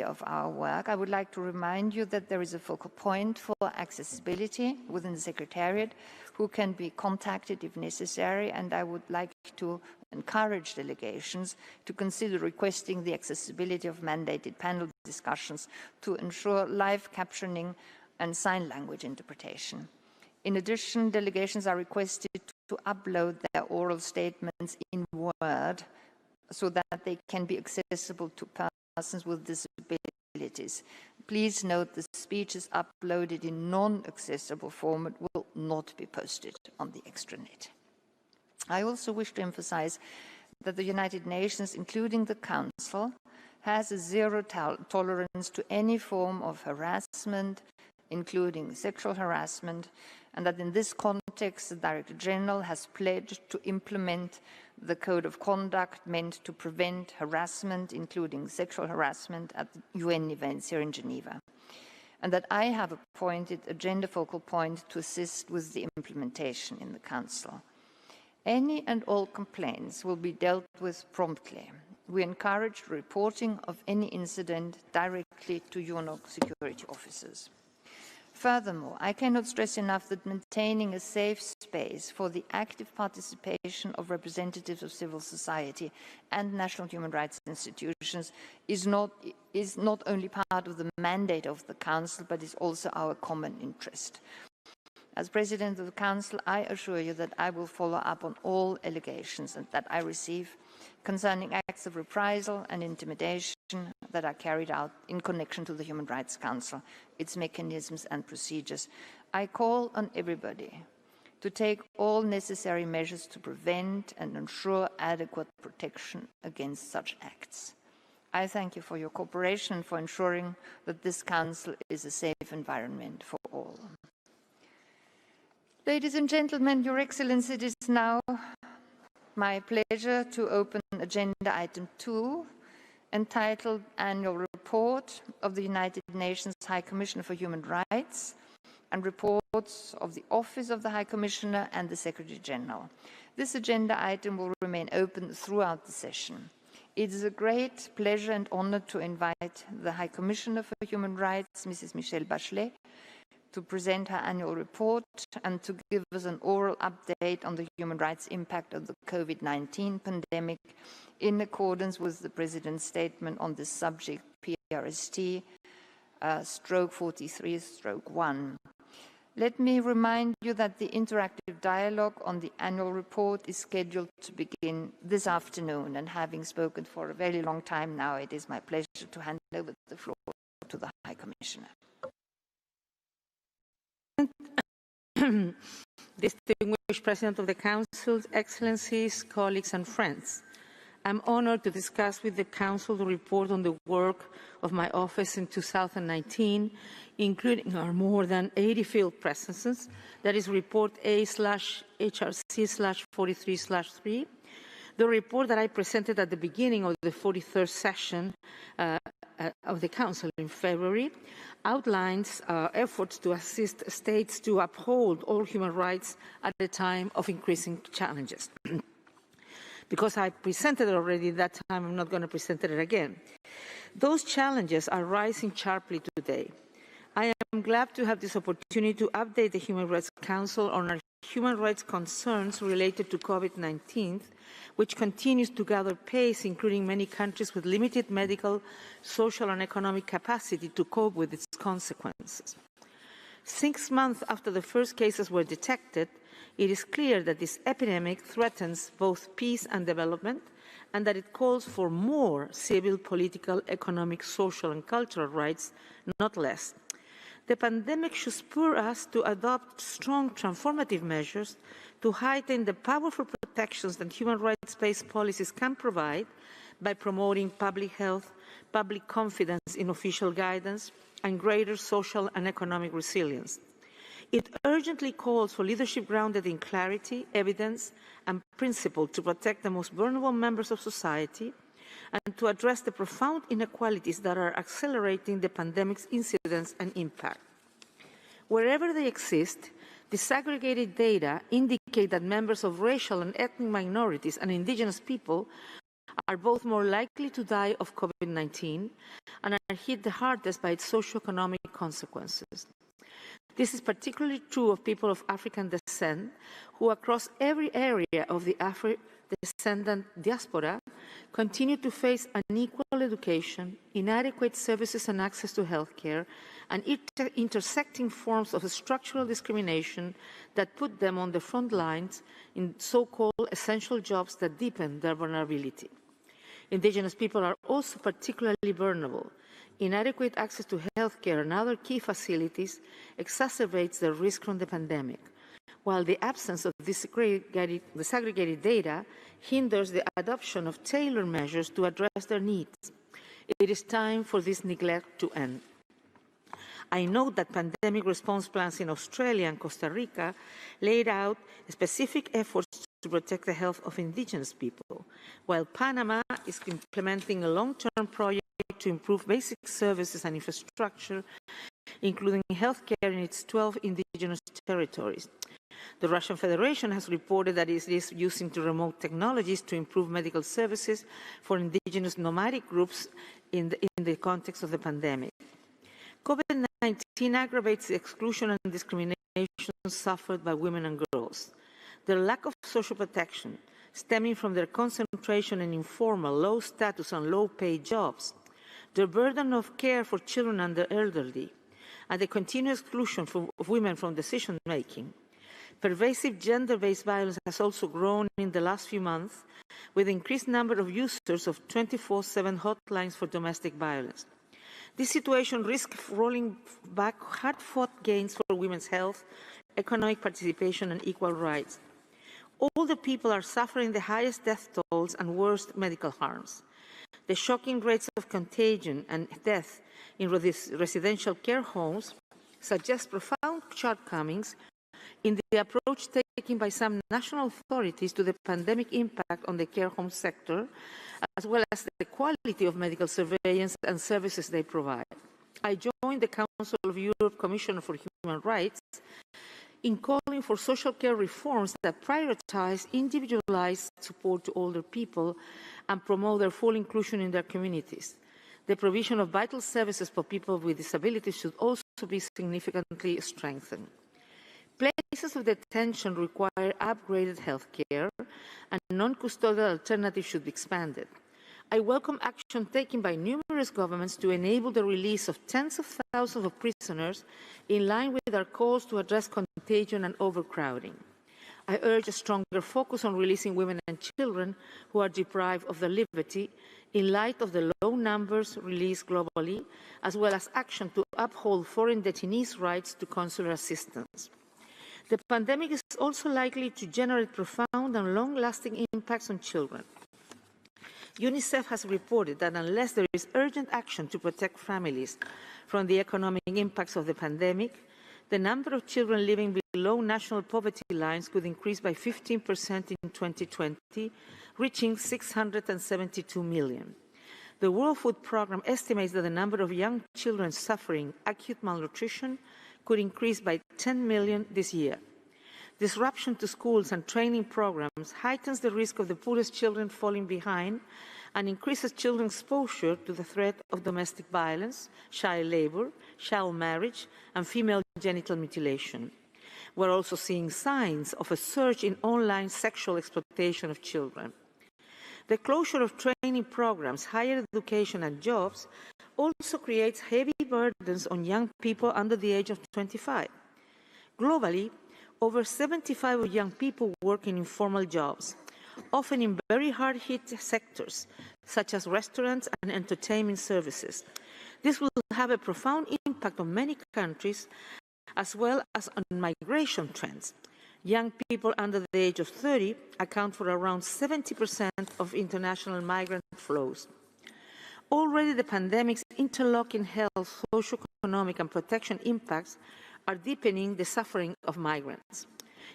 of our work, I would like to remind you that there is a focal point for accessibility within the Secretariat, who can be contacted if necessary, and I would like to encourage delegations to consider requesting the accessibility of mandated panel discussions to ensure live captioning and sign language interpretation. In addition, delegations are requested to upload their oral statements in Word so that they can be accessible to persons with disabilities. Please note the speeches uploaded in non-accessible format will not be posted on the extranet. I also wish to emphasize that the United Nations, including the Council, has a zero tolerance to any form of harassment, including sexual harassment, and that in this context, the Director General has pledged to implement the Code of Conduct meant to prevent harassment, including sexual harassment, at UN events here in Geneva, and that I have appointed a gender focal point to assist with the implementation in the Council. Any and all complaints will be dealt with promptly. We encourage reporting of any incident directly to UNO security officers. Furthermore, I cannot stress enough that maintaining a safe space for the active participation of representatives of civil society and national human rights institutions is not only part of the mandate of the Council, but is also our common interest. As President of the Council, I assure you that I will follow up on all allegations that I receive concerning acts of reprisal and intimidation that are carried out in connection to the Human Rights Council, its mechanisms and procedures. I call on everybody to take all necessary measures to prevent and ensure adequate protection against such acts. I thank you for your cooperation and for ensuring that this Council is a safe environment for all. Ladies and gentlemen, Your Excellency, it is now my pleasure to open Agenda Item 2, entitled Annual Report of the United Nations High Commissioner for Human Rights and Reports of the Office of the High Commissioner and the Secretary General. This agenda item will remain open throughout the session. It is a great pleasure and honor to invite the High Commissioner for Human Rights, Mrs. Michelle Bachelet, to present her annual report and to give us an oral update on the human rights impact of the COVID-19 pandemic in accordance with the President's statement on this subject, PRST, /43/1. Let me remind you that the interactive dialogue on the annual report is scheduled to begin this afternoon, and having spoken for a very long time now, it is my pleasure to hand over the floor to the High Commissioner. Distinguished President of the Council, Excellencies, colleagues and friends, I'm honored to discuss with the Council the report on the work of my office in 2019, including our more than 80 field presences, that is Report A/HRC/43/3, the report that I presented at the beginning of the 43rd session of the Council in February, outlines our efforts to assist states to uphold all human rights at a time of increasing challenges. Because I presented it already that time, I'm not going to present it again. Those challenges are rising sharply today. I am glad to have this opportunity to update the Human Rights Council on our human rights concerns related to COVID-19, which continues to gather pace, including many countries with limited medical, social and economic capacity to cope with its consequences. 6 months after the first cases were detected, it is clear that this epidemic threatens both peace and development, and that it calls for more civil, political, economic, social and cultural rights, not less. The pandemic should spur us to adopt strong transformative measures to heighten the powerful protections that human rights-based policies can provide by promoting public health, public confidence in official guidance, and greater social and economic resilience. It urgently calls for leadership grounded in clarity, evidence, and principle to protect the most vulnerable members of society and to address the profound inequalities that are accelerating the pandemic's incidence and impact. Wherever they exist, disaggregated data indicate that members of racial and ethnic minorities and indigenous people are both more likely to die of COVID-19 and are hit the hardest by its socioeconomic consequences. This is particularly true of people of African descent, who across every area of the Afro-descendant diaspora continue to face unequal education, inadequate services and access to healthcare, and intersecting forms of structural discrimination that put them on the front lines in so-called essential jobs that deepen their vulnerability. Indigenous people are also particularly vulnerable. Inadequate access to healthcare and other key facilities exacerbates the risk from the pandemic, while the absence of disaggregated data hinders the adoption of tailored measures to address their needs. It is time for this neglect to end. I note that pandemic response plans in Australia and Costa Rica laid out specific efforts to protect the health of indigenous people, while Panama is implementing a long-term project to improve basic services and infrastructure, including healthcare in its 12 indigenous territories. The Russian Federation has reported that it is using remote technologies to improve medical services for indigenous nomadic groups in the context of the pandemic. COVID-19 aggravates the exclusion and discrimination suffered by women and girls. Their lack of social protection, stemming from their concentration in informal, low-status and low-paid jobs, the burden of care for children and the elderly, and the continued exclusion of women from decision-making. Pervasive gender-based violence has also grown in the last few months, with an increased number of users of 24/7 hotlines for domestic violence. This situation risks rolling back hard-fought gains for women's health, economic participation, and equal rights. Older people are suffering the highest death tolls and worst medical harms. The shocking rates of contagion and death in residential care homes suggest profound shortcomings in the approach taken by some national authorities to the pandemic impact on the care home sector, as well as the quality of medical surveillance and services they provide. I join the Council of Europe Commissioner for Human Rights in calling for social care reforms that prioritize individualized support to older people and promote their full inclusion in their communities. The provision of vital services for people with disabilities should also be significantly strengthened. Places of detention require upgraded health care, and non-custodial alternatives should be expanded. I welcome action taken by numerous governments to enable the release of tens of thousands of prisoners in line with our calls to address contagion and overcrowding. I urge a stronger focus on releasing women and children who are deprived of their liberty in light of the low numbers released globally, as well as action to uphold foreign detainees' rights to consular assistance. The pandemic is also likely to generate profound and long-lasting impacts on children. UNICEF has reported that unless there is urgent action to protect families from the economic impacts of the pandemic, the number of children living below national poverty lines could increase by 15% in 2020, reaching 672 million. The World Food Programme estimates that the number of young children suffering acute malnutrition could increase by 10 million this year. Disruption to schools and training programs heightens the risk of the poorest children falling behind and increases children's exposure to the threat of domestic violence, child labor, child marriage, and female genital mutilation. We're also seeing signs of a surge in online sexual exploitation of children. The closure of training programs, higher education, and jobs also creates heavy burdens on young people under the age of 25. Globally, over 75% of young people work in informal jobs, often in very hard-hit sectors, such as restaurants and entertainment services. This will have a profound impact on many countries, as well as on migration trends. Young people under the age of 30 account for around 70% of international migrant flows. Already the pandemic's interlocking health, socioeconomic, and protection impacts are deepening the suffering of migrants.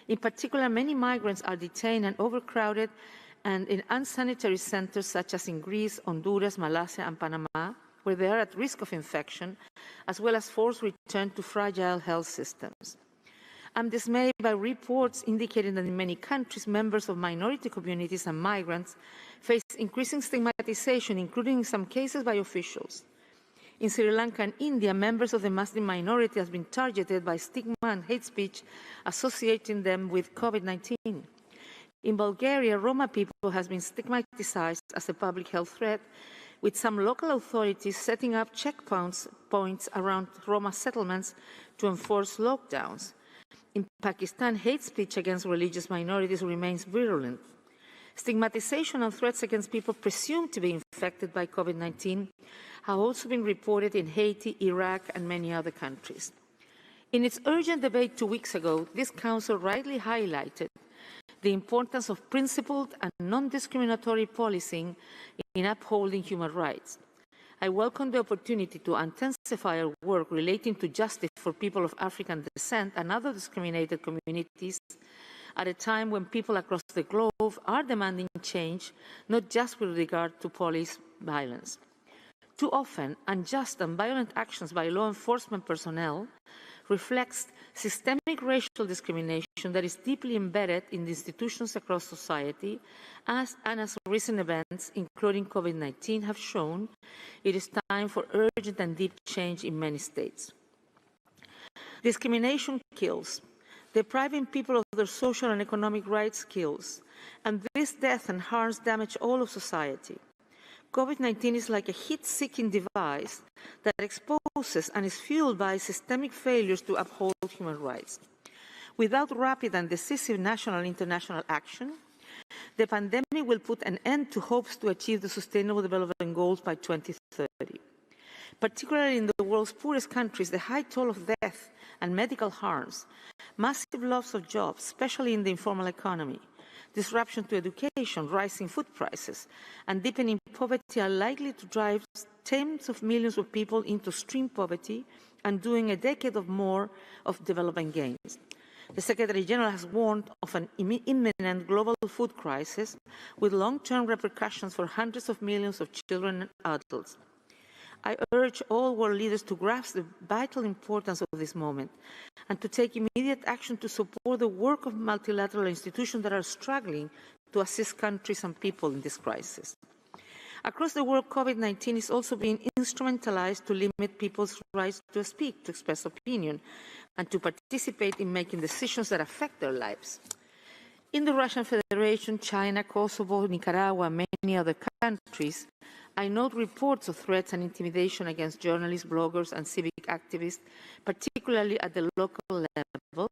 In particular, many migrants are detained and overcrowded and in unsanitary centers such as in Greece, Honduras, Malaysia, and Panama, where they are at risk of infection, as well as forced return to fragile health systems. I'm dismayed by reports indicating that in many countries, members of minority communities and migrants face increasing stigmatization, including in some cases by officials. In Sri Lanka and India, members of the Muslim minority have been targeted by stigma and hate speech associating them with COVID-19. In Bulgaria, Roma people have been stigmatized as a public health threat, with some local authorities setting up checkpoints around Roma settlements to enforce lockdowns. In Pakistan, hate speech against religious minorities remains virulent. Stigmatization and threats against people presumed to be infected by COVID-19 have also been reported in Haiti, Iraq, and many other countries. In its urgent debate 2 weeks ago, this Council rightly highlighted the importance of principled and non-discriminatory policing in upholding human rights. I welcome the opportunity to intensify our work relating to justice for people of African descent and other discriminated communities at a time when people across the globe are demanding change, not just with regard to police violence. Too often, unjust and violent actions by law enforcement personnel reflects systemic racial discrimination that is deeply embedded in the institutions across society, and as recent events, including COVID-19, have shown, it is time for urgent and deep change in many states. Discrimination kills. Depriving people of their social and economic rights kills, and this death and harms damage all of society. COVID-19 is like a heat-seeking device that exposes and is fueled by systemic failures to uphold human rights. Without rapid and decisive national and international action, the pandemic will put an end to hopes to achieve the Sustainable Development Goals by 2030. Particularly in the world's poorest countries, the high toll of death and medical harms, massive loss of jobs, especially in the informal economy, disruption to education, rising food prices, and deepening poverty are likely to drive tens of millions of people into extreme poverty and doing a decade or more of development gains. The Secretary General has warned of an imminent global food crisis with long-term repercussions for hundreds of millions of children and adults. I urge all world leaders to grasp the vital importance of this moment and to take immediate action to support the work of multilateral institutions that are struggling to assist countries and people in this crisis. Across the world, COVID-19 is also being instrumentalized to limit people's rights to speak, to express opinion, and to participate in making decisions that affect their lives. In the Russian Federation, China, Kosovo, Nicaragua, and many other countries, I note reports of threats and intimidation against journalists, bloggers, and civic activists, particularly at the local level,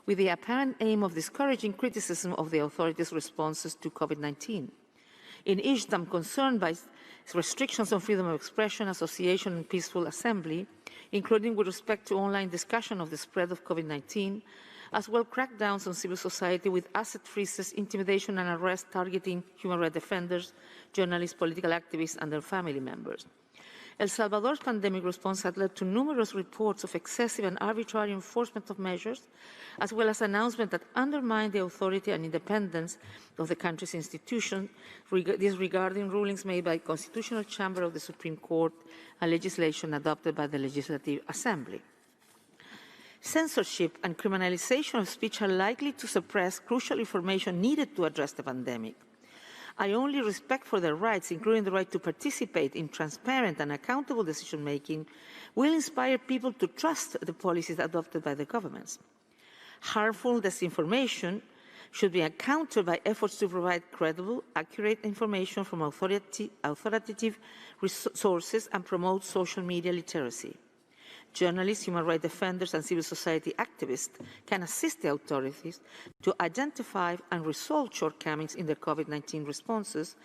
with the apparent aim of discouraging criticism of the authorities' responses to COVID-19. In each, I'm concerned by restrictions on freedom of expression, association, and peaceful assembly, including with respect to online discussion of the spread of COVID-19, as well crackdowns on civil society with asset freezes, intimidation and arrest targeting human rights defenders, journalists, political activists, and their family members. El Salvador's pandemic response had led to numerous reports of excessive and arbitrary enforcement of measures, as well as announcements that undermine the authority and independence of the country's institutions, disregarding rulings made by the Constitutional Chamber of the Supreme Court and legislation adopted by the Legislative Assembly. Censorship and criminalization of speech are likely to suppress crucial information needed to address the pandemic. I only respect for their rights, including the right to participate in transparent and accountable decision-making, will inspire people to trust the policies adopted by the governments. Harmful disinformation should be countered by efforts to provide credible, accurate information from authoritative sources and promote social media literacy. Journalists, human rights defenders, and civil society activists can assist the authorities to identify and resolve shortcomings in their COVID-19 responses,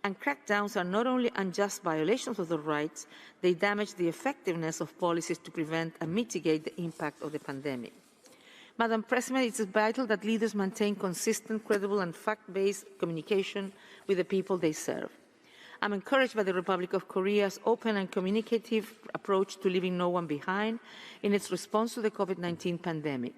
and crackdowns are not only unjust violations of their rights, they damage the effectiveness of policies to prevent and mitigate the impact of the pandemic. Madam President, it is vital that leaders maintain consistent, credible, and fact-based communication with the people they serve. I'm encouraged by the Republic of Korea's open and communicative approach to leaving no one behind in its response to the COVID-19 pandemic.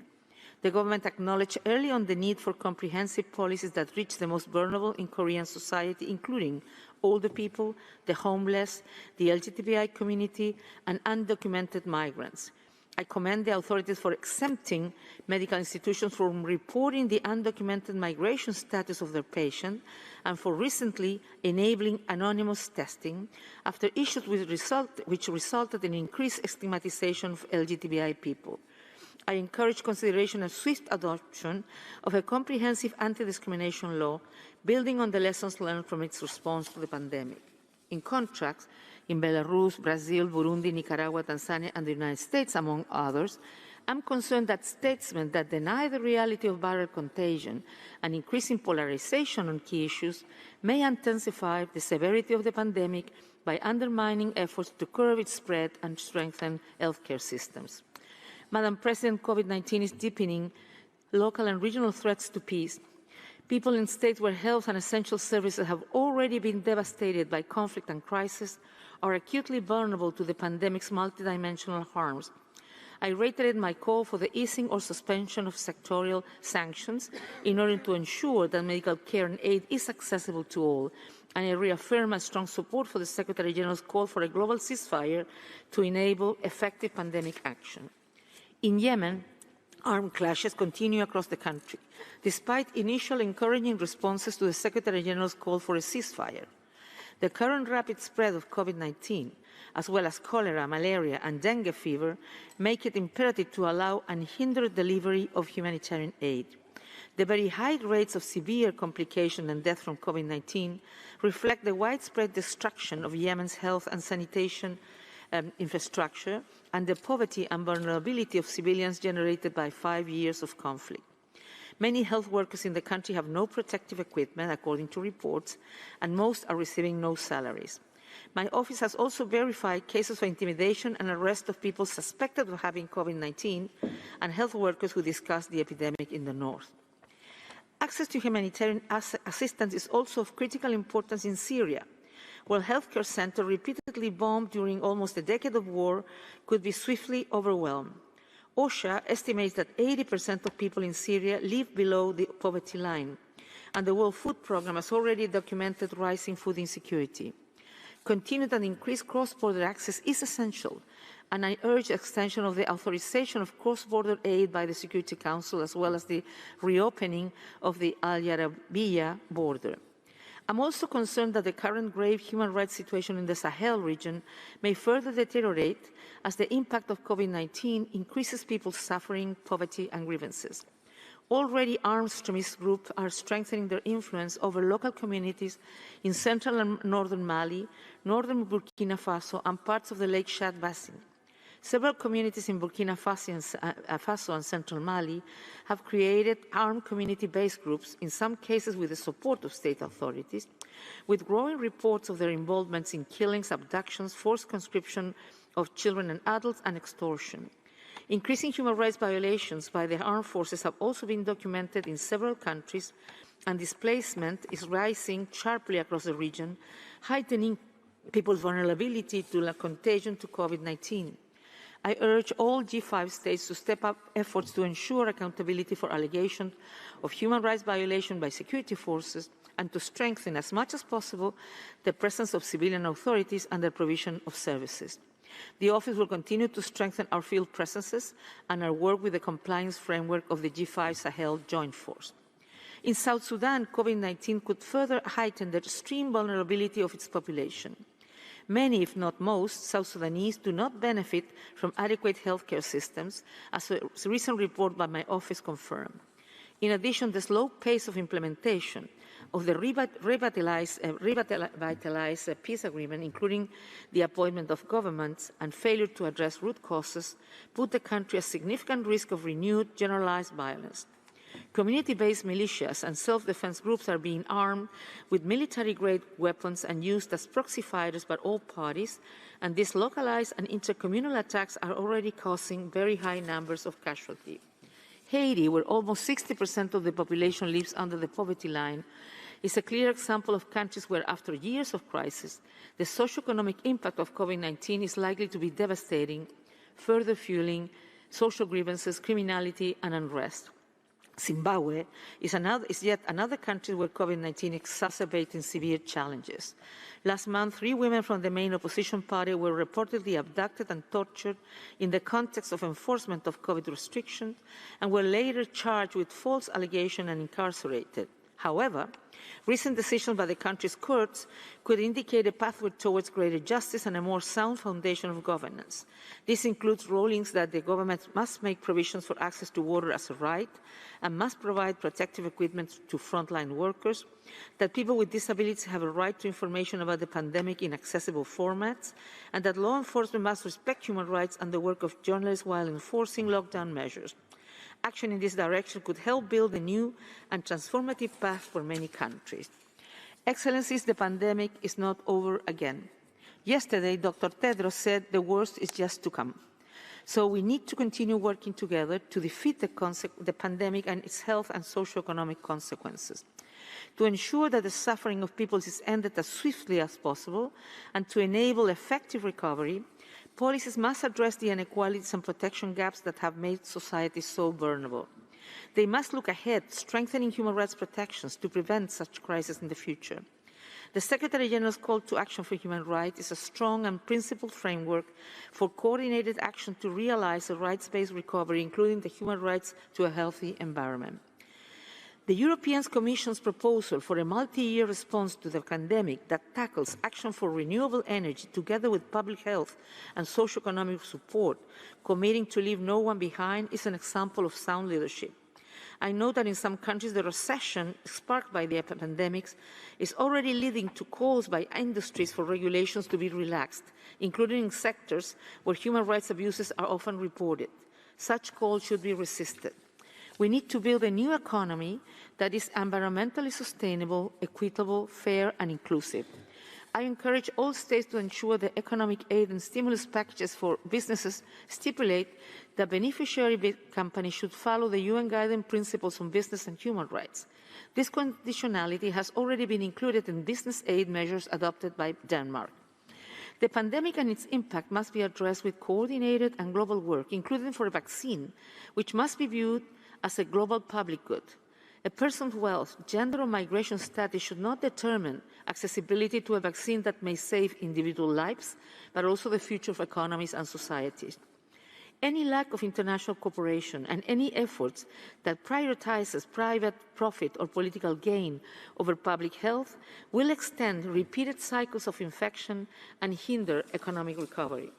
The government acknowledged early on the need for comprehensive policies that reach the most vulnerable in Korean society, including older people, the homeless, the LGBTI community, and undocumented migrants. I commend the authorities for exempting medical institutions from reporting the undocumented migration status of their patient and for recently enabling anonymous testing after issues which resulted in increased stigmatization of LGBTI people. I encourage consideration and swift adoption of a comprehensive anti-discrimination law building on the lessons learned from its response to the pandemic. In contrast, in Belarus, Brazil, Burundi, Nicaragua, Tanzania, and the United States, among others, I'm concerned that statements that deny the reality of viral contagion and increasing polarization on key issues may intensify the severity of the pandemic by undermining efforts to curb its spread and strengthen healthcare systems. Madam President, COVID-19 is deepening local and regional threats to peace. People in states where health and essential services have already been devastated by conflict and crisis are acutely vulnerable to the pandemic's multidimensional harms. I reiterate my call for the easing or suspension of sectorial sanctions in order to ensure that medical care and aid is accessible to all, and I reaffirm my strong support for the Secretary-General's call for a global ceasefire to enable effective pandemic action. In Yemen, armed clashes continue across the country, despite initial encouraging responses to the Secretary-General's call for a ceasefire. The current rapid spread of COVID-19, as well as cholera, malaria, and dengue fever, make it imperative to allow unhindered delivery of humanitarian aid. The very high rates of severe complication and death from COVID-19 reflect the widespread destruction of Yemen's health and sanitation infrastructure and the poverty and vulnerability of civilians generated by 5 years of conflict. Many health workers in the country have no protective equipment, according to reports, and most are receiving no salaries. My office has also verified cases of intimidation and arrest of people suspected of having COVID-19 and health workers who discussed the epidemic in the north. Access to humanitarian assistance is also of critical importance in Syria, where healthcare centers repeatedly bombed during almost a decade of war could be swiftly overwhelmed. OSHA estimates that 80% of people in Syria live below the poverty line, and the World Food Programme has already documented rising food insecurity. Continued and increased cross-border access is essential, and I urge extension of the authorization of cross-border aid by the Security Council, as well as the reopening of the Al Arabiya border. I'm also concerned that the current grave human rights situation in the Sahel region may further deteriorate as the impact of COVID-19 increases people's suffering, poverty, and grievances. Already armed extremist groups are strengthening their influence over local communities in central and northern Mali, northern Burkina Faso, and parts of the Lake Chad Basin. Several communities in Burkina Faso and central Mali have created armed community-based groups, in some cases with the support of state authorities, with growing reports of their involvements in killings, abductions, forced conscription of children and adults, and extortion. Increasing human rights violations by the armed forces have also been documented in several countries, and displacement is rising sharply across the region, heightening people's vulnerability to the contagion to COVID-19. I urge all G5 states to step up efforts to ensure accountability for allegations of human rights violation by security forces and to strengthen as much as possible the presence of civilian authorities and the provision of services. The Office will continue to strengthen our field presences and our work with the compliance framework of the G5 Sahel Joint Force. In South Sudan, COVID-19 could further heighten the extreme vulnerability of its population. Many, if not most, South Sudanese do not benefit from adequate healthcare systems, as a recent report by my office confirmed. In addition, the slow pace of implementation of the revitalized peace agreement, including the appointment of governments and failure to address root causes, put the country at significant risk of renewed generalized violence. Community-based militias and self-defense groups are being armed with military-grade weapons and used as proxy fighters by all parties, and these localized and intercommunal attacks are already causing very high numbers of casualties. Haiti, where almost 60% of the population lives under the poverty line, is a clear example of countries where, after years of crisis, the socioeconomic impact of COVID-19 is likely to be devastating, further fueling social grievances, criminality, and unrest. Zimbabwe is yet another country where COVID-19 exacerbating severe challenges. Last month, 3 women from the main opposition party were reportedly abducted and tortured in the context of enforcement of COVID restrictions and were later charged with false allegations and incarcerated. However, recent decisions by the country's courts could indicate a pathway towards greater justice and a more sound foundation of governance. This includes rulings that the government must make provisions for access to water as a right and must provide protective equipment to frontline workers, that people with disabilities have a right to information about the pandemic in accessible formats, and that law enforcement must respect human rights and the work of journalists while enforcing lockdown measures. Action in this direction could help build a new and transformative path for many countries. Excellencies, the pandemic is not over again. Yesterday, Dr. Tedros said the worst is just to come. So we need to continue working together to defeat the pandemic and its health and socio-economic consequences, to ensure that the suffering of people is ended as swiftly as possible, and to enable effective recovery. Policies must address the inequalities and protection gaps that have made society so vulnerable. They must look ahead, strengthening human rights protections to prevent such crises in the future. The Secretary-General's call to action for human rights is a strong and principled framework for coordinated action to realize a rights-based recovery, including the human rights to a healthy environment. The European Commission's proposal for a multi-year response to the pandemic that tackles action for renewable energy together with public health and socio-economic support, committing to leave no one behind, is an example of sound leadership. I know that in some countries the recession sparked by the pandemics is already leading to calls by industries for regulations to be relaxed, including in sectors where human rights abuses are often reported. Such calls should be resisted. We need to build a new economy that is environmentally sustainable, equitable, fair, and inclusive. I encourage all states to ensure that economic aid and stimulus packages for businesses stipulate that beneficiary companies should follow the UN Guiding Principles on Business and Human Rights. This conditionality has already been included in business aid measures adopted by Denmark. The pandemic and its impact must be addressed with coordinated and global work, including for a vaccine, which must be viewed as a global public good. A person's wealth, gender, or migration status should not determine accessibility to a vaccine that may save individual lives, but also the future of economies and societies. Any lack of international cooperation and any efforts that prioritizes private profit or political gain over public health will extend repeated cycles of infection and hinder economic recovery.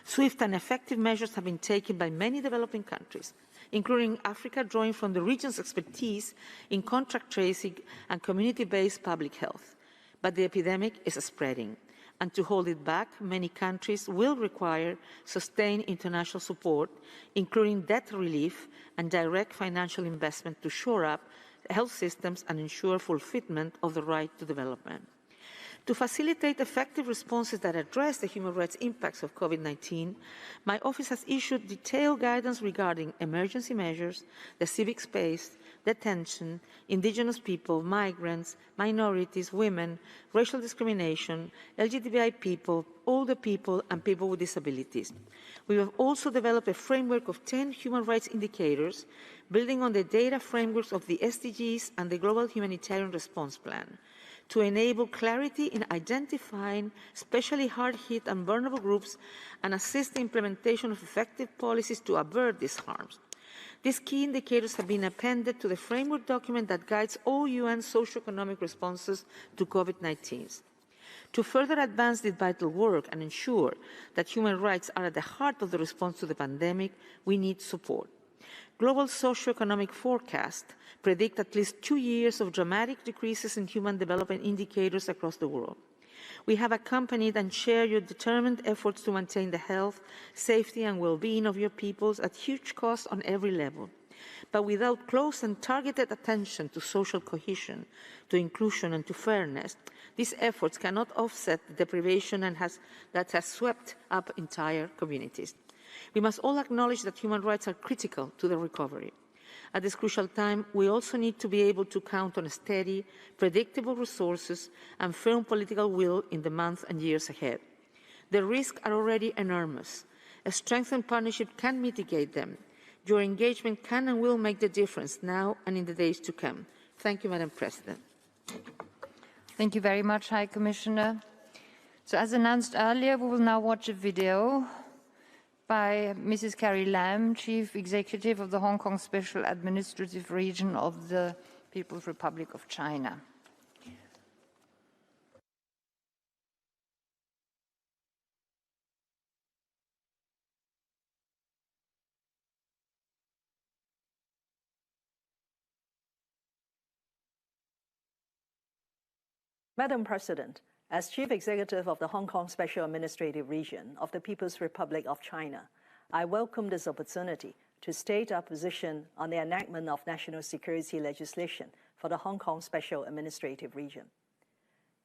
Swift and effective measures have been taken by many developing countries, including Africa, drawing from the region's expertise in contact tracing and community-based public health. But the epidemic is spreading, and to hold it back, many countries will require sustained international support, including debt relief and direct financial investment to shore up health systems and ensure fulfillment of the right to development. To facilitate effective responses that address the human rights impacts of COVID-19, my office has issued detailed guidance regarding emergency measures, the civic space, detention, indigenous people, migrants, minorities, women, racial discrimination, LGBTI people, older people, and people with disabilities. We have also developed a framework of 10 human rights indicators, building on the data frameworks of the SDGs and the Global Humanitarian Response Plan, to enable clarity in identifying especially hard-hit and vulnerable groups and assist the implementation of effective policies to avert these harms. These key indicators have been appended to the framework document that guides all UN socio-economic responses to COVID-19. To further advance this vital work and ensure that human rights are at the heart of the response to the pandemic, we need support. Global socio-economic forecasts predict at least 2 years of dramatic decreases in human development indicators across the world. We have accompanied and shared your determined efforts to maintain the health, safety, and well-being of your peoples at huge cost on every level. But without close and targeted attention to social cohesion, to inclusion, and to fairness, these efforts cannot offset the deprivation that has swept up entire communities. We must all acknowledge that human rights are critical to the recovery. At this crucial time, we also need to be able to count on steady, predictable resources and firm political will in the months and years ahead. The risks are already enormous. A strengthened partnership can mitigate them. Your engagement can and will make the difference now and in the days to come. Thank you, Madam President. Thank you very much, High Commissioner. So as announced earlier, we will now watch a video by Mrs. Carrie Lam, Chief Executive of the Hong Kong Special Administrative Region of the People's Republic of China. Madam President, as Chief Executive of the Hong Kong Special Administrative Region of the People's Republic of China, I welcome this opportunity to state our position on the enactment of national security legislation for the Hong Kong Special Administrative Region.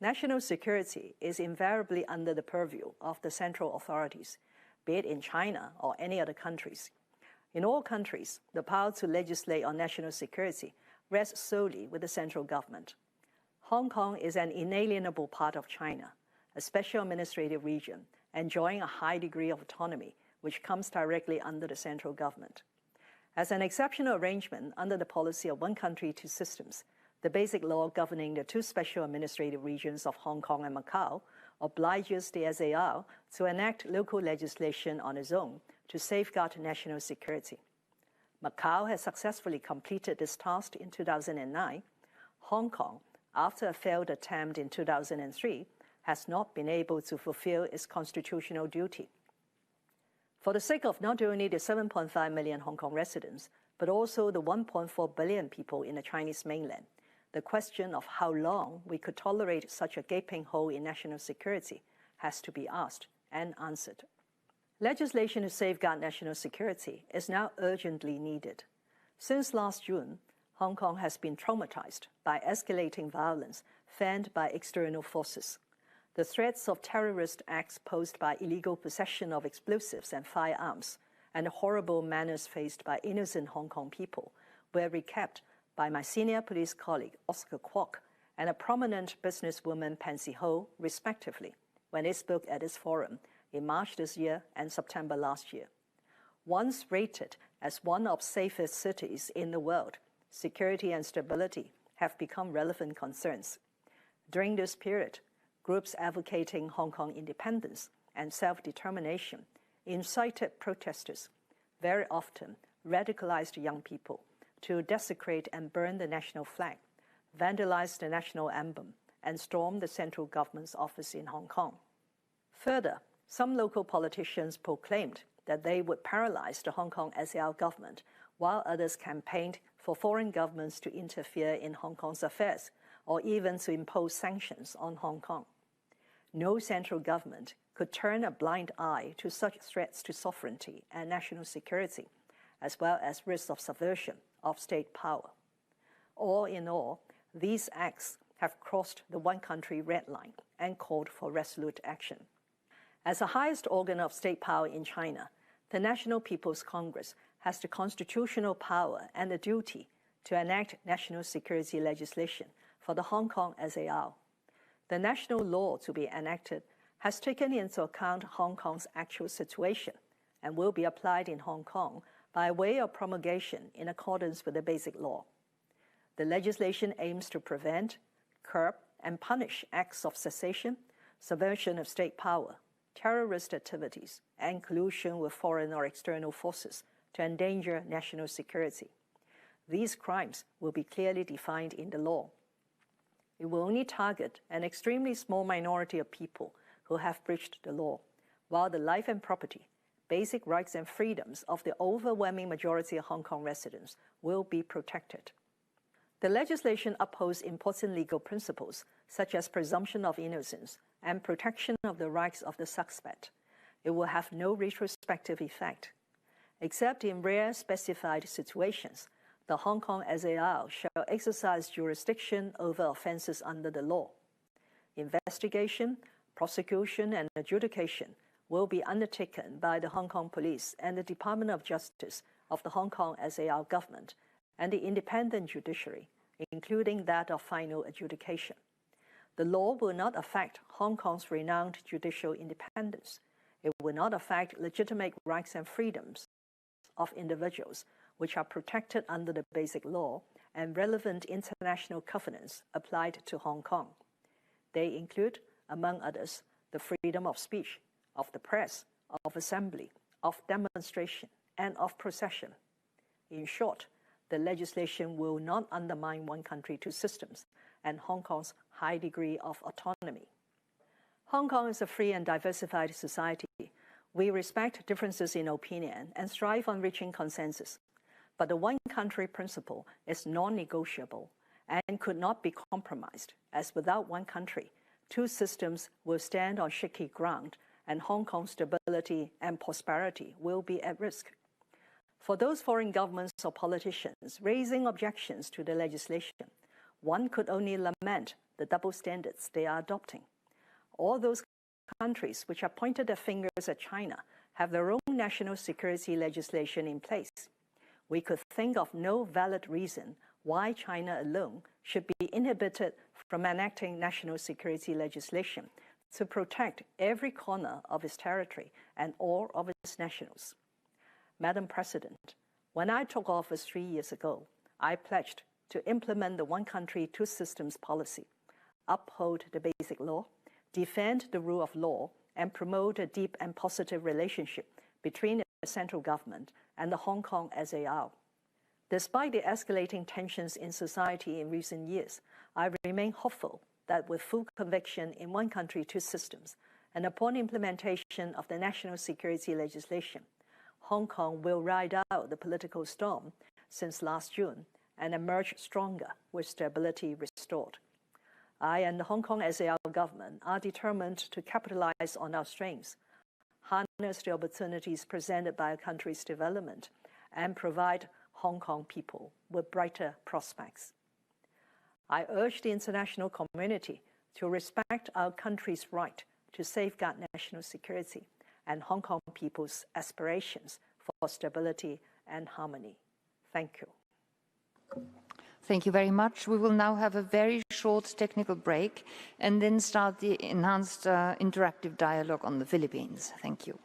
National security is invariably under the purview of the central authorities, be it in China or any other countries. In all countries, the power to legislate on national security rests solely with the central government. Hong Kong is an inalienable part of China, a special administrative region enjoying a high degree of autonomy, which comes directly under the central government. As an exceptional arrangement under the policy of one country, two systems, the basic law governing the two special administrative regions of Hong Kong and Macau obliges the SAR to enact local legislation on its own to safeguard national security. Macau has successfully completed this task in 2009. Hong Kong, after a failed attempt in 2003, has not been able to fulfill its constitutional duty. For the sake of not only the 7.5 million Hong Kong residents, but also the 1.4 billion people in the Chinese mainland, the question of how long we could tolerate such a gaping hole in national security has to be asked and answered. Legislation to safeguard national security is now urgently needed. Since last June, Hong Kong has been traumatized by escalating violence fanned by external forces. The threats of terrorist acts posed by illegal possession of explosives and firearms and the horrible manners faced by innocent Hong Kong people were recapped by my senior police colleague Oscar Kwok and a prominent businesswoman Pansy Ho, respectively, when they spoke at this forum in March this year and September last year. Once rated as one of safest cities in the world, security and stability have become relevant concerns. During this period, groups advocating Hong Kong independence and self-determination incited protesters, very often radicalized young people, to desecrate and burn the national flag, vandalize the national emblem, and storm the central government's office in Hong Kong. Further, some local politicians proclaimed that they would paralyze the Hong Kong SAR government, while others campaigned for foreign governments to interfere in Hong Kong's affairs or even to impose sanctions on Hong Kong. No central government could turn a blind eye to such threats to sovereignty and national security, as well as risks of subversion of state power. All in all, these acts have crossed the one-country red line and called for resolute action. As the highest organ of state power in China, the National People's Congress has the constitutional power and the duty to enact national security legislation for the Hong Kong SAR. The national law to be enacted has taken into account Hong Kong's actual situation and will be applied in Hong Kong by way of promulgation in accordance with the Basic Law. The legislation aims to prevent, curb, and punish acts of secession, subversion of state power, terrorist activities, and collusion with foreign or external forces to endanger national security. These crimes will be clearly defined in the law. It will only target an extremely small minority of people who have breached the law, while the life and property, basic rights and freedoms of the overwhelming majority of Hong Kong residents will be protected. The legislation upholds important legal principles such as presumption of innocence and protection of the rights of the suspect. It will have no retrospective effect. Except in rare specified situations, the Hong Kong SAR shall exercise jurisdiction over offences under the law. Investigation, prosecution, and adjudication will be undertaken by the Hong Kong Police and the Department of Justice of the Hong Kong SAR government and the independent judiciary, including that of final adjudication. The law will not affect Hong Kong's renowned judicial independence. It will not affect legitimate rights and freedoms of individuals, which are protected under the Basic Law and relevant international covenants applied to Hong Kong. They include, among others, the freedom of speech, of the press, of assembly, of demonstration, and of procession. In short, the legislation will not undermine one country, two systems, and Hong Kong's high degree of autonomy. Hong Kong is a free and diversified society. We respect differences in opinion and strive on reaching consensus. But the one-country principle is non-negotiable and could not be compromised, as without one country, two systems will stand on shaky ground and Hong Kong's stability and prosperity will be at risk. For those foreign governments or politicians raising objections to the legislation, one could only lament the double standards they are adopting. All those countries which have pointed their fingers at China have their own national security legislation in place. We could think of no valid reason why China alone should be inhibited from enacting national security legislation to protect every corner of its territory and all of its nationals. Madam President, when I took office 3 years ago, I pledged to implement the one country, two systems policy, uphold the Basic Law, defend the rule of law, and promote a deep and positive relationship between the central government and the Hong Kong SAR. Despite the escalating tensions in society in recent years, I remain hopeful that with full conviction in one country, two systems, and upon implementation of the national security legislation, Hong Kong will ride out the political storm since last June and emerge stronger with stability restored. I and the Hong Kong SAR government are determined to capitalize on our strengths, harness the opportunities presented by a country's development, and provide Hong Kong people with brighter prospects. I urge the international community to respect our country's right to safeguard national security and Hong Kong people's aspirations for stability and harmony. Thank you. Thank you very much. We will now have a very short technical break and then start the enhanced interactive dialogue on the Philippines. Thank you.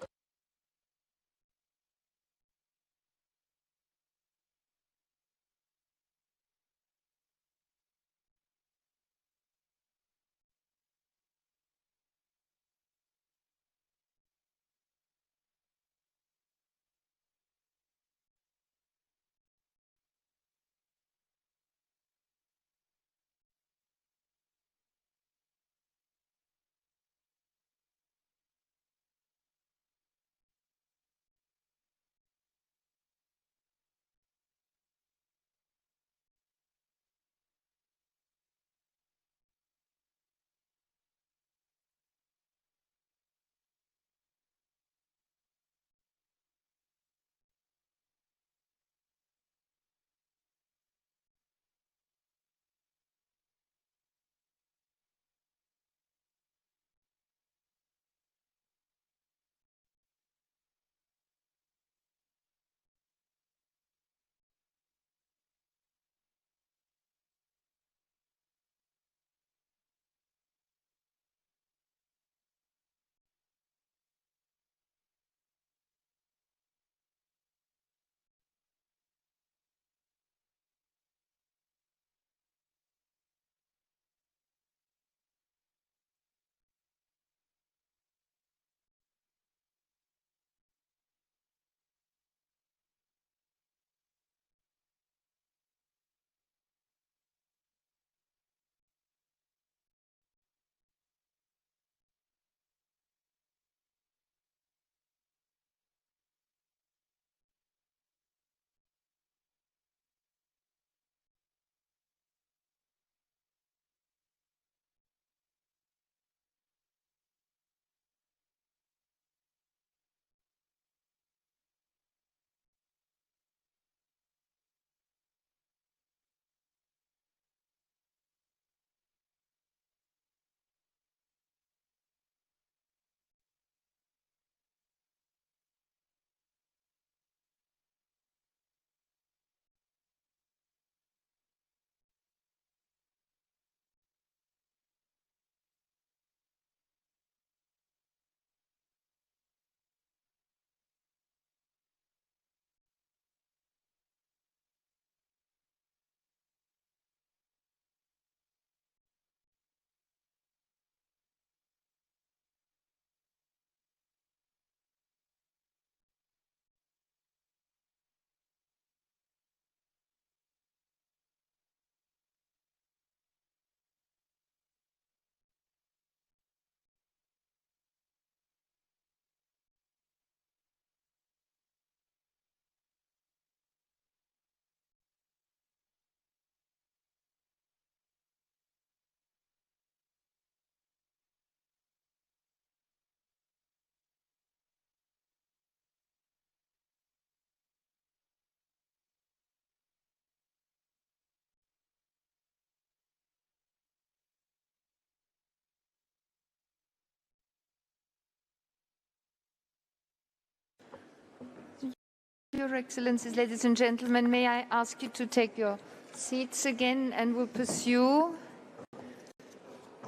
Your Excellencies, ladies and gentlemen, may I ask you to take your seats again and we'll pursue.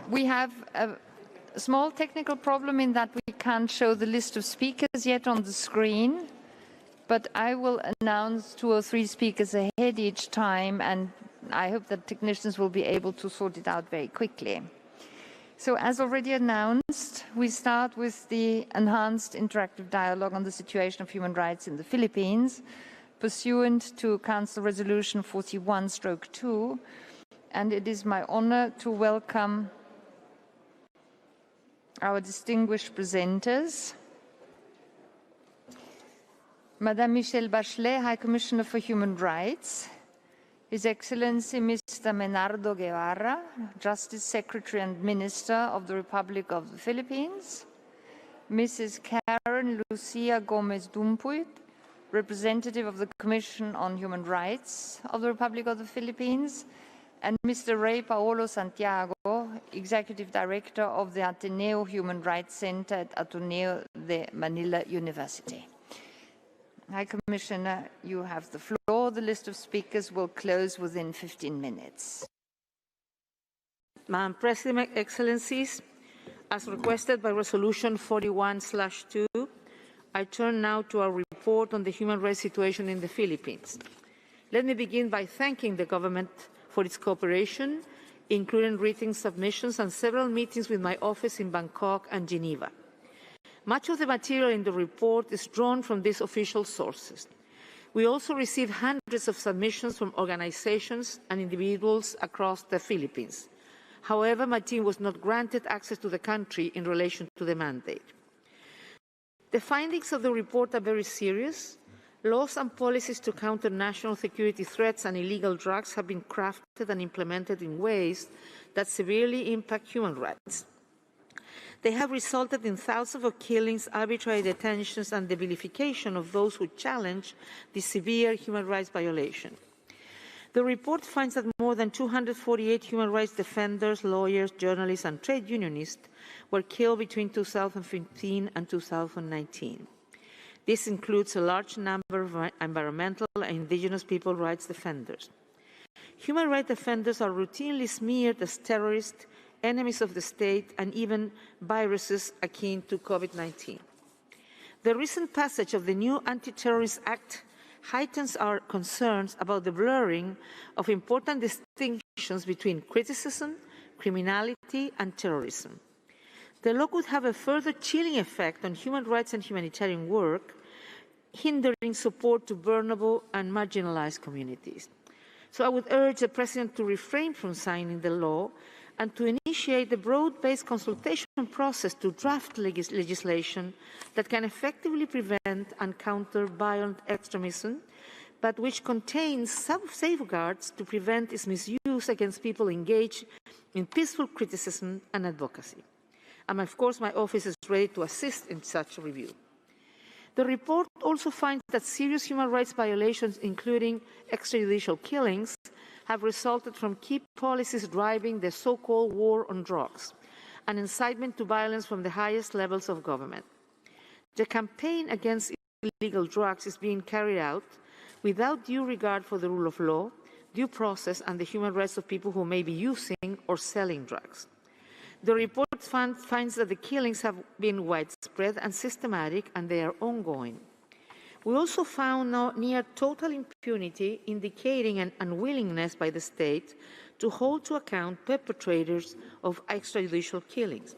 We have a small technical problem in that we can't show the list of speakers yet on the screen, but I will announce 2 or 3 speakers ahead each time, and I hope that technicians will be able to sort it out very quickly. So as already announced, we start with the enhanced interactive dialogue on the situation of human rights in the Philippines, pursuant to Council Resolution 41/2, and it is my honor to welcome our distinguished presenters. Madame Michelle Bachelet, High Commissioner for Human Rights, His Excellency Mr. Menardo Guevara, Justice Secretary and Minister of the Republic of the Philippines, Mrs. Karen Lucia Gomez Dumpuy, Representative of the Commission on Human Rights of the Republic of the Philippines, and Mr. Ray Paolo Santiago, Executive Director of the Ateneo Human Rights Center at Ateneo de Manila University. High Commissioner, you have the floor. The list of speakers will close within 15 minutes. Madam President, Excellencies, as requested by Resolution 41/2, I turn now to our report on the human rights situation in the Philippines. Let me begin by thanking the government for its cooperation, including written submissions and several meetings with my office in Bangkok and Geneva. Much of the material in the report is drawn from these official sources. We also received hundreds of submissions from organizations and individuals across the Philippines. However, my team was not granted access to the country in relation to the mandate. The findings of the report are very serious. Laws and policies to counter national security threats and illegal drugs have been crafted and implemented in ways that severely impact human rights. They have resulted in thousands of killings, arbitrary detentions, and the vilification of those who challenge the severe human rights violation. The report finds that more than 248 human rights defenders, lawyers, journalists, and trade unionists were killed between 2015 and 2019. This includes a large number of environmental and indigenous people rights defenders. Human rights defenders are routinely smeared as terrorists, enemies of the state, and even viruses akin to COVID-19. The recent passage of the new Anti-Terrorist Act heightens our concerns about the blurring of important distinctions between criticism, criminality, and terrorism. The law could have a further chilling effect on human rights and humanitarian work, hindering support to vulnerable and marginalized communities. So I would urge the President to refrain from signing the law and to initiate a broad-based consultation process to draft legislation that can effectively prevent and counter violent extremism, but which contains some safeguards to prevent its misuse against people engaged in peaceful criticism and advocacy. And of course, my office is ready to assist in such a review. The report also finds that serious human rights violations, including extrajudicial killings, have resulted from key policies driving the so-called war on drugs, an incitement to violence from the highest levels of government. The campaign against illegal drugs is being carried out without due regard for the rule of law, due process, and the human rights of people who may be using or selling drugs. The report finds that the killings have been widespread and systematic, and they are ongoing. We also found near total impunity, indicating an unwillingness by the state to hold to account perpetrators of extrajudicial killings.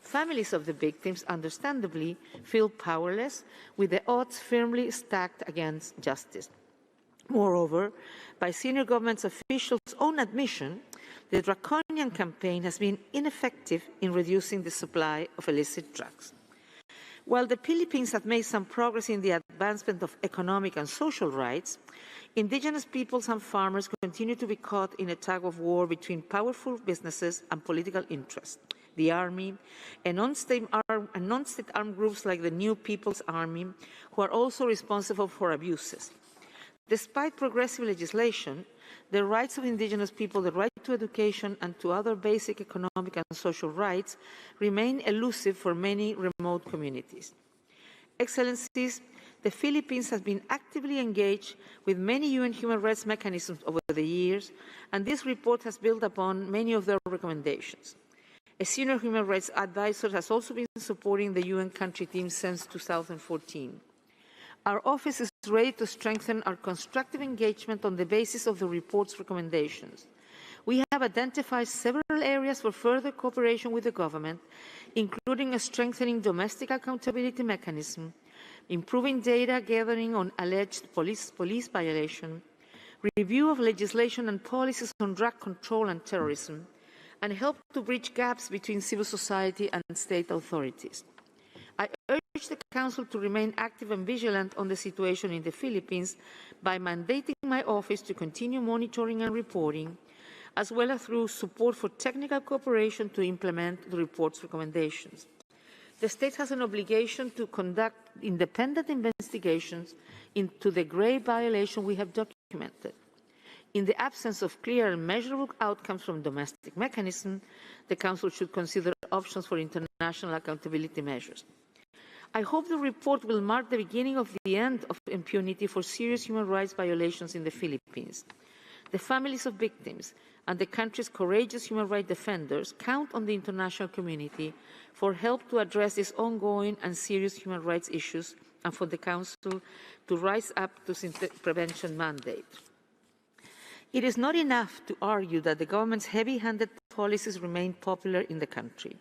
Families of the victims, understandably, feel powerless, with the odds firmly stacked against justice. Moreover, by senior government officials' own admission, the draconian campaign has been ineffective in reducing the supply of illicit drugs. While the Philippines have made some progress in the advancement of economic and social rights, indigenous peoples and farmers continue to be caught in a tug-of-war between powerful businesses and political interests, the army, and non-state armed groups like the New People's Army, who are also responsible for abuses. Despite progressive legislation, the rights of indigenous people, the right to education, and to other basic economic and social rights remain elusive for many remote communities. Excellencies, The Philippines has been actively engaged with many UN human rights mechanisms over the years, and this report has built upon many of their recommendations. A senior human rights advisor has also been supporting the UN country team since 2014. Our office is ready to strengthen our constructive engagement on the basis of the report's recommendations. We have identified several areas for further cooperation with the government, including a strengthening domestic accountability mechanism, improving data gathering on alleged police violation, review of legislation and policies on drug control and terrorism, and help to bridge gaps between civil society and state authorities. I urge the Council to remain active and vigilant on the situation in the Philippines by mandating my office to continue monitoring and reporting, as well as through support for technical cooperation to implement the report's recommendations. The state has an obligation to conduct independent investigations into the grave violation we have documented. In the absence of clear and measurable outcomes from domestic mechanisms, the Council should consider options for international accountability measures. I hope the report will mark the beginning of the end of impunity for serious human rights violations in the Philippines. The families of victims and the country's courageous human rights defenders count on the international community for help to address these ongoing and serious human rights issues and for the Council to rise up to its prevention mandate. It is not enough to argue that the government's heavy-handed policies remain popular in the country,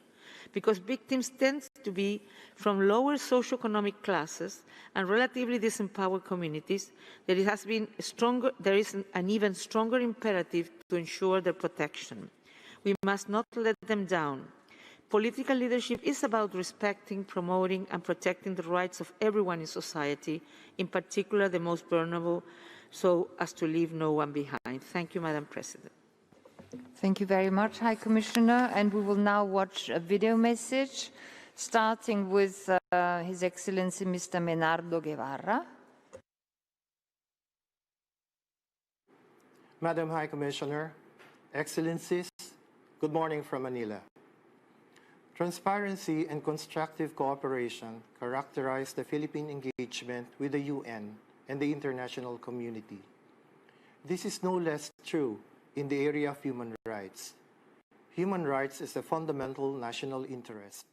because victims tend to be from lower socioeconomic classes and relatively disempowered communities. There is an even stronger imperative to ensure their protection. We must not let them down. Political leadership is about respecting, promoting, and protecting the rights of everyone in society, in particular the most vulnerable, so as to leave no one behind. Thank you, Madam President. Thank you very much, High Commissioner. And we will now watch a video message, starting with His Excellency Mr. Menardo Guevara. Madam High Commissioner, Excellencies, good morning from Manila. Transparency and constructive cooperation characterize the Philippine engagement with the UN and the international community. This is no less true in the area of human rights. Human rights is a fundamental national interest,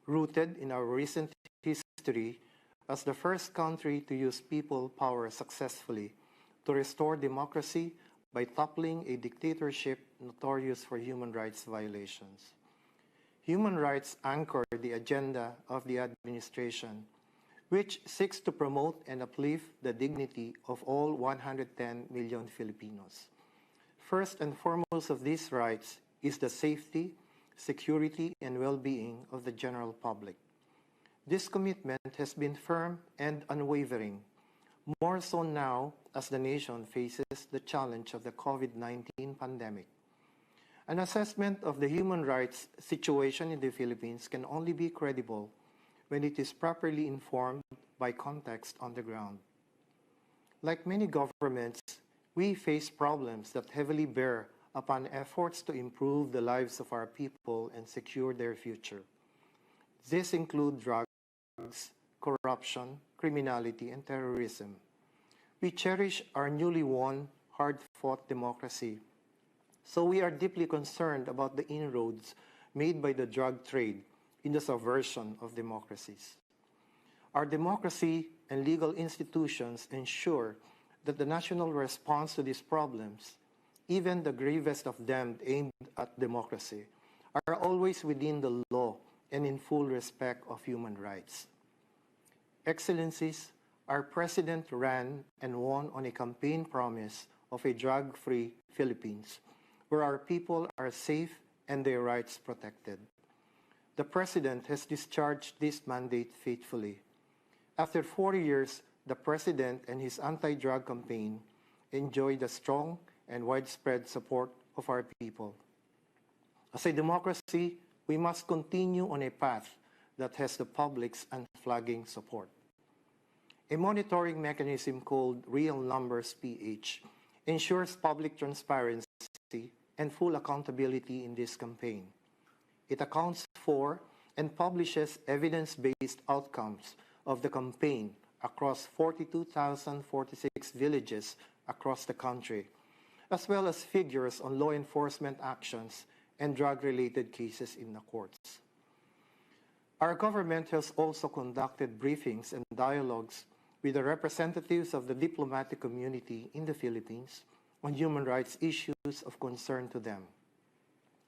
rooted in our recent history as the first country to use people power successfully to restore democracy by toppling a dictatorship notorious for human rights violations. Human rights anchor the agenda of the administration, which seeks to promote and uplift the dignity of all 110 million Filipinos. First and foremost of these rights is the safety, security, and well-being of the general public. This commitment has been firm and unwavering, more so now as the nation faces the challenge of the COVID-19 pandemic. An assessment of the human rights situation in the Philippines can only be credible when it is properly informed by context on the ground. Like many governments, we face problems that heavily bear upon efforts to improve the lives of our people and secure their future. These include drugs, corruption, criminality, and terrorism. We cherish our newly won, hard-fought democracy, so we are deeply concerned about the inroads made by the drug trade in the subversion of democracies. Our democracy and legal institutions ensure that the national response to these problems, even the gravest of them aimed at democracy, are always within the law and in full respect of human rights. Excellencies, our President ran and won on a campaign promise of a drug-free Philippines, where our people are safe and their rights protected. The President has discharged this mandate faithfully. After 4 years, the President and his anti-drug campaign enjoy the strong and widespread support of our people. As a democracy, we must continue on a path that has the public's unflagging support. A monitoring mechanism called Real Numbers PH ensures public transparency and full accountability in this campaign. It accounts for and publishes evidence-based outcomes of the campaign across 42,046 villages across the country, as well as figures on law enforcement actions and drug-related cases in the courts. Our government has also conducted briefings and dialogues with the representatives of the diplomatic community in the Philippines on human rights issues of concern to them,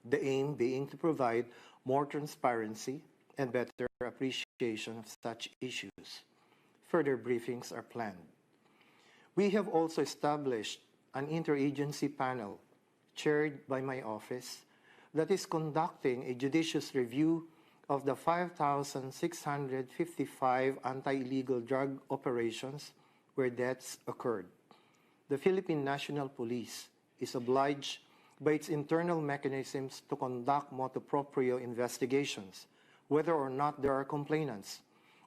the aim being to provide more transparency and better appreciation of such issues. Further briefings are planned. We have also established an interagency panel chaired by my office that is conducting a judicious review of the 5,655 anti-illegal drug operations where deaths occurred. The Philippine National Police is obliged by its internal mechanisms to conduct motu proprio investigations, whether or not there are complainants,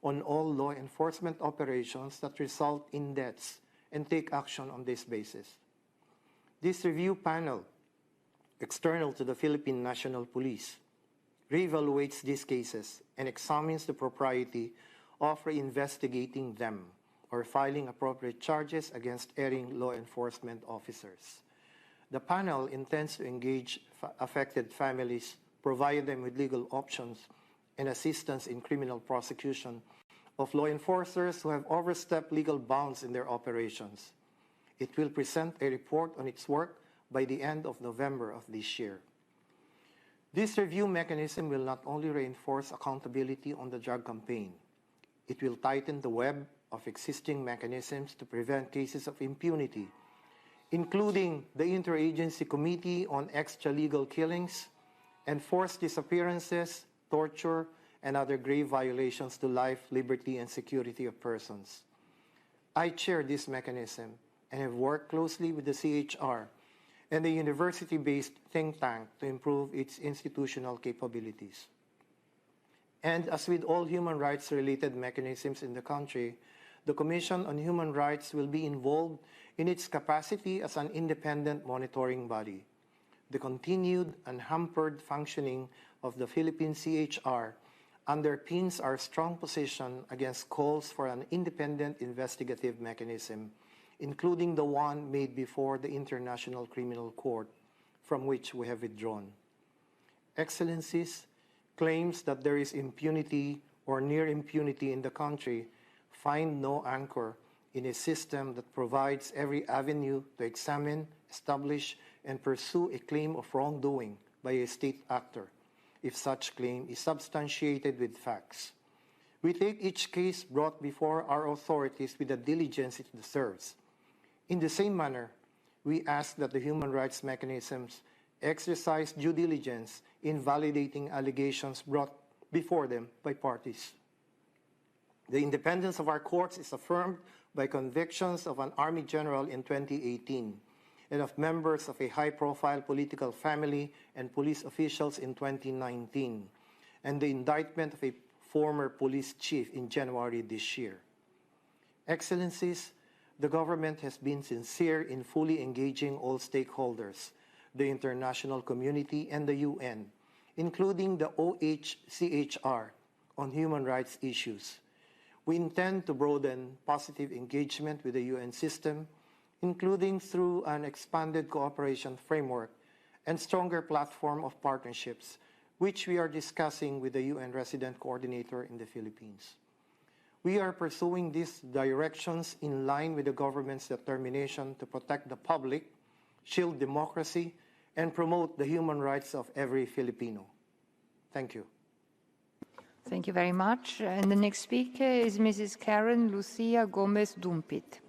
on all law enforcement operations that result in deaths and take action on this basis. This review panel, external to the Philippine National Police, reevaluates these cases and examines the propriety of reinvestigating them or filing appropriate charges against erring law enforcement officers. The panel intends to engage affected families, provide them with legal options and assistance in criminal prosecution of law enforcers who have overstepped legal bounds in their operations. It will present a report on its work by the end of November of this year. This review mechanism will not only reinforce accountability on the drug campaign, it will tighten the web of existing mechanisms to prevent cases of impunity, including the Interagency Committee on Extralegal Killings and Forced Disappearances, Torture, and other grave violations to life, liberty, and security of persons. I chair this mechanism and have worked closely with the CHR and the university-based think tank to improve its institutional capabilities. And as with all human rights-related mechanisms in the country, the Commission on Human Rights will be involved in its capacity as an independent monitoring body. The continued unhampered functioning of the Philippine CHR underpins our strong position against calls for an independent investigative mechanism, including the one made before the International Criminal Court, from which we have withdrawn. Excellencies, claims that there is impunity or near impunity in the country find no anchor in a system that provides every avenue to examine, establish, and pursue a claim of wrongdoing by a state actor, if such claim is substantiated with facts. We take each case brought before our authorities with the diligence it deserves. In the same manner, we ask that the human rights mechanisms exercise due diligence in validating allegations brought before them by parties. The independence of our courts is affirmed by convictions of an Army general in 2018 and of members of a high-profile political family and police officials in 2019, and the indictment of a former police chief in January this year. Excellencies, the government has been sincere in fully engaging all stakeholders, the international community and the UN, including the OHCHR, on human rights issues. We intend to broaden positive engagement with the UN system, including through an expanded cooperation framework and stronger platform of partnerships, which we are discussing with the UN Resident Coordinator in the Philippines. We are pursuing these directions in line with the government's determination to protect the public, shield democracy, and promote the human rights of every Filipino. Thank you. Thank you very much. And the next speaker is Mrs. Karen Lucia Gomez-Dumpit.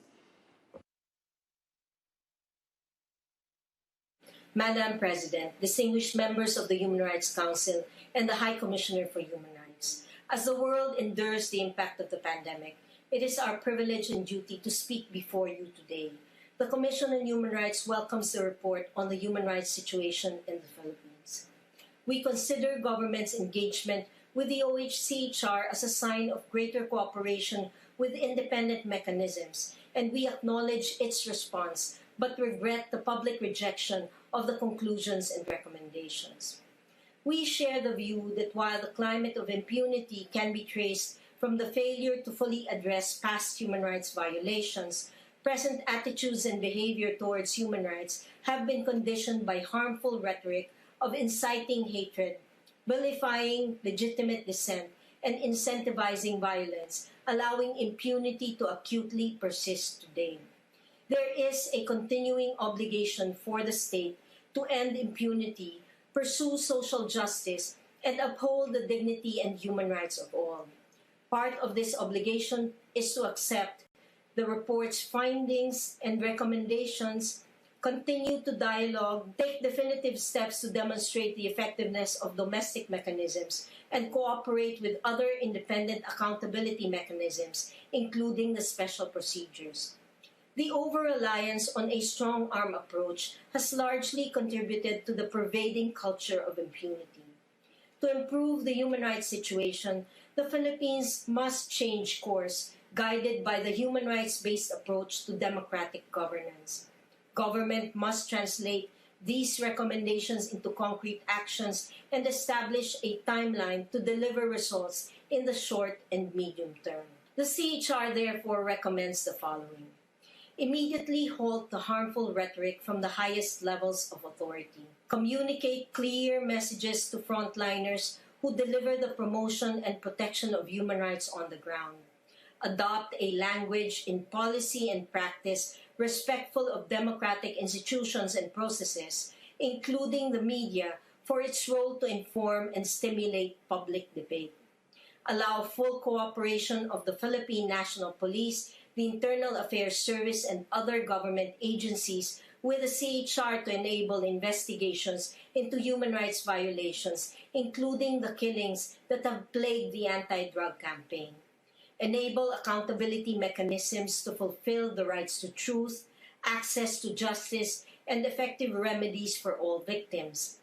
Madam President, distinguished members of the Human Rights Council and the High Commissioner for Human Rights, as the world endures the impact of the pandemic, it is our privilege and duty to speak before you today. The Commission on Human Rights welcomes the report on the human rights situation in the Philippines. We consider government's engagement with the OHCHR as a sign of greater cooperation with independent mechanisms, and we acknowledge its response, but regret the public rejection of the conclusions and recommendations. We share the view that while the climate of impunity can be traced from the failure to fully address past human rights violations, present attitudes and behavior towards human rights have been conditioned by harmful rhetoric of inciting hatred, vilifying legitimate dissent, and incentivizing violence, allowing impunity to acutely persist today. There is a continuing obligation for the state to end impunity, pursue social justice, and uphold the dignity and human rights of all. Part of this obligation is to accept the report's findings and recommendations, continue to dialogue, take definitive steps to demonstrate the effectiveness of domestic mechanisms, and cooperate with other independent accountability mechanisms, including the special procedures. The over-reliance on a strong-arm approach has largely contributed to the pervading culture of impunity. To improve the human rights situation, the Philippines must change course, guided by the human rights-based approach to democratic governance. Government must translate these recommendations into concrete actions and establish a timeline to deliver results in the short and medium term. The CHR therefore recommends the following. Immediately halt the harmful rhetoric from the highest levels of authority. Communicate clear messages to frontliners who deliver the promotion and protection of human rights on the ground. Adopt a language in policy and practice respectful of democratic institutions and processes, including the media, for its role to inform and stimulate public debate. Allow full cooperation of the Philippine National Police, the Internal Affairs Service, and other government agencies with the CHR to enable investigations into human rights violations, including the killings that have plagued the anti-drug campaign. Enable accountability mechanisms to fulfill the rights to truth, access to justice, and effective remedies for all victims.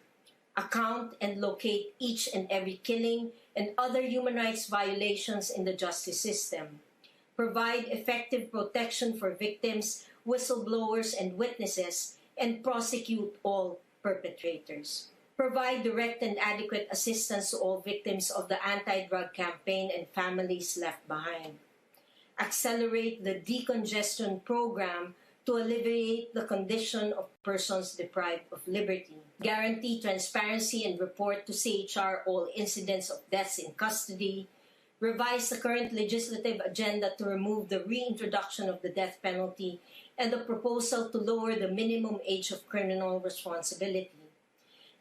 Account and locate each and every killing and other human rights violations in the justice system. Provide effective protection for victims, whistleblowers, and witnesses, and prosecute all perpetrators. Provide direct and adequate assistance to all victims of the anti-drug campaign and families left behind. Accelerate the decongestion program to alleviate the condition of persons deprived of liberty. Guarantee transparency and report to CHR all incidents of deaths in custody. Revise the current legislative agenda to remove the reintroduction of the death penalty and the proposal to lower the minimum age of criminal responsibility.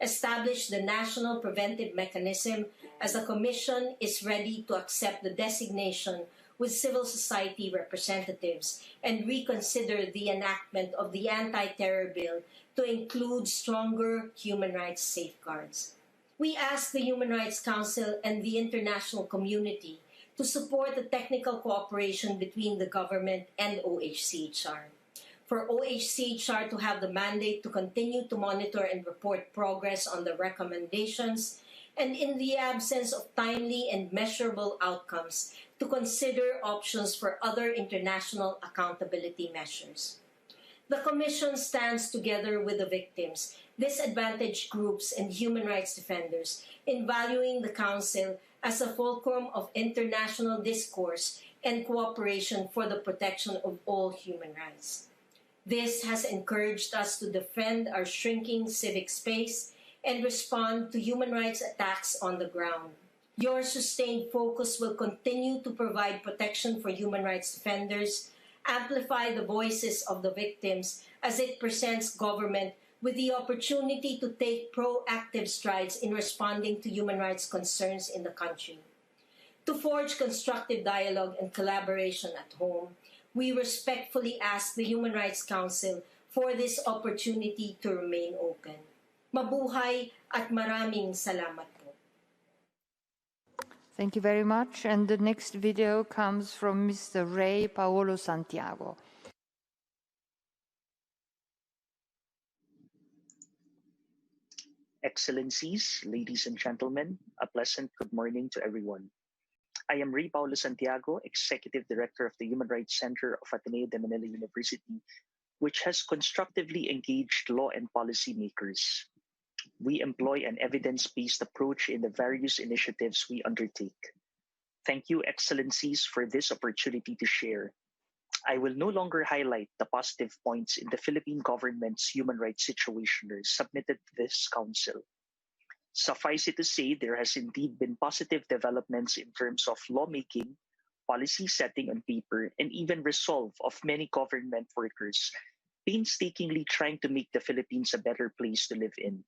Establish the National Preventive Mechanism as the Commission is ready to accept the designation with civil society representatives and reconsider the enactment of the anti-terror bill to include stronger human rights safeguards. We ask the Human Rights Council and the international community to support the technical cooperation between the government and OHCHR. For OHCHR to have the mandate to continue to monitor and report progress on the recommendations, and in the absence of timely and measurable outcomes, to consider options for other international accountability measures. The Commission stands together with the victims, disadvantaged groups, and human rights defenders in valuing the Council as a fulcrum of international discourse and cooperation for the protection of all human rights. This has encouraged us to defend our shrinking civic space and respond to human rights attacks on the ground. Your sustained focus will continue to provide protection for human rights defenders, amplify the voices of the victims as it presents government with the opportunity to take proactive strides in responding to human rights concerns in the country. To forge constructive dialogue and collaboration at home, we respectfully ask the Human Rights Council for this opportunity to remain open. Mabuhay at maraming salamat po. Thank you very much. And the next video comes from Mr. Rey Paolo Santiago. Excellencies, ladies and gentlemen, a pleasant good morning to everyone. I am Rey Paolo Santiago, Executive Director of the Human Rights Center of Ateneo de Manila University, which has constructively engaged law and policy makers. We employ an evidence-based approach in the various initiatives we undertake. Thank you, Excellencies, for this opportunity to share. I will no longer highlight the positive points in the Philippine government's human rights situation submitted to this council. Suffice it to say, there has indeed been positive developments in terms of lawmaking, policy setting on paper, and even resolve of many government workers painstakingly trying to make the Philippines a better place to live in.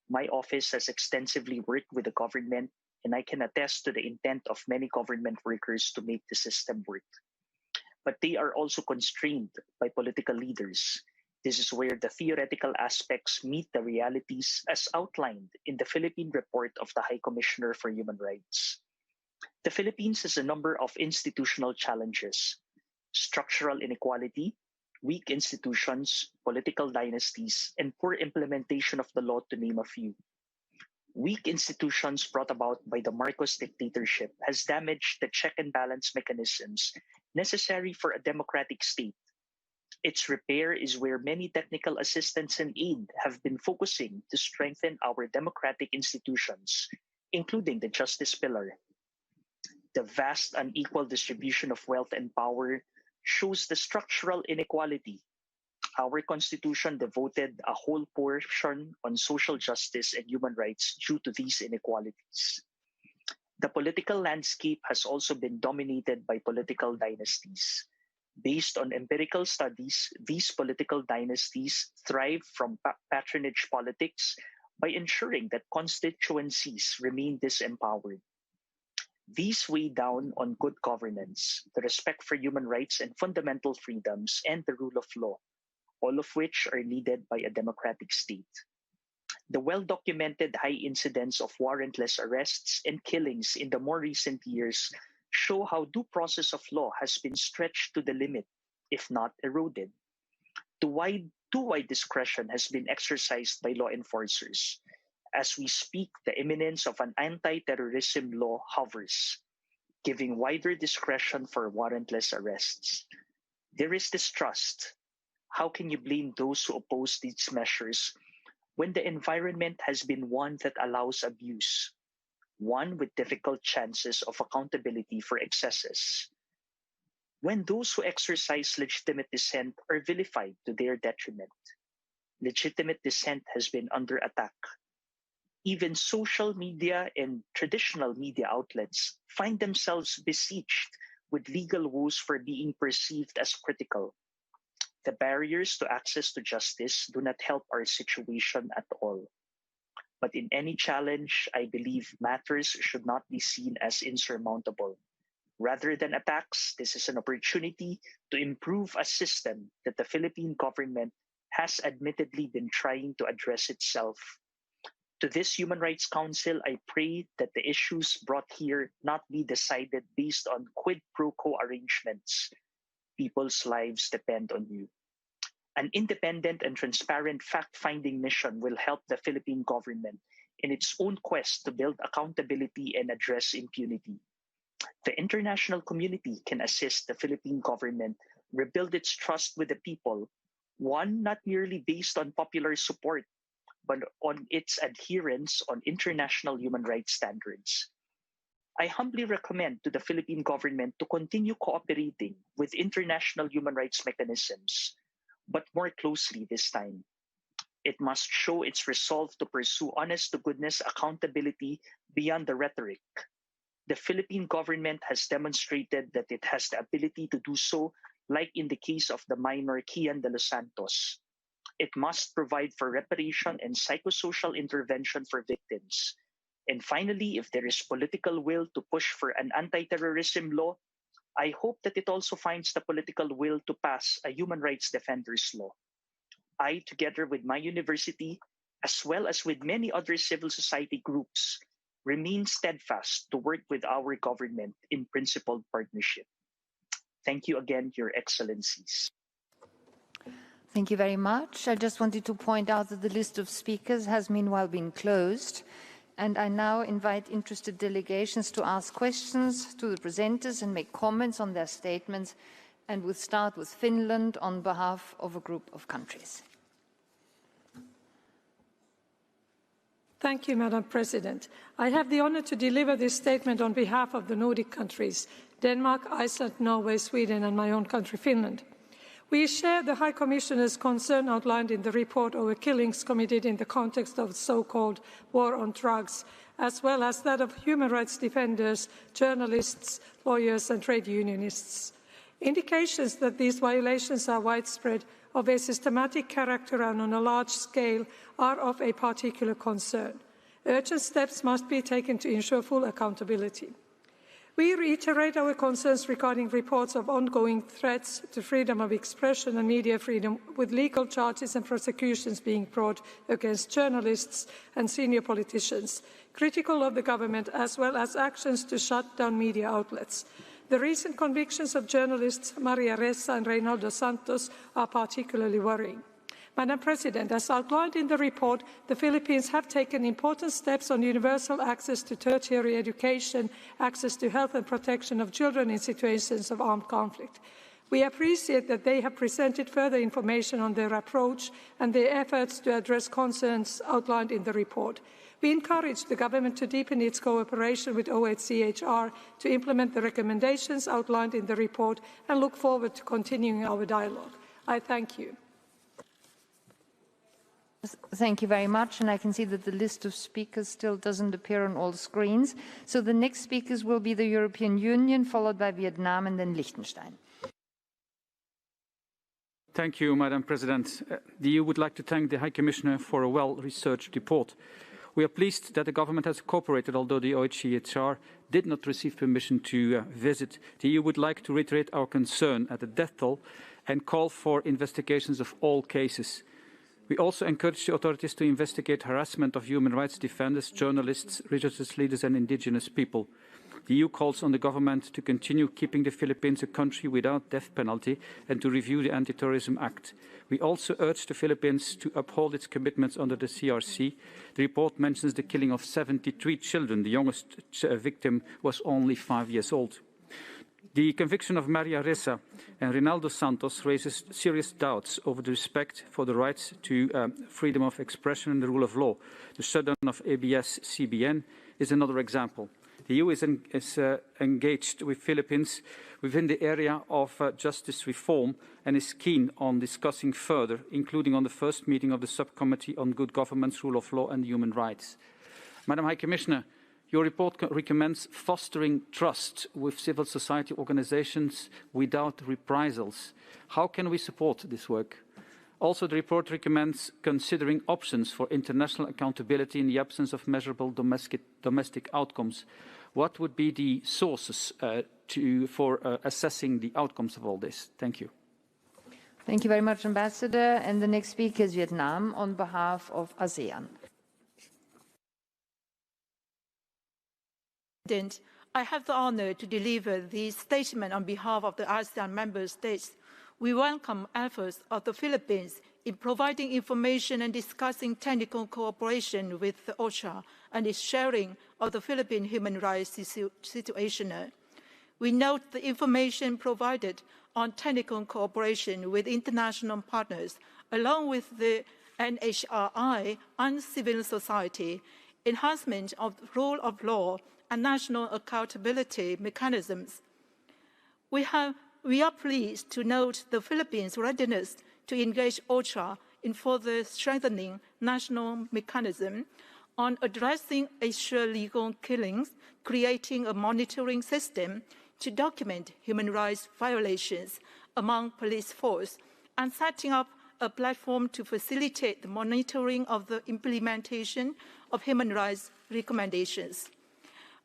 My office has extensively worked with the government, and I can attest to the intent of many government workers to make the system work. But they are also constrained by political leaders. This is where the theoretical aspects meet the realities as outlined in the Philippine report of the High Commissioner for Human Rights. The Philippines has a number of institutional challenges: structural inequality, weak institutions, political dynasties, and poor implementation of the law, to name a few. Weak institutions brought about by the Marcos dictatorship has damaged the check and balance mechanisms necessary for a democratic state. Its repair is where many technical assistance and aid have been focusing to strengthen our democratic institutions, including the justice pillar. The vast unequal distribution of wealth and power shows the structural inequality. Our Constitution devoted a whole portion on social justice and human rights due to these inequalities. The political landscape has also been dominated by political dynasties. Based on empirical studies, these political dynasties thrive from patronage politics by ensuring that constituencies remain disempowered. These weigh down on good governance, the respect for human rights and fundamental freedoms, and the rule of law, all of which are needed by a democratic state. The well-documented high incidence of warrantless arrests and killings in the more recent years show how due process of law has been stretched to the limit, if not eroded. Too wide discretion has been exercised by law enforcers. As we speak, the imminence of an anti-terrorism law hovers, giving wider discretion for warrantless arrests. There is distrust. How can you blame those who oppose these measures when the environment has been one that allows abuse, one with difficult chances of accountability for excesses? When those who exercise legitimate dissent are vilified to their detriment, legitimate dissent has been under attack. Even social media and traditional media outlets find themselves besieged with legal woes for being perceived as critical. The barriers to access to justice do not help our situation at all. But in any challenge, I believe matters should not be seen as insurmountable. Rather than attacks, this is an opportunity to improve a system that the Philippine government has admittedly been trying to address itself. To this Human Rights Council, I pray that the issues brought here not be decided based on quid pro quo arrangements. People's lives depend on you. An independent and transparent fact-finding mission will help the Philippine government in its own quest to build accountability and address impunity. The international community can assist the Philippine government rebuild its trust with the people, one not merely based on popular support, but on its adherence on international human rights standards. I humbly recommend to the Philippine government to continue cooperating with international human rights mechanisms, but more closely this time. It must show its resolve to pursue honest-to-goodness accountability beyond the rhetoric. The Philippine government has demonstrated that it has the ability to do so, like in the case of the minor Kian de los Santos. It must provide for reparation and psychosocial intervention for victims. And finally, if there is political will to push for an anti-terrorism law, I hope that it also finds the political will to pass a human rights defenders law. I, together with my university, as well as with many other civil society groups, remain steadfast to work with our government in principled partnership. Thank you again, Your Excellencies. Thank you very much. I just wanted to point out that the list of speakers has meanwhile been closed, and I now invite interested delegations to ask questions to the presenters and make comments on their statements, and we'll start with Finland on behalf of a group of countries. Thank you, Madam President. I have the honour to deliver this statement on behalf of the Nordic countries, Denmark, Iceland, Norway, Sweden and my own country, Finland. We share the High Commissioner's concern outlined in the report over killings committed in the context of the so-called war on drugs, as well as that of human rights defenders, journalists, lawyers and trade unionists. Indications that these violations are widespread, of a systematic character and on a large scale, are of a particular concern. Urgent steps must be taken to ensure full accountability. We reiterate our concerns regarding reports of ongoing threats to freedom of expression and media freedom, with legal charges and prosecutions being brought against journalists and senior politicians, critical of the government, as well as actions to shut down media outlets. The recent convictions of journalists Maria Ressa and Reinaldo Santos are particularly worrying. Madam President, as outlined in the report, the Philippines have taken important steps on universal access to tertiary education, access to health and protection of children in situations of armed conflict. We appreciate that they have presented further information on their approach and their efforts to address concerns outlined in the report. We encourage the government to deepen its cooperation with OHCHR to implement the recommendations outlined in the report and look forward to continuing our dialogue. I thank you. Thank you very much, and I can see that the list of speakers still doesn't appear on all screens. So the next speakers will be the European Union, followed by Vietnam and then Liechtenstein. Thank you, Madam President. The EU would like to thank the High Commissioner for a well-researched report. We are pleased that the government has cooperated, although the OHCHR did not receive permission to visit. The EU would like to reiterate our concern at the death toll and call for investigations of all cases. We also encourage the authorities to investigate harassment of human rights defenders, journalists, religious leaders and indigenous people. The EU calls on the government to continue keeping the Philippines a country without death penalty and to review the Anti-Terrorism Act. We also urge the Philippines to uphold its commitments under the CRC. The report mentions the killing of 73 children. The youngest victim was only 5 years old. The conviction of Maria Ressa and Reinaldo Santos raises serious doubts over the respect for the rights to freedom of expression and the rule of law. The shutdown of ABS-CBN is another example. The EU is engaged with Philippines within the area of justice reform and is keen on discussing further, including on the first meeting of the Subcommittee on Good Governance, Rule of Law and Human Rights. Madam High Commissioner, your report recommends fostering trust with civil society organizations without reprisals. How can we support this work? Also, the report recommends considering options for international accountability in the absence of measurable domestic outcomes. What would be the sources for assessing the outcomes of all this? Thank you. Thank you very much, Ambassador. And the next speaker is Vietnam on behalf of ASEAN. I have the honor to deliver this statement on behalf of the ASEAN member states. We welcome efforts of the Philippines in providing information and discussing technical cooperation with OCHA and its sharing of the Philippine human rights situation. We note the information provided on technical cooperation with international partners, along with the NHRI and civil society, enhancement of the rule of law, and national accountability mechanisms. We are pleased to note the Philippines' readiness to engage OCHA in further strengthening national mechanism on addressing extralegal killings, creating a monitoring system to document human rights violations among police force, and setting up a platform to facilitate the monitoring of the implementation of human rights recommendations.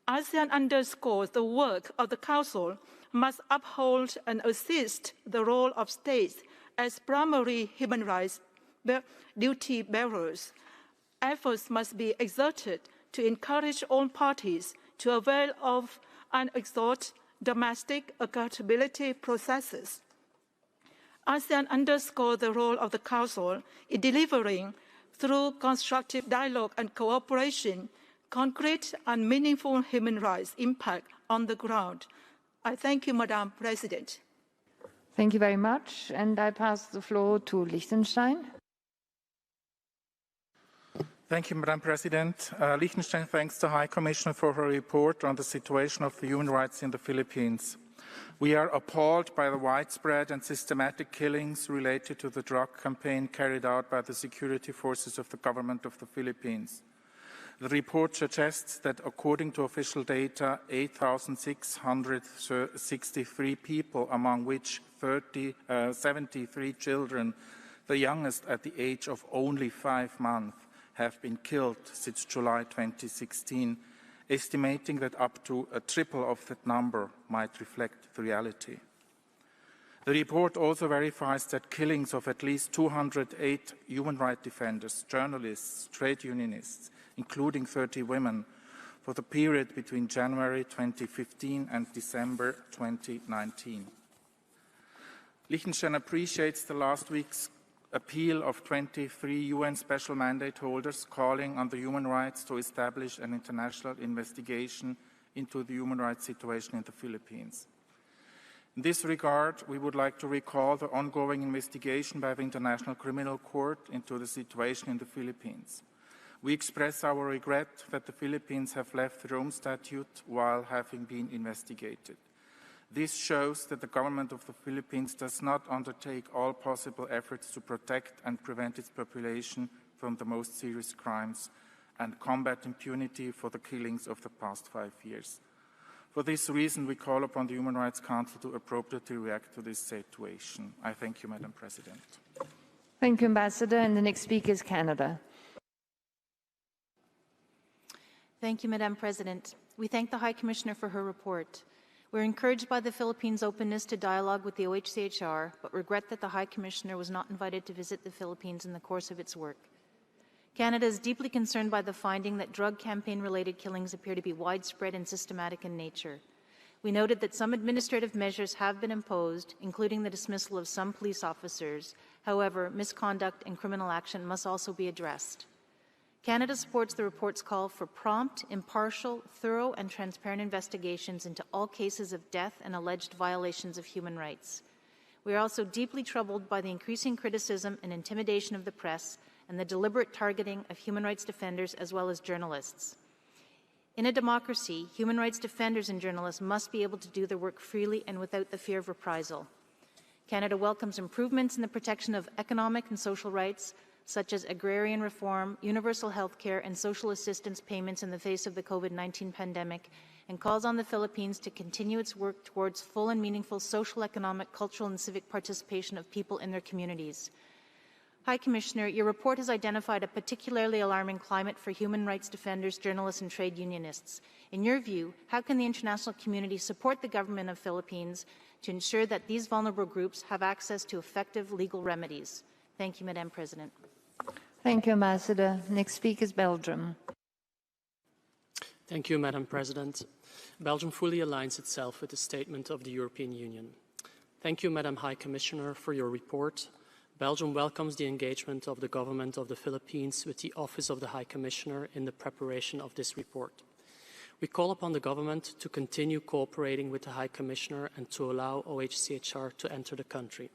ASEAN underscores the work of the Council must uphold and assist the role of states as primary human rights duty bearers. Efforts must be exerted to encourage all parties to avail of and exhort domestic accountability processes. ASEAN underscores the role of the Council in delivering, through constructive dialogue and cooperation, concrete and meaningful human rights impact on the ground. I thank you, Madam President. Thank you very much. And I pass the floor to Liechtenstein. Thank you, Madam President. Liechtenstein thanks the High Commissioner for her report on the situation of the human rights in the Philippines. We are appalled by the widespread and systematic killings related to the drug campaign carried out by the security forces of the government of the Philippines. The report suggests that according to official data, 8,663 people, among which 73 children, the youngest at the age of only 5 months, have been killed since July 2016, estimating that up to a triple of that number might reflect the reality. The report also verifies that killings of at least 208 human rights defenders, journalists, trade unionists, including 30 women, for the period between January 2015 and December 2019. Liechtenstein appreciates the last week's appeal of 23 UN special mandate holders calling on the human rights to establish an international investigation into the human rights situation in the Philippines. In this regard, we would like to recall the ongoing investigation by the International Criminal Court into the situation in the Philippines. We express our regret that the Philippines have left the Rome Statute while having been investigated. This shows that the government of the Philippines does not undertake all possible efforts to protect and prevent its population from the most serious crimes and combat impunity for the killings of the past 5 years. For this reason, we call upon the Human Rights Council to appropriately react to this situation. I thank you, Madam President. Thank you, Ambassador. And the next speaker is Canada. Thank you, Madam President. We thank the High Commissioner for her report. We're encouraged by the Philippines' openness to dialogue with the OHCHR, but regret that the High Commissioner was not invited to visit the Philippines in the course of its work. Canada is deeply concerned by the finding that drug campaign-related killings appear to be widespread and systematic in nature. We noted that some administrative measures have been imposed, including the dismissal of some police officers. However, misconduct and criminal action must also be addressed. Canada supports the report's call for prompt, impartial, thorough, and transparent investigations into all cases of death and alleged violations of human rights. We are also deeply troubled by the increasing criticism and intimidation of the press and the deliberate targeting of human rights defenders as well as journalists. In a democracy, human rights defenders and journalists must be able to do their work freely and without the fear of reprisal. Canada welcomes improvements in the protection of economic and social rights, such as agrarian reform, universal health care, and social assistance payments in the face of the COVID-19 pandemic, and calls on the Philippines to continue its work towards full and meaningful social, economic, cultural, and civic participation of people in their communities. High Commissioner, your report has identified a particularly alarming climate for human rights defenders, journalists, and trade unionists. In your view, how can the international community support the government of the Philippines to ensure that these vulnerable groups have access to effective legal remedies? Thank you, Madam President. Thank you, Ambassador. Next speaker is Belgium. Thank you, Madam President. Belgium fully aligns itself with the statement of the European Union. Thank you, Madam High Commissioner, for your report. Belgium welcomes the engagement of the government of the Philippines with the Office of the High Commissioner in the preparation of this report. We call upon the government to continue cooperating with the High Commissioner and to allow OHCHR to enter the country.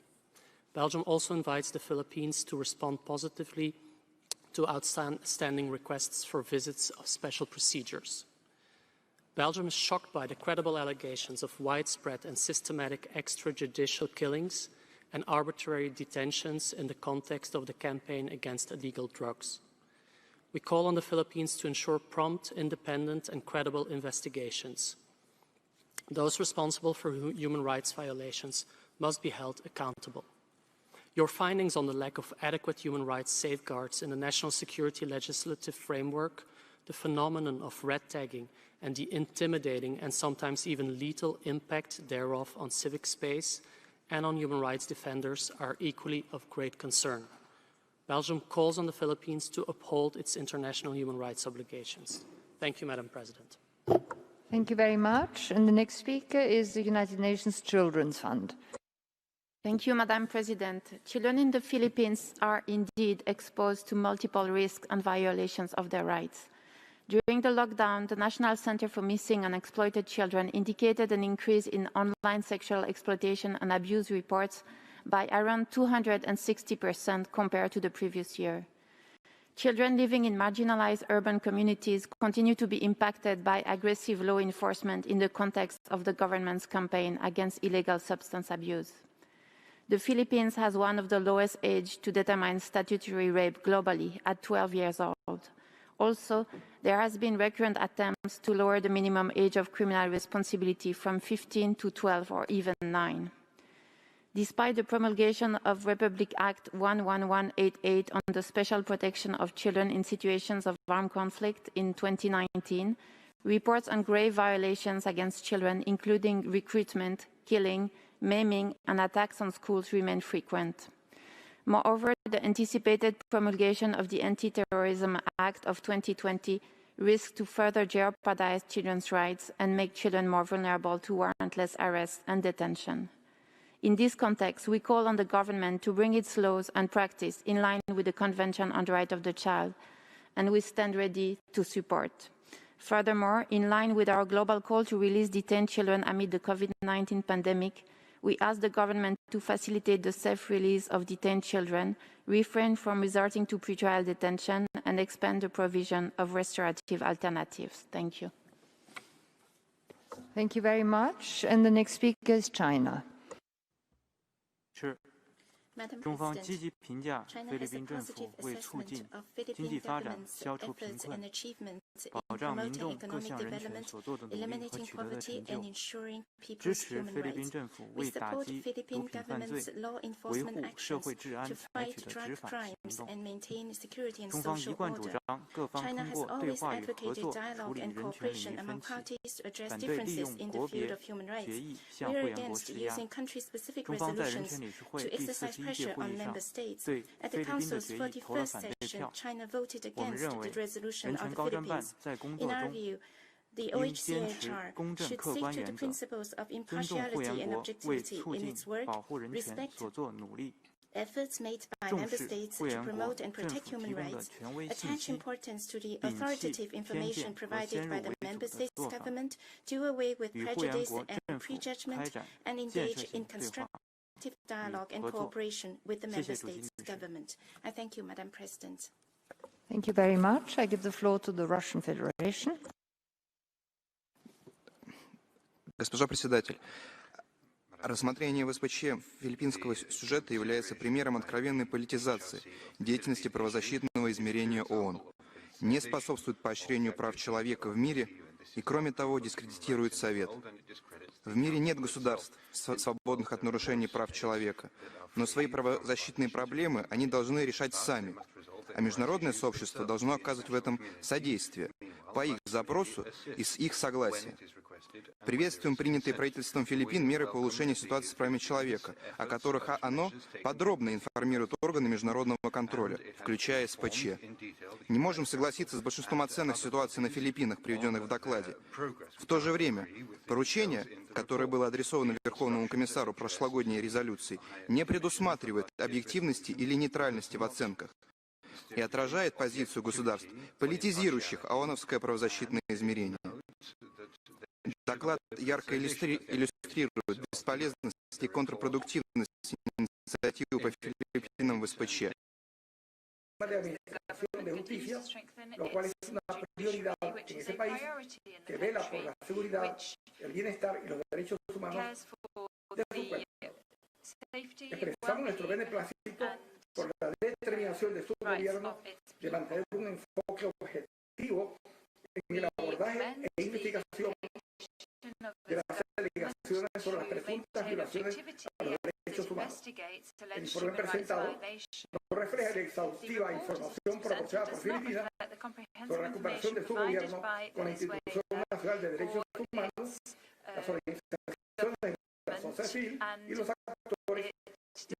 Belgium also invites the Philippines to respond positively to outstanding requests for visits of special procedures. Belgium is shocked by the credible allegations of widespread and systematic extrajudicial killings and arbitrary detentions in the context of the campaign against illegal drugs. We call on the Philippines to ensure prompt, independent, and credible investigations. Those responsible for human rights violations must be held accountable. Your findings on the lack of adequate human rights safeguards in the national security legislative framework, the phenomenon of red tagging, and the intimidating and sometimes even lethal impact thereof on civic space and on human rights defenders are equally of great concern. Belgium calls on the Philippines to uphold its international human rights obligations. Thank you, Madam President. Thank you very much. And the next speaker is the United Nations Children's Fund. Thank you, Madam President. Children in the Philippines are indeed exposed to multiple risks and violations of their rights. During the lockdown, the National Center for Missing and Exploited Children indicated an increase in online sexual exploitation and abuse reports by around 260% compared to the previous year. Children living in marginalized urban communities continue to be impacted by aggressive law enforcement in the context of the government's campaign against illegal substance abuse. The Philippines has one of the lowest age to determine statutory rape globally at 12 years old. Also, there has been recurrent attempts to lower the minimum age of criminal responsibility from 15 to 12 or even 9. Despite the promulgation of Republic Act 11188 on the special protection of children in situations of armed conflict in 2019, reports on grave violations against children, including recruitment, killing, maiming, and attacks on schools remain frequent. Moreover, the anticipated promulgation of the Anti-Terrorism Act of 2020 risks to further jeopardize children's rights and make children more vulnerable to warrantless arrest and detention. In this context, we call on the government to bring its laws and practice in line with the Convention on the Rights of the Child, and we stand ready to support. Furthermore, in line with our global call to release detained children amid the COVID-19 pandemic, we ask the government to facilitate the safe release of detained children, refrain from resorting to pretrial detention, and expand the provision of restorative alternatives. Thank you. Thank you very much. And the next speaker is China. 中方积极评价菲律宾政府为促进经济发展、消除贫困、保障民众各项人权所做的努力和取得的成就，支持菲律宾政府为打击毒品犯罪、维护社会治安采取的执法行动。中方一贯主张各方通过对话与合作处理人权领域分歧，反对利用国别决议向会员国施压。中方在人权理事会第41届会议上对菲律宾的决议投了反对票。我们认为，人权高专办在工作中应坚持公正客观原则，尊重会员国为促进保护人权所做努力。 Efforts made by member states to promote and protect human rights, attach importance to the authoritative information provided by the member states' government, do away with prejudice and prejudgment, and engage in constructive dialogue and cooperation with the member states' government. I thank you, Madam President. Thank you very much. I give the floor to the Russian Federation. Госпожа председатель, рассмотрение в СПЧ филиппинского сюжета является примером откровенной политизации деятельности правозащитного измерения ООН, не способствует поощрению прав человека в мире и, кроме того, дискредитирует Совет. В мире нет государств, свободных от нарушений прав человека, но свои правозащитные проблемы они должны решать сами, а международное сообщество должно оказывать в этом содействие по их запросу и с их согласия. Приветствуем принятые правительством Филиппин меры по улучшению ситуации с правами человека, о которых оно подробно информирует органы международного контроля, включая СПЧ. Не можем согласиться с большинством оценок ситуации на Филиппинах, приведенных в докладе. В то же время, поручение, которое было адресовано Верховному комиссару прошлогодней резолюцией, не предусматривает объективности или нейтральности в оценках и отражает позицию государств, политизирующих ООНовское правозащитное измерение. Доклад ярко иллюстрирует бесполезность и контрпродуктивность инициативы по Филиппинам в СПЧ. Lo cual es una prioridad en ese país que vela por la seguridad, el bienestar y los derechos humanos de su pueblo. Expresamos nuestro beneplácito por la determinación de su gobierno de mantener un enfoque objetivo en el abordaje e investigación de las alegaciones sobre las presuntas violaciones a los derechos humanos. El informe presentado no refleja la exhaustiva información proporcionada por Filipinas sobre la cooperación de su gobierno con la Institución Nacional de Derechos Humanos, las organizaciones de la sociedad civil y los actores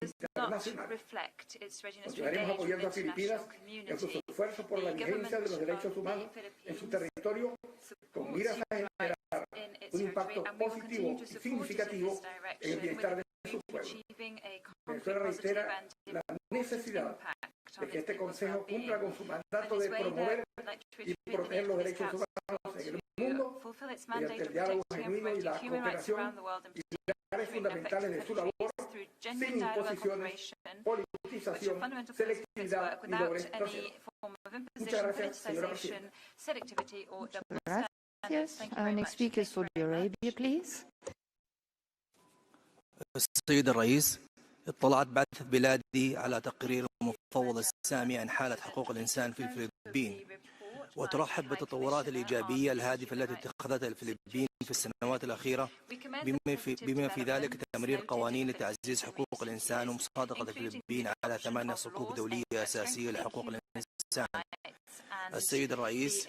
internacionales. Continuaremos apoyando a Filipinas en sus esfuerzos por la vigencia de los derechos humanos en su territorio con miras a generar un impacto positivo y significativo en el bienestar de su pueblo. Venezuela reitera la necesidad de que este Consejo cumpla con su mandato de promover y proteger los derechos humanos en el mundo mediante el diálogo genuino y la cooperación y pilares fundamentales de su labor sin imposiciones políticas politización, selectividad ni doble actuación. Muchas gracias, señora presidenta. Gracias. Next speaker is Saudi Arabia, please. السيد الرئيس، اطلعت بعثة بلادي على تقرير المفوض السامي عن حالة حقوق الإنسان في الفلبين، وترحب بالتطورات الإيجابية الهادفة التي اتخذتها الفلبين في السنوات الأخيرة، بما في ذلك تمرير قوانين لتعزيز حقوق الإنسان ومصادقة الفلبين على 8 صكوك دولية أساسية لحقوق الإنسان. السيد الرئيس،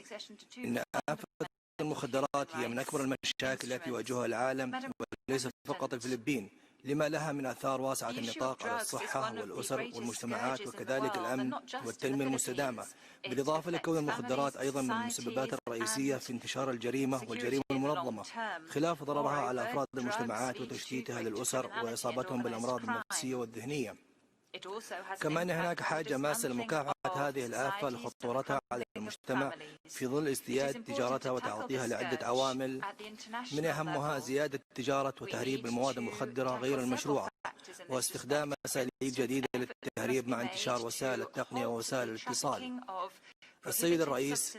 إن آفة المخدرات هي من أكبر المشاكل التي يواجهها العالم وليس فقط الفلبين، لما لها من آثار واسعة النطاق على الصحة والأسر والمجتمعات وكذلك الأمن والتنمية المستدامة، بالإضافة لكون المخدرات أيضا من المسببات الرئيسية في انتشار الجريمة والجريمة المنظمة، خلاف ضررها على أفراد المجتمعات وتشتيتها للأسر وإصابتهم بالأمراض النفسية والذهنية. كما أن هناك حاجة ماسة لمكافحة هذه الآفة لخطورتها على المجتمع في ظل ازدياد تجارتها وتعاطيها لعدة عوامل، من أهمها زيادة تجارة وتهريب المواد المخدرة غير المشروعة واستخدام أساليب جديدة للتهريب مع انتشار وسائل التقنية ووسائل الاتصال. السيد الرئيس،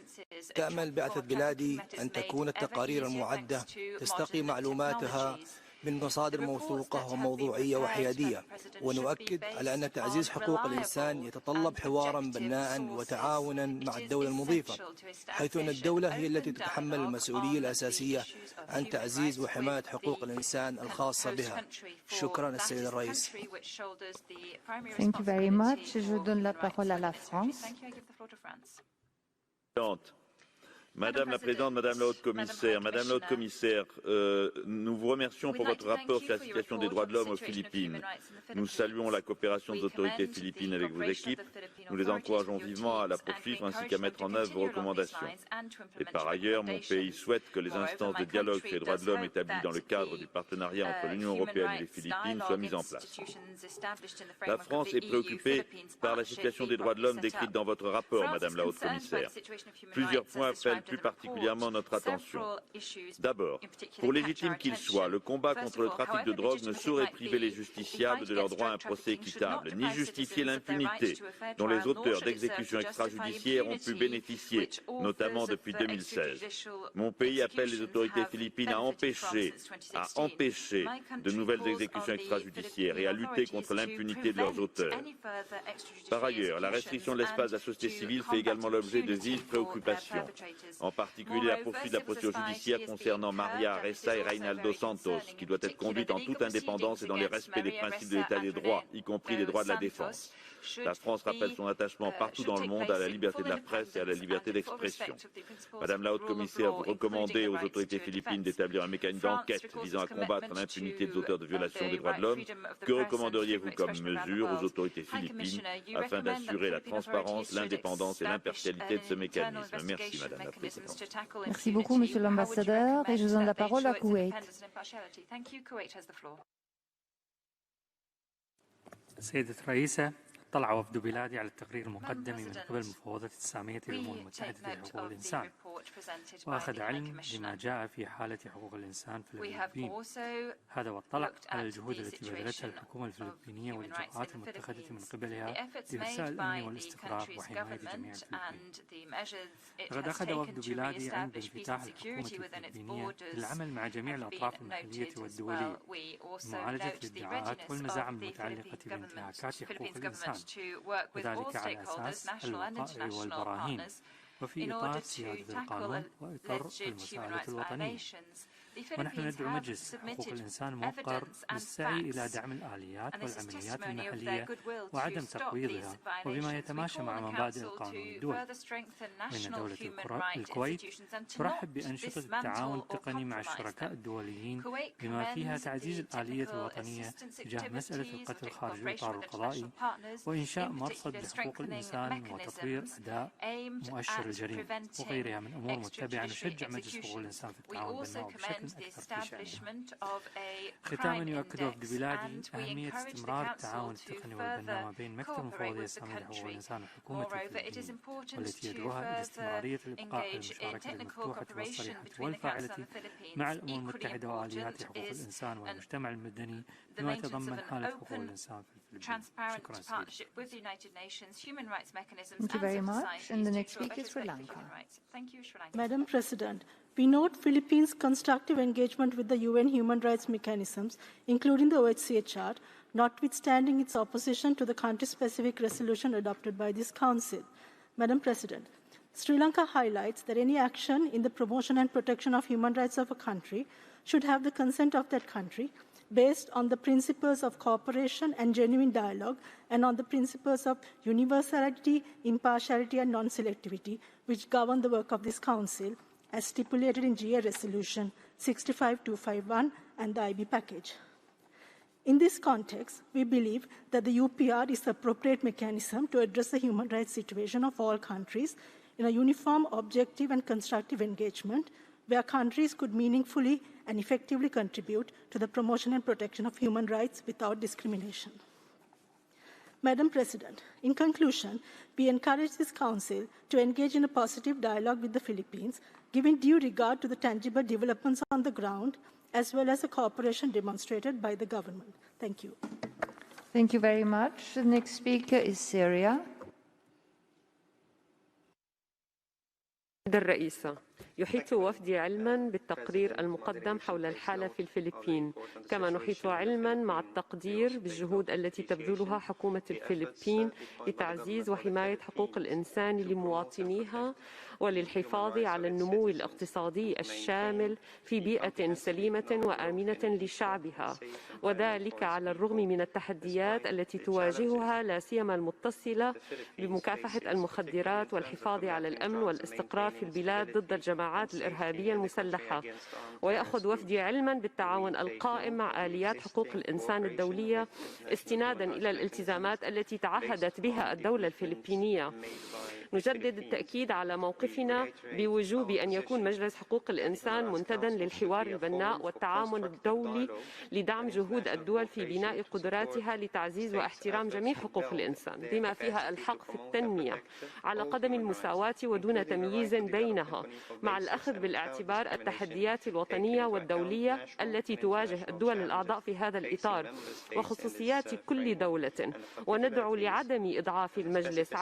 تأمل بعثة بلادي أن تكون التقارير المعدة تستقي معلوماتها من مصادر موثوقة وموضوعية وحيادية، ونؤكد على أن تعزيز حقوق الإنسان يتطلب حوارا بناء وتعاونا مع الدولة المضيفة، حيث أن الدولة هي التي تتحمل المسؤولية الأساسية عن تعزيز وحماية حقوق الإنسان الخاصة بها. شكرا السيد الرئيس. Thank you very much. Je donne la parole à la France. Madame la Présidente, Madame la Haute Commissaire, nous vous remercions pour votre rapport sur la situation des droits de l'homme aux Philippines. Nous saluons la coopération des autorités philippines avec vos équipes. Nous les encourageons vivement à la poursuivre ainsi qu'à mettre en œuvre vos recommandations. Et par ailleurs, mon pays souhaite que les instances de dialogue sur les droits de l'homme établies dans le cadre du partenariat entre l'Union européenne et les Philippines soient mises en place. La France est préoccupée par la situation des droits de l'homme décrite dans votre rapport, Madame la Haute Commissaire. Plusieurs points appellent plus particulièrement notre attention. D'abord, pour légitime qu'il soit, le combat contre le trafic de drogue ne saurait priver les justiciables de leur droit à un procès équitable, ni justifier l'impunité dont les auteurs d'exécutions extrajudiciaires ont pu bénéficier, notamment depuis 2016. Mon pays appelle les autorités philippines à empêcher de nouvelles exécutions extrajudiciaires et à lutter contre l'impunité de leurs auteurs. Par ailleurs, la restriction de l'espace de la société civile fait également l'objet de vives préoccupations, en particulier la poursuite de la procédure judiciaire concernant Maria Ressa et Reinaldo Santos, qui doit être conduite en toute indépendance et dans le respect des principes de l'état des droits, y compris les droits de la défense. La France rappelle son attachement partout dans le monde à la liberté de la presse et à la liberté d'expression. Madame la Haute Commissaire, vous recommandez aux autorités philippines d'établir un mécanisme d'enquête visant à combattre l'impunité des auteurs de violations des droits de l'homme. Que recommanderiez-vous comme mesure aux autorités philippines afin d'assurer la transparence, l'indépendance et l'impartialité de ce mécanisme? Merci Madame la Présidente. Merci beaucoup Monsieur l'Ambassadeur et je donne la parole à Koweït. سيدة الرئيسة، اطلع وفد بلادي على التقرير المقدم من قبل مفوضة السامية للأمم المتحدة لحقوق الإنسان، وأخذ علم بما جاء في حالة حقوق الإنسان في الفلبين. هذا واطلع على الجهود التي بذلتها الحكومة الفلبينية والإجراءات المتخذة من قبلها لإرساء الأمن والاستقرار وحماية جميع الفلبين. لقد أخذ وفد بلادي علم بانفتاح الحكومة الفلبينية للعمل مع جميع الأطراف المحلية والدولية لمعالجة الادعاءات والمزاعم المتعلقة بانتهاكات حقوق الإنسان، وذلك على أساس الوقائع والبراهين وفي إطار سيادة القانون وإطار المساءلة الوطنية. ونحن ندعو مجلس حقوق الإنسان الموقر للسعي إلى دعم الآليات والعمليات المحلية وعدم تقويضها وبما يتماشى مع مبادئ القانون الدولي. وإن دولة الكويت ترحب بأنشطة التعاون التقني مع الشركاء الدوليين بما فيها تعزيز الآلية الوطنية تجاه مسألة القتل خارج الإطار القضائي وإنشاء مرصد لحقوق الإنسان وتطوير أداء مؤشر الجريمة وغيرها من أمور متبعة. نشجع مجلس حقوق الإنسان في التعاون بيننا بشكل أكثر في شأنها. ختاما يؤكد وفد بلادي أهمية استمرار التعاون التقني والبناء ما بين مكتب المفوضية السامية لحقوق الإنسان وحكومة الفلبين، والتي يدعوها إلى استمرارية الإبقاء على المشاركة المفتوحة والصريحة والفاعلة مع الأمم المتحدة وآليات حقوق الإنسان والمجتمع المدني بما يتضمن حالة حقوق الإنسان في الفلبين. شكرا سيدي. Thank you very much. And the next speaker is Sri Lanka. Madam President, we note Philippines' constructive engagement with the UN human rights mechanisms, including the OHCHR, notwithstanding its opposition to the country-specific resolution adopted by this Council. Madam President, Sri Lanka highlights that any action in the promotion and protection of human rights of a country should have the consent of that country, based on the principles of cooperation and genuine dialogue, and on the principles of universality, impartiality, and non-selectivity, which govern the work of this Council, as stipulated in GA Resolution 65251 and the IB package. In this context, we believe that the UPR is the appropriate mechanism to address the human rights situation of all countries in a uniform, objective, and constructive engagement, where countries could meaningfully and effectively contribute to the promotion and protection of human rights without discrimination. Madam President, in conclusion, we encourage this Council to engage in a positive dialogue with the Philippines, giving due regard to the tangible developments on the ground, as well as the cooperation demonstrated by the government. Thank you. Thank you very much. The next speaker is Syria. الرئيسة يحيط وفدي علما بالتقرير المقدم حول الحالة في الفلبين، كما نحيط علما مع التقدير بالجهود التي تبذلها حكومة الفلبين لتعزيز وحماية حقوق الإنسان لمواطنيها وللحفاظ على النمو الاقتصادي الشامل في بيئة سليمة وآمنة لشعبها، وذلك على الرغم من التحديات التي تواجهها لا سيما المتصلة بمكافحة المخدرات والحفاظ على الأمن والاستقرار في البلاد ضد الجماعات الإرهابية المسلحة. ويأخذ وفدي علما بالتعاون القائم مع آليات حقوق الإنسان الدولية استنادا إلى الالتزامات التي تعهدت بها الدولة الفلبينية. نجدد التأكيد على موقفنا بوجوب أن يكون مجلس حقوق الإنسان منتدى للحوار البناء والتعاون الدولي لدعم جهود الدول في بناء قدراتها لتعزيز واحترام جميع حقوق الإنسان بما فيها الحق في التنمية على قدم المساواة ودون تمييز بينها، مع الأخذ بالاعتبار التحديات الوطنية والدولية التي تواجه الدول الأعضاء في هذا الإطار وخصوصيات كل دولة. وندعو لعدم إضعاف المجلس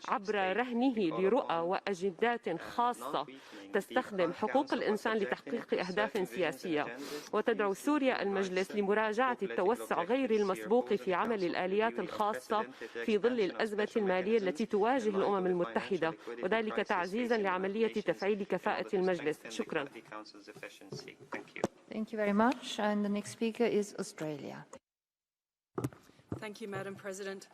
عبر رهنه لرؤى وأجندات خاصة تستخدم حقوق الإنسان لتحقيق أهداف سياسية. وتدعو سوريا المجلس لمراجعة التوسع غير المسبوق في عمل الآليات الخاصة في ظل الأزمة المالية التي تواجه الأمم المتحدة، وذلك تعزيزا لعملية تفعيل كفاءة المجلس. شكرا. Thank you very much. And the next speaker is Australia. Thank you, Madam President.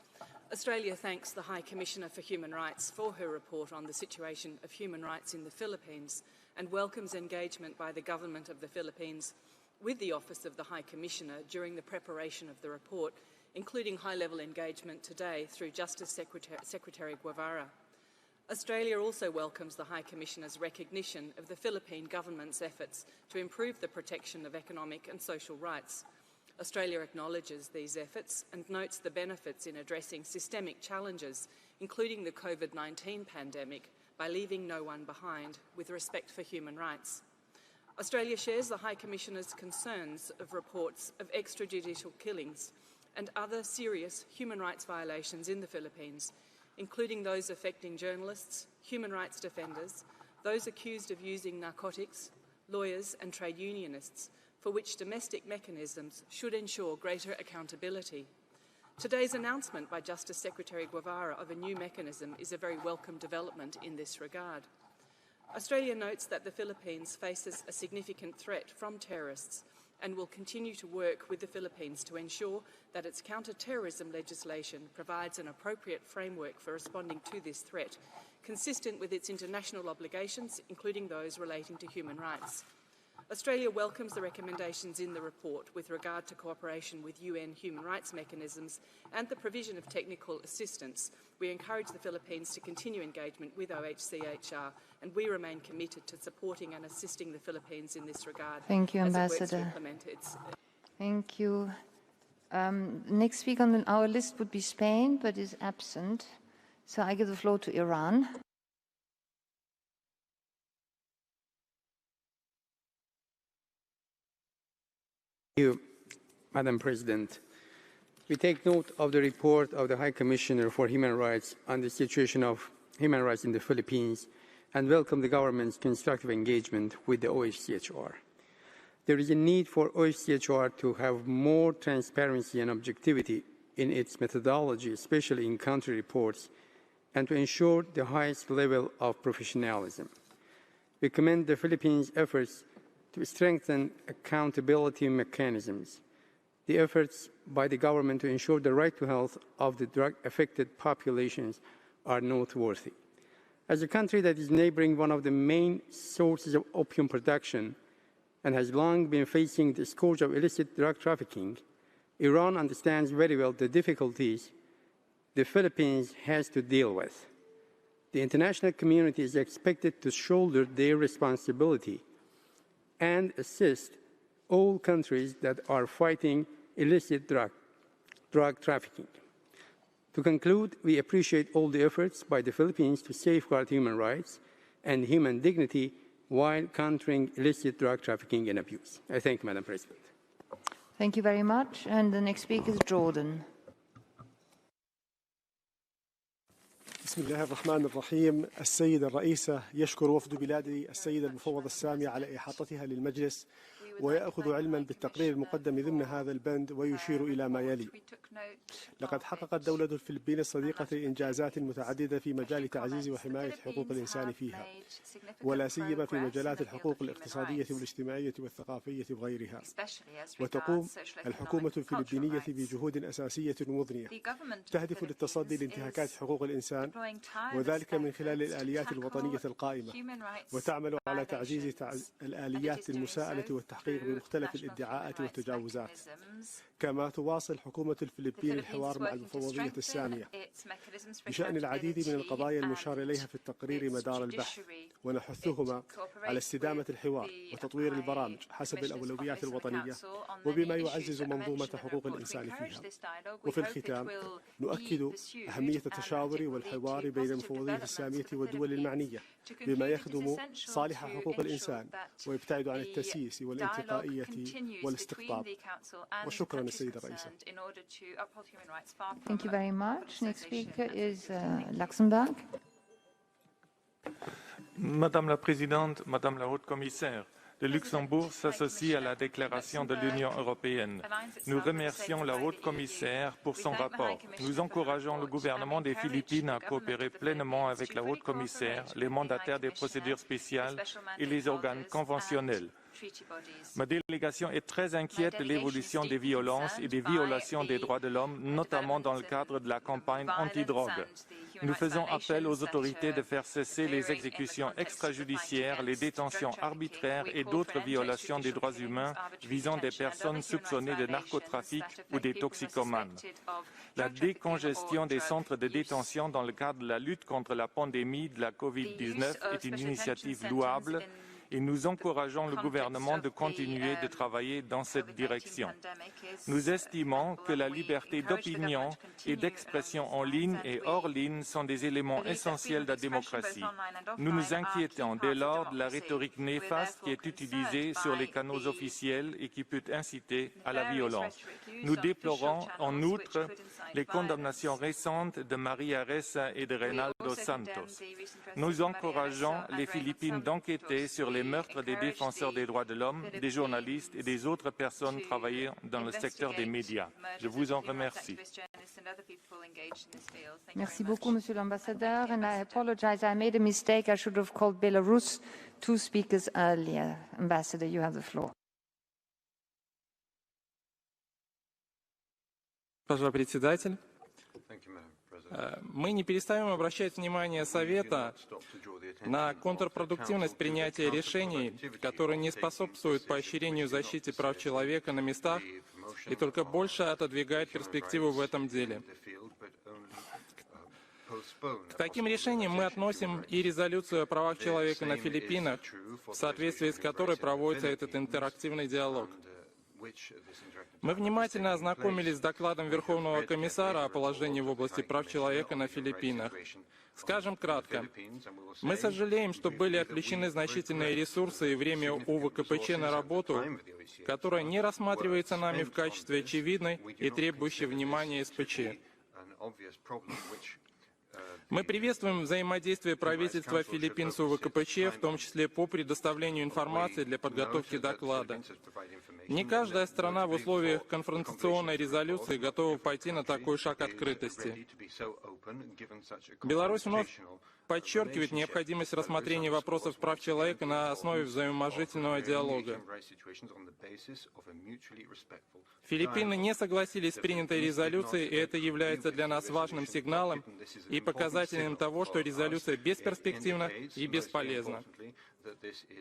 Australia thanks the High Commissioner for Human Rights for her report on the situation of human rights in the Philippines and welcomes engagement by the Government of the Philippines with the Office of the High Commissioner during the preparation of the report, including high-level engagement today through Justice Secretary Guevara. Australia also welcomes the High Commissioner's recognition of the Philippine government's efforts to improve the protection of economic and social rights. Australia acknowledges these efforts and notes the benefits in addressing systemic challenges, including the COVID-19 pandemic, by leaving no one behind with respect for human rights. Australia shares the High Commissioner's concerns of reports of extrajudicial killings and other serious human rights violations in the Philippines, including those affecting journalists, human rights defenders, those accused of using narcotics, lawyers and trade unionists, for which domestic mechanisms should ensure greater accountability. Today's announcement by Justice Secretary Guevara of a new mechanism is a very welcome development in this regard. Australia notes that the Philippines faces a significant threat from terrorists and will continue to work with the Philippines to ensure that its counter-terrorism legislation provides an appropriate framework for responding to this threat, consistent with its international obligations, including those relating to human rights. Australia welcomes the recommendations in the report with regard to cooperation with UN human rights mechanisms and the provision of technical assistance. We encourage the Philippines to continue engagement with OHCHR, and we remain committed to supporting and assisting the Philippines in this regard. Thank you, Ambassador. Thank you. Next speaker on our list would be Spain, but is absent. So I give the floor to Iran. Thank you, Madam President. We take note of the report of the High Commissioner for Human Rights on the situation of human rights in the Philippines and welcome the government's constructive engagement with the OHCHR. There is a need for OHCHR to have more transparency and objectivity in its methodology, especially in country reports, and to ensure the highest level of professionalism. We commend the Philippines' efforts to strengthen accountability mechanisms. The efforts by the government to ensure the right to health of the drug-affected populations are noteworthy. As a country that is neighboring one of the main sources of opium production and has long been facing the scourge of illicit drug trafficking, Iran understands very well the difficulties the Philippines has to deal with. The international community is expected to shoulder their responsibility and assist all countries that are fighting illicit drug trafficking. To conclude, we appreciate all the efforts by the Philippines to safeguard human rights and human dignity while countering illicit drug trafficking and abuse. I thank you, Madam President. Thank you very much. And the next speaker is Jordan. بسم الله الرحمن الرحيم. السيدة الرئيسة يشكر وفد بلادي السيدة المفوضة السامية على إحاطتها للمجلس ويأخذ علما بالتقرير المقدم ضمن هذا البند ويشير إلى ما يلي. لقد حققت دولة الفلبين الصديقة إنجازات متعددة في مجال تعزيز وحماية حقوق الإنسان فيها، ولا سيما في مجالات الحقوق الاقتصادية والاجتماعية والثقافية وغيرها. وتقوم الحكومة الفلبينية بجهود أساسية مضنية تهدف للتصدي لانتهاكات حقوق الإنسان، وذلك من خلال الآليات الوطنية القائمة، وتعمل على تعزيز الآليات المساءلة والتحقيق بمختلف الادعاءات والتجاوزات. كما تواصل حكومة الفلبين الحوار مع المفوضية السامية بشأن العديد من القضايا المشار إليها في التقرير مدار البحث، ونحثهما على استدامة الحوار وتطوير البرامج حسب الأولويات الوطنية وبما يعزز منظومة حقوق الإنسان فيها. وفي الختام نؤكد أهمية التشاور والحوار بين المفوضية السامية والدول المعنية بما يخدم صالح حقوق الإنسان ويبتعد عن التسييس والانتقائية والاستقطاب. وشكرا السيدة الرئيسة. Thank you very much. Next speaker is Luxembourg. Madame la Présidente, Madame la Haute Commissaire, le Luxembourg s'associe à la déclaration de l'Union européenne. Nous remercions la Haute Commissaire pour son rapport. Nous encourageons le gouvernement des Philippines à coopérer pleinement avec la Haute Commissaire, les mandataires des procédures spéciales et les organes conventionnels. Ma délégation est très inquiète de l'évolution des violences et des violations des droits de l'homme, notamment dans le cadre de la campagne anti-drogue. Nous faisons appel aux autorités de faire cesser les exécutions extrajudiciaires, les détentions arbitraires et d'autres violations des droits humains visant des personnes soupçonnées de narcotrafic ou des toxicomanes. La décongestion des centres de détention dans le cadre de la lutte contre la pandémie de la COVID-19 est une initiative louable et nous encourageons le gouvernement de continuer de travailler dans cette direction. Nous estimons que la liberté d'opinion et d'expression en ligne et hors ligne sont des éléments essentiels de la démocratie. Nous nous inquiétons dès lors de la rhétorique néfaste qui est utilisée sur les canaux officiels et qui peut inciter à la violence. Nous déplorons en outre les condamnations récentes de Maria Ressa et de Reynaldo Santos. Nous encourageons les Philippines d'enquêter sur les meurtres des défenseurs des droits de l'homme, des journalistes et des autres personnes travaillant dans le secteur des médias. Je vous en remercie. Merci beaucoup, Monsieur l'Ambassadeur, and I apologize. I made a mistake. I should have called Belarus 2 speakers earlier. Ambassador, you have the floor. Госпожа председатель, Мы не перестаем обращать внимание Совета на контрпродуктивность принятия решений, которые не способствуют поощрению защиты прав человека на местах и только больше отодвигают перспективу в этом деле. К таким решениям мы относим и резолюцию о правах человека на Филиппинах, в соответствии с которой проводится этот интерактивный диалог. Мы внимательно ознакомились с докладом Верховного комиссара о положении в области прав человека на Филиппинах. Скажем кратко, мы сожалеем, что были отвлечены значительные ресурсы и время УВКПЧ на работу, которая не рассматривается нами в качестве очевидной и требующей внимания СПЧ. Мы приветствуем взаимодействие правительства Филиппин с УВКПЧ, в том числе по предоставлению информации для подготовки доклада. Не каждая страна в условиях конфронтационной резолюции готова пойти на такой шаг открытости. Беларусь вновь подчеркивает необходимость рассмотрения вопросов прав человека на основе взаимоуважительного диалога. Филиппины не согласились с принятой резолюцией, и это является для нас важным сигналом и показателем того, что резолюция бесперспективна и бесполезна.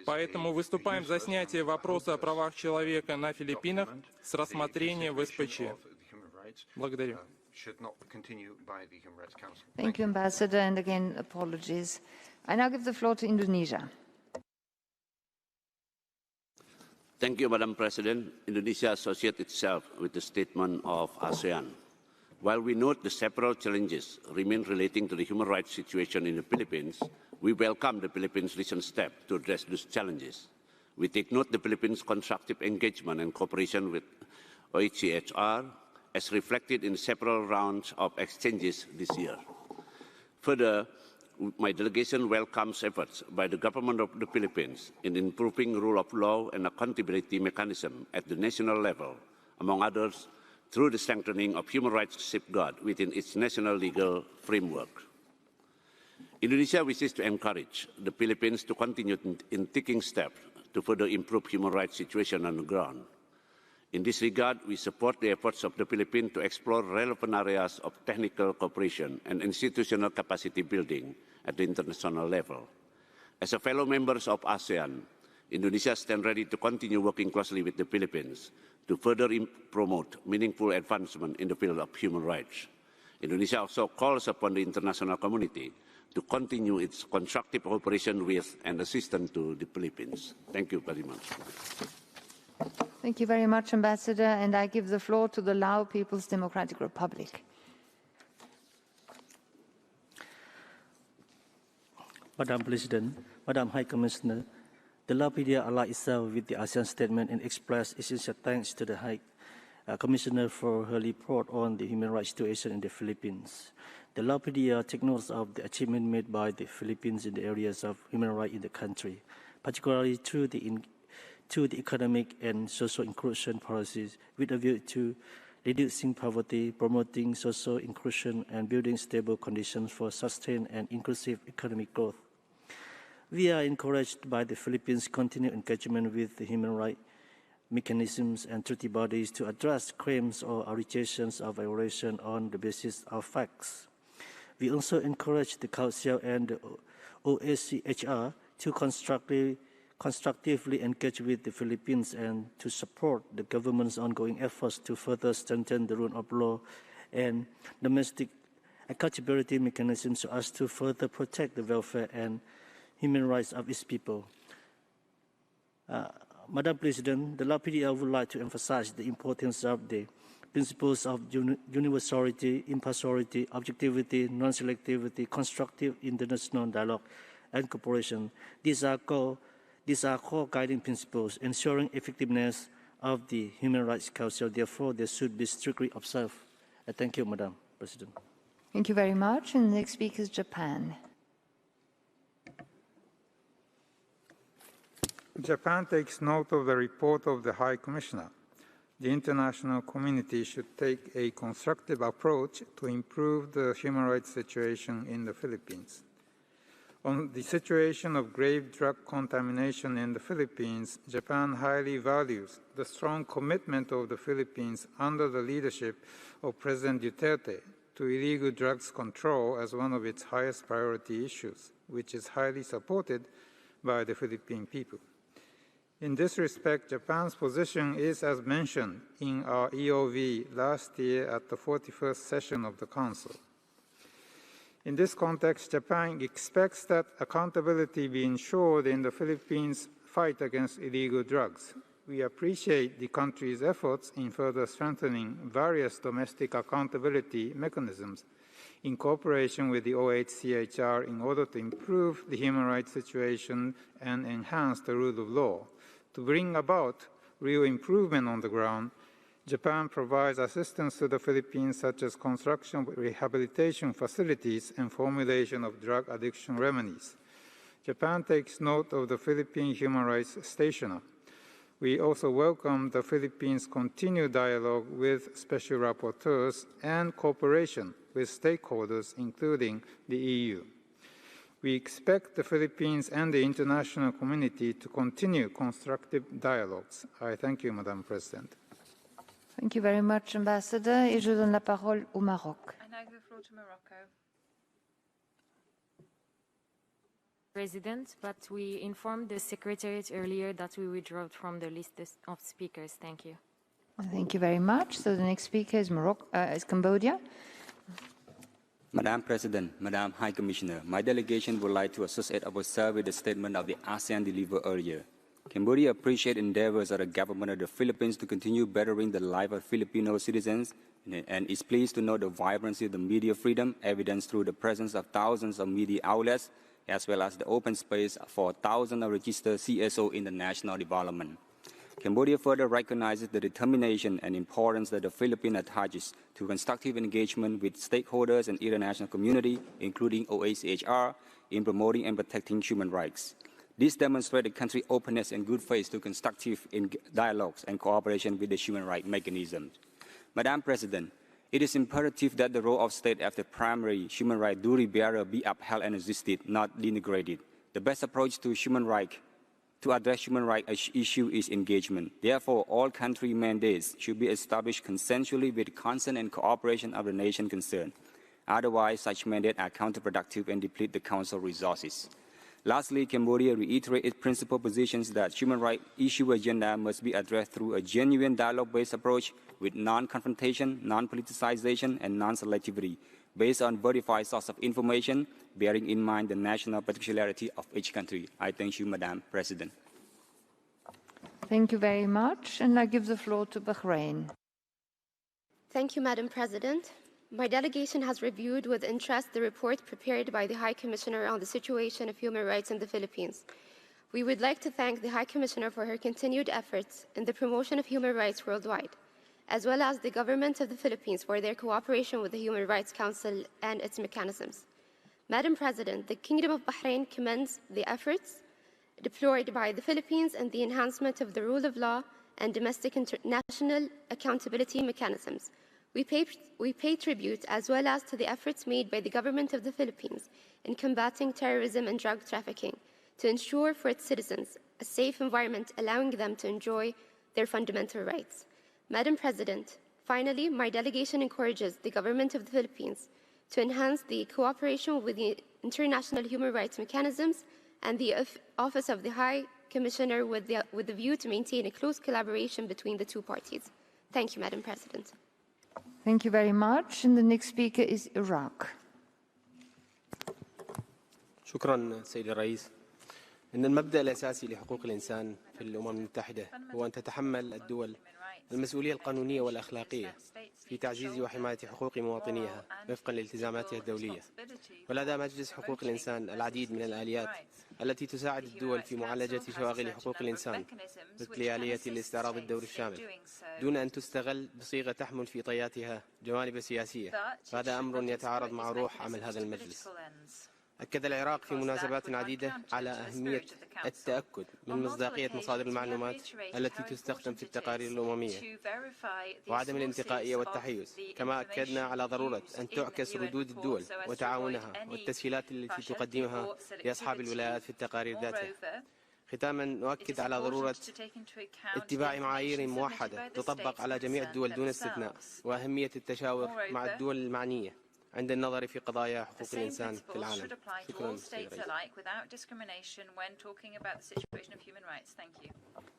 Поэтому выступаем за снятие вопроса о правах человека на Филиппинах с рассмотрения в СПЧ. Благодарю. Thank you, Ambassador, and again, apologies. I now give the floor to Indonesia. Thank you, Madam President. Indonesia associates itself with the statement of ASEAN. While we note the several challenges remain relating to the human rights situation in the Philippines, we welcome the Philippines' recent step to address these challenges. We take note of the Philippines' constructive engagement and cooperation with OHCHR, as reflected in several rounds of exchanges this year. Further, my delegation welcomes efforts by the government of the Philippines in improving rule of law and accountability mechanism at the national level, among others, through the strengthening of human rights safeguard within its national legal framework. Indonesia wishes to encourage the Philippines to continue in taking steps to further improve human rights situation on the ground. In this regard, we support the efforts of the Philippines to explore relevant areas of technical cooperation and institutional capacity building at the international level. As a fellow members of ASEAN, Indonesia stands ready to continue working closely with the Philippines to further promote meaningful advancement in the field of human rights. Indonesia also calls upon the international community to continue its constructive cooperation with and assistance to the Philippines. Thank you very much. Thank you very much, Ambassador, and I give the floor to the Lao People's Democratic Republic. Madam President, Madam High Commissioner, the Lao PDR allies itself with the ASEAN statement and express essential thanks to the High Commissioner for her report on the human rights situation in the Philippines. The Lao PDR takes note of the achievement made by the Philippines in the areas of human rights in the country, particularly through the economic and social inclusion policies with a view to reducing poverty, promoting social inclusion, and building stable conditions for sustained and inclusive economic growth. We are encouraged by the Philippines' continued engagement with the human rights mechanisms and treaty bodies to address claims or allegations of violation on the basis of facts. We also encourage the Council and the OHCHR to constructively engage with the Philippines and to support the government's ongoing efforts to further strengthen the rule of law and domestic accountability mechanisms so as to further protect the welfare and human rights of its people. Madam President, the Lao PDR would like to emphasize the importance of the principles of universality, impartiality, objectivity, non-selectivity, constructive international dialogue, and cooperation. These are core guiding principles ensuring effectiveness of the Human Rights Council. Therefore, they should be strictly observed. Thank you, Madam President. Thank you very much. And the next speaker is Japan. Japan takes note of the report of the High Commissioner. The international community should take a constructive approach to improve the human rights situation in the Philippines. On the situation of grave drug contamination in the Philippines, Japan highly values the strong commitment of the Philippines under the leadership of President Duterte to illegal drugs control as one of its highest priority issues, which is highly supported by the Philippine people. In this respect, Japan's position is as mentioned in our EOV last year at the 41st session of the Council. In this context, Japan expects that accountability be ensured in the Philippines' fight against illegal drugs. We appreciate the country's efforts in further strengthening various domestic accountability mechanisms in cooperation with the OHCHR in order to improve the human rights situation and enhance the rule of law. To bring about real improvement on the ground, Japan provides assistance to the Philippines, such as construction of rehabilitation facilities and formulation of drug addiction remedies. Japan takes note of the Philippine Human Rights Stationer. We also welcome the Philippines' continued dialogue with special rapporteurs and cooperation with stakeholders, including the EU. We expect the Philippines and the international community to continue constructive dialogues. I thank you, Madam President. Thank you very much, Ambassador. Et je donne la parole au Maroc. I now give the floor to Morocco. President, but we informed the Secretariat earlier that we withdrew from the list of speakers. Thank you. Thank you very much. So the next speaker is Cambodia. Madam President, Madam High Commissioner, my delegation would like to associate ourselves with the statement of the ASEAN delivered earlier. Cambodia appreciates endeavors of the government of the Philippines to continue bettering the life of Filipino citizens and is pleased to note the vibrancy of the media freedom evidenced through the presence of thousands of media outlets as well as the open space for thousands of registered CSO in the national development. Cambodia further recognizes the determination and importance that the Philippines attaches to constructive engagement with stakeholders and international community, including OHCHR, in promoting and protecting human rights. This demonstrates the country's openness and good faith to constructive dialogues and cooperation with the human rights mechanisms. Madam President, it is imperative that the role of state as the primary human rights duty bearer be upheld and assisted, not denigrated. The best approach to address human rights issue is engagement. Therefore, all country mandates should be established consensually with consent and cooperation of the nation concerned. Otherwise, such mandates are counterproductive and deplete the Council resources. Lastly, Cambodia reiterates its principal positions that human rights issue agenda must be addressed through a genuine dialogue-based approach with non-confrontation, non-politicization, and non-selectivity, based on verified source of information, bearing in mind the national particularity of each country. I thank you, Madam President. Thank you very much. And I give the floor to Bahrain. Thank you, Madam President. My delegation has reviewed with interest the report prepared by the High Commissioner on the situation of human rights in the Philippines. We would like to thank the High Commissioner for her continued efforts in the promotion of human rights worldwide, as well as the government of the Philippines for their cooperation with the Human Rights Council and its mechanisms. Madam President, the Kingdom of Bahrain commends the efforts deployed by the Philippines in the enhancement of the rule of law and domestic international accountability mechanisms. We pay tribute as well as to the efforts made by the government of the Philippines in combating terrorism and drug trafficking to ensure for its citizens a safe environment allowing them to enjoy their fundamental rights. Madam President, finally, my delegation encourages the government of the Philippines to enhance the cooperation with the international human rights mechanisms and the Office of the High Commissioner with the view to maintain a close collaboration between the two parties. Thank you, Madam President. Thank you very much. And the next speaker is Iraq. شكرا سيد الرئيس. إن المبدأ الأساسي لحقوق الإنسان في الأمم المتحدة هو أن تتحمل الدول المسؤولية القانونية والأخلاقية في تعزيز وحماية حقوق مواطنيها وفقا لالتزاماتها الدولية. ولدى مجلس حقوق الإنسان العديد من الآليات التي تساعد الدول في معالجة شواغل حقوق الإنسان مثل آلية الاستعراض الدوري الشامل دون أن تستغل بصيغة تحمل في طياتها جوانب سياسية. فهذا أمر يتعارض مع روح عمل هذا المجلس. أكد العراق في مناسبات عديدة على أهمية التأكد من مصداقية مصادر المعلومات التي تستخدم في التقارير الأممية وعدم الانتقائية والتحيز. كما أكدنا على ضرورة أن تعكس ردود الدول وتعاونها والتسهيلات التي تقدمها لأصحاب الولايات في التقارير ذاتها. ختاما نؤكد على ضرورة اتباع معايير موحدة تطبق على جميع الدول دون استثناء وأهمية التشاور مع الدول المعنية عند النظر في قضايا حقوق الإنسان في العالم. شكرا.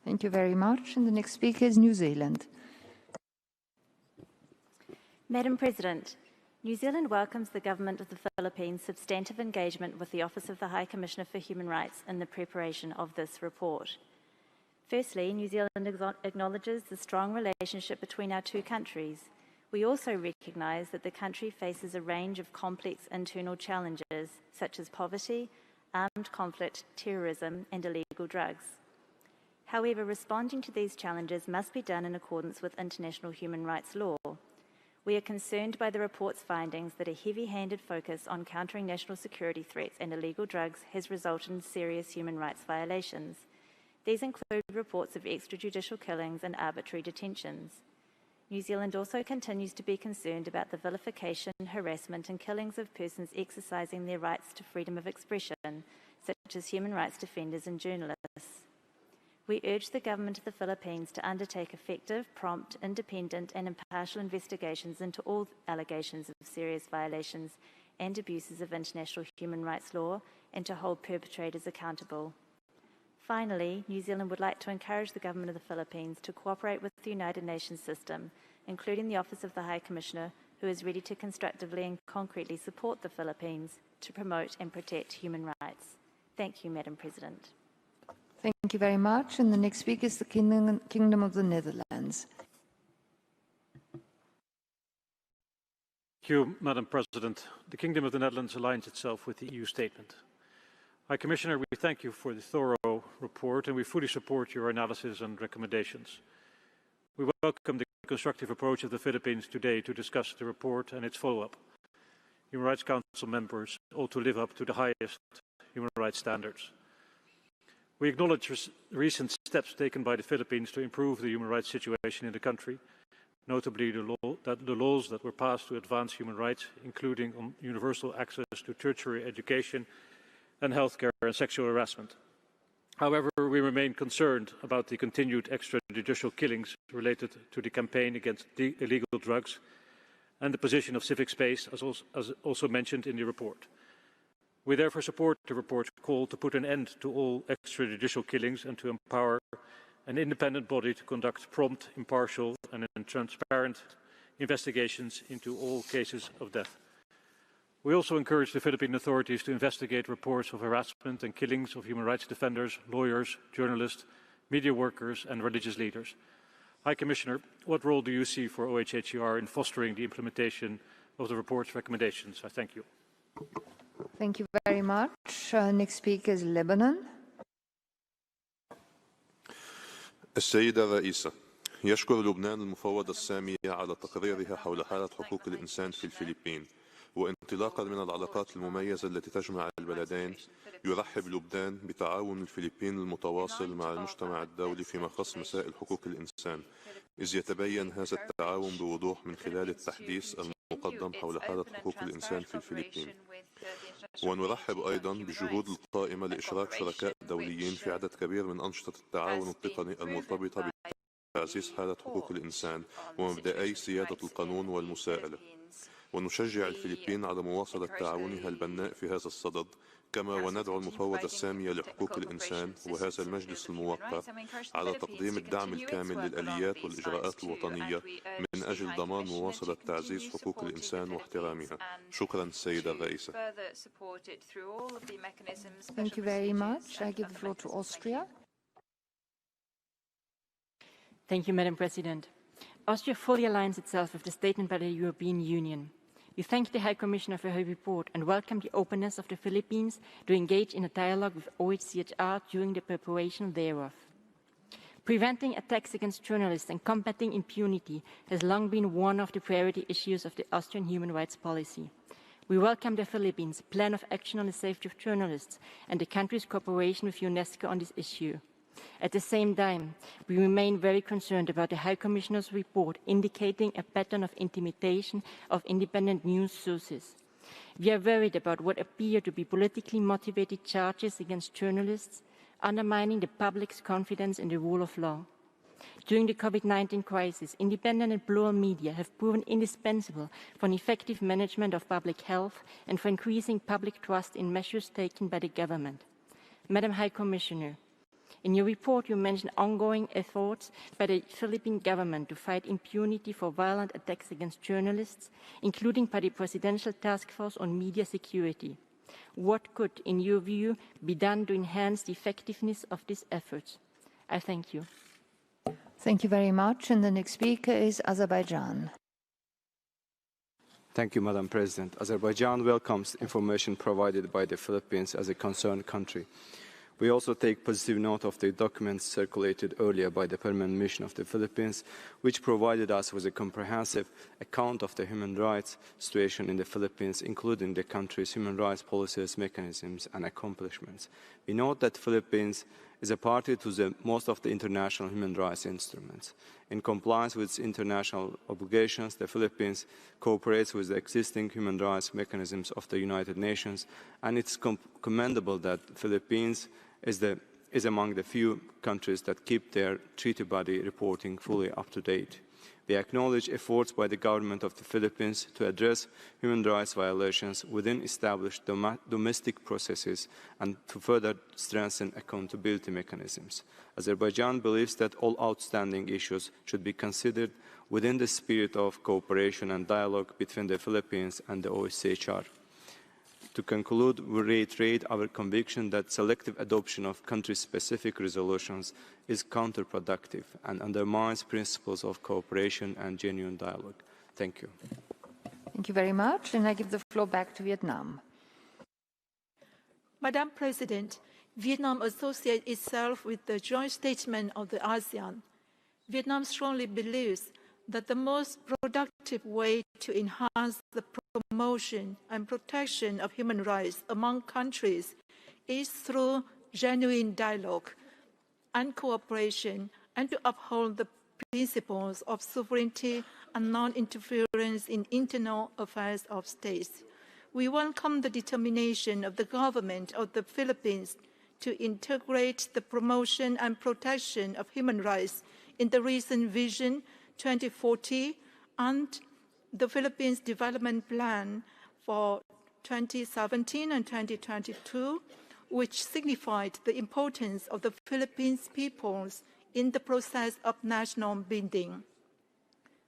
Thank you very much. And the next speaker is New Zealand. Madam President, New Zealand welcomes the Government of the Philippines' substantive engagement with the Office of the High Commissioner for Human Rights in the preparation of this report. Firstly, New Zealand acknowledges the strong relationship between our two countries. We also recognise that the country faces a range of complex internal challenges, such as poverty, armed conflict, terrorism, and illegal drugs. However, responding to these challenges must be done in accordance with international human rights law. We are concerned by the report's findings that a heavy-handed focus on countering national security threats and illegal drugs has resulted in serious human rights violations. These include reports of extrajudicial killings and arbitrary detentions. New Zealand also continues to be concerned about the vilification, harassment, and killings of persons exercising their rights to freedom of expression, such as human rights defenders and journalists. We urge the Government of the Philippines to undertake effective, prompt, independent, and impartial investigations into all allegations of serious violations and abuses of international human rights law, and to hold perpetrators accountable. Finally, New Zealand would like to encourage the Government of the Philippines to cooperate with the United Nations system, including the Office of the High Commissioner, who is ready to constructively and concretely support the Philippines to promote and protect human rights. Thank you, Madam President. Thank you very much. And the next speaker is the Kingdom of the Netherlands. Thank you, Madam President. The Kingdom of the Netherlands aligns itself with the EU statement. High Commissioner, we thank you for the thorough report, and we fully support your analysis and recommendations. We welcome the constructive approach of the Philippines today to discuss the report and its follow-up. Human Rights Council members ought to live up to the highest human rights standards. We acknowledge recent steps taken by the Philippines to improve the human rights situation in the country, notably the laws that were passed to advance human rights, including on universal access to tertiary education and healthcare and sexual harassment. However, we remain concerned about the continued extrajudicial killings related to the campaign against illegal drugs and the position of civic space, as also mentioned in the report. We therefore support the report's call to put an end to all extrajudicial killings and to empower an independent body to conduct prompt, impartial and transparent investigations into all cases of death. We also encourage the Philippine authorities to investigate reports of harassment and killings of human rights defenders, lawyers, journalists, media workers and religious leaders. High Commissioner, what role do you see for OHHR in fostering the implementation of the report's recommendations? I thank you. Thank you very much. Next speaker is Lebanon. السيدة الرئيسة، يشكر لبنان المفوضة السامية على تقريرها حول حالة حقوق الإنسان في الفلبين، وانطلاقا من العلاقات المميزة التي تجمع البلدين، يرحب لبنان بتعاون الفلبين المتواصل مع المجتمع الدولي فيما يخص مسائل حقوق الإنسان، إذ يتبين هذا التعاون بوضوح من خلال التحديث المقدم حول حالة حقوق الإنسان في الفلبين. ونرحب أيضا بالجهود القائمة لإشراك شركاء دوليين في عدد كبير من أنشطة التعاون التقني المرتبطة بتعزيز حالة حقوق الإنسان ومبدأي سيادة القانون والمساءلة. ونشجع الفلبين على مواصلة تعاونها البناء في هذا الصدد، كما وندعو المفوضة السامية لحقوق الإنسان وهذا المجلس الموقر على تقديم الدعم الكامل للآليات والإجراءات الوطنية من أجل ضمان مواصلة تعزيز حقوق الإنسان واحترامها. شكرا السيدة الرئيسة. Thank you very much. I give the floor to Austria. Thank you, Madam President. Austria fully aligns itself with the statement by the European Union. We thank the High Commissioner for her report and welcome the openness of the Philippines to engage in a dialogue with OHCHR during the preparation thereof. Preventing attacks against journalists and combating impunity has long been one of the priority issues of the Austrian human rights policy. We welcome the Philippines' plan of action on the safety of journalists and the country's cooperation with UNESCO on this issue. At the same time, we remain very concerned about the High Commissioner's report indicating a pattern of intimidation of independent news sources. We are worried about what appear to be politically motivated charges against journalists, undermining the public's confidence in the rule of law. During the COVID-19 crisis, independent and plural media have proven indispensable for an effective management of public health and for increasing public trust in measures taken by the government. Madam High Commissioner, in your report you mention ongoing efforts by the Philippine government to fight impunity for violent attacks against journalists, including by the Presidential Task Force on Media Security. What could, in your view, be done to enhance the effectiveness of these efforts? I thank you. Thank you very much. And the next speaker is Azerbaijan. Thank you, Madam President. Azerbaijan welcomes information provided by the Philippines as a concerned country. We also take positive note of the documents circulated earlier by the Permanent Mission of the Philippines, which provided us with a comprehensive account of the human rights situation in the Philippines, including the country's human rights policies, mechanisms, and accomplishments. We note that the Philippines is a party to most of the international human rights instruments. In compliance with its international obligations, the Philippines cooperates with the existing human rights mechanisms of the United Nations, and it's commendable that the Philippines is among the few countries that keep their treaty body reporting fully up to date. We acknowledge efforts by the government of the Philippines to address human rights violations within established domestic processes and to further strengthen accountability mechanisms. Azerbaijan believes that all outstanding issues should be considered within the spirit of cooperation and dialogue between the Philippines and the OSCHR. To conclude, we reiterate our conviction that selective adoption of country-specific resolutions is counterproductive and undermines principles of cooperation and genuine dialogue. Thank you. Thank you very much. And I give the floor back to Vietnam. Madam President, Vietnam associates itself with the joint statement of the ASEAN. Vietnam strongly believes that the most productive way to enhance the promotion and protection of human rights among countries is through genuine dialogue and cooperation, and to uphold the principles of sovereignty and non-interference in internal affairs of states. We welcome the determination of the government of the Philippines to integrate the promotion and protection of human rights in the recent Vision 2040 and the Philippines Development Plan for 2017 and 2022, which signified the importance of the Philippines peoples in the process of national building.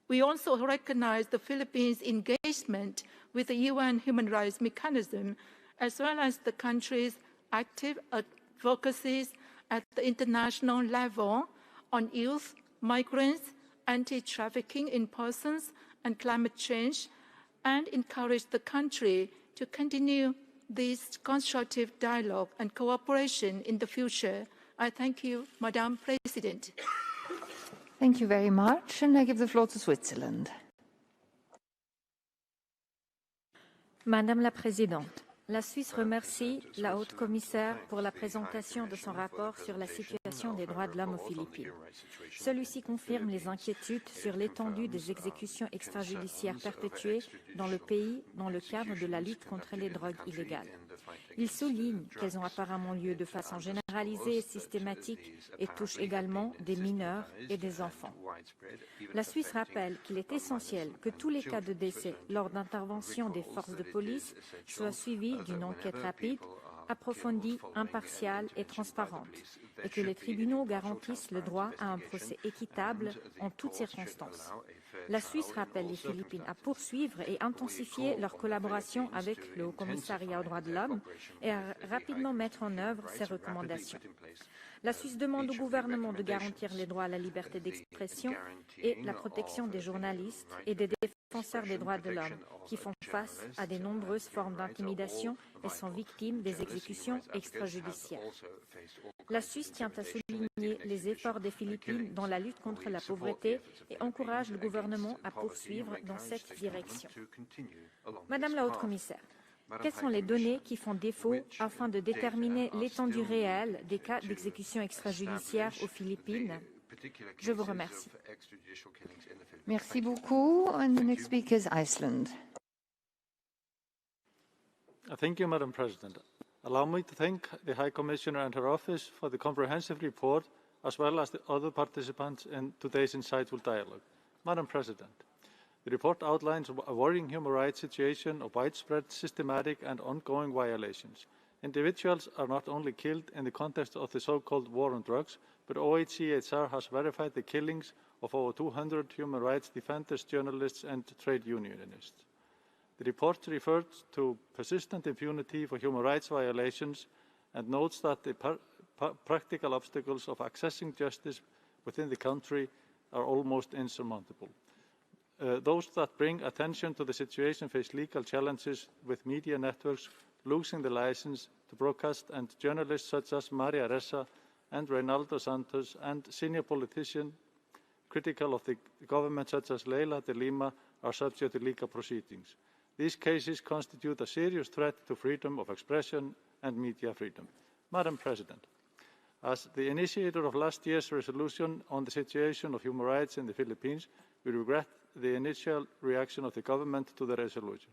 We also recognize the Philippines' engagement with the UN Human Rights Mechanism, as well as the country's active advocacies at the international level on youth, migrants, anti-trafficking in persons, and climate change, and encourage the country to continue this constructive dialogue and cooperation in the future. I thank you, Madam President. Thank you very much, and I give the floor to Switzerland. Madame la Présidente, la Suisse remercie la haute commissaire pour la présentation de son rapport sur la situation des droits de l'homme aux Philippines. Celui-ci confirme les inquiétudes sur l'étendue des exécutions extrajudiciaires perpétuées dans le pays dans le cadre de la lutte contre les drogues illégales. Il souligne qu'elles ont apparemment lieu de façon généralisée et systématique et touchent également des mineurs et des enfants. La Suisse rappelle qu'il est essentiel que tous les cas de décès lors d'interventions des forces de police soient suivis d'une enquête rapide, approfondie, impartiale et transparente, et que les tribunaux garantissent le droit à un procès équitable en toutes circonstances. La Suisse rappelle les Philippines à poursuivre et intensifier leur collaboration avec le Haut-Commissariat aux droits de l'homme et à rapidement mettre en œuvre ces recommandations. La Suisse demande au gouvernement de garantir les droits à la liberté d'expression et la protection des journalistes et des défenseurs des droits de l'homme qui font face à de nombreuses formes d'intimidation et sont victimes des exécutions extrajudiciaires. La Suisse tient à souligner les efforts des Philippines dans la lutte contre la pauvreté et encourage le gouvernement à poursuivre dans cette direction. Madame la Haute-Commissaire, quelles sont les données qui font défaut afin de déterminer l'étendue réelle des cas d'exécution extrajudiciaire aux Philippines? Je vous remercie. Merci beaucoup. And the next speaker is Iceland. Thank you, Madam President. Allow me to thank the High Commissioner and her office for the comprehensive report as well as the other participants in today's insightful dialogue. Madam President, the report outlines a worrying human rights situation of widespread, systematic and ongoing violations. Individuals are not only killed in the context of the so-called war on drugs, but OHCHR has verified the killings of over 200 human rights defenders, journalists and trade unionists. The report refers to persistent impunity for human rights violations and notes that the practical obstacles of accessing justice within the country are almost insurmountable. Those that bring attention to the situation face legal challenges, with media networks losing the license to broadcast, and journalists such as Maria Ressa and Reynaldo Santos and senior politicians critical of the government such as Leila de Lima are subject to legal proceedings. These cases constitute a serious threat to freedom of expression and media freedom. Madam President, as the initiator of last year's resolution on the situation of human rights in the Philippines, we regret the initial reaction of the government to the resolution.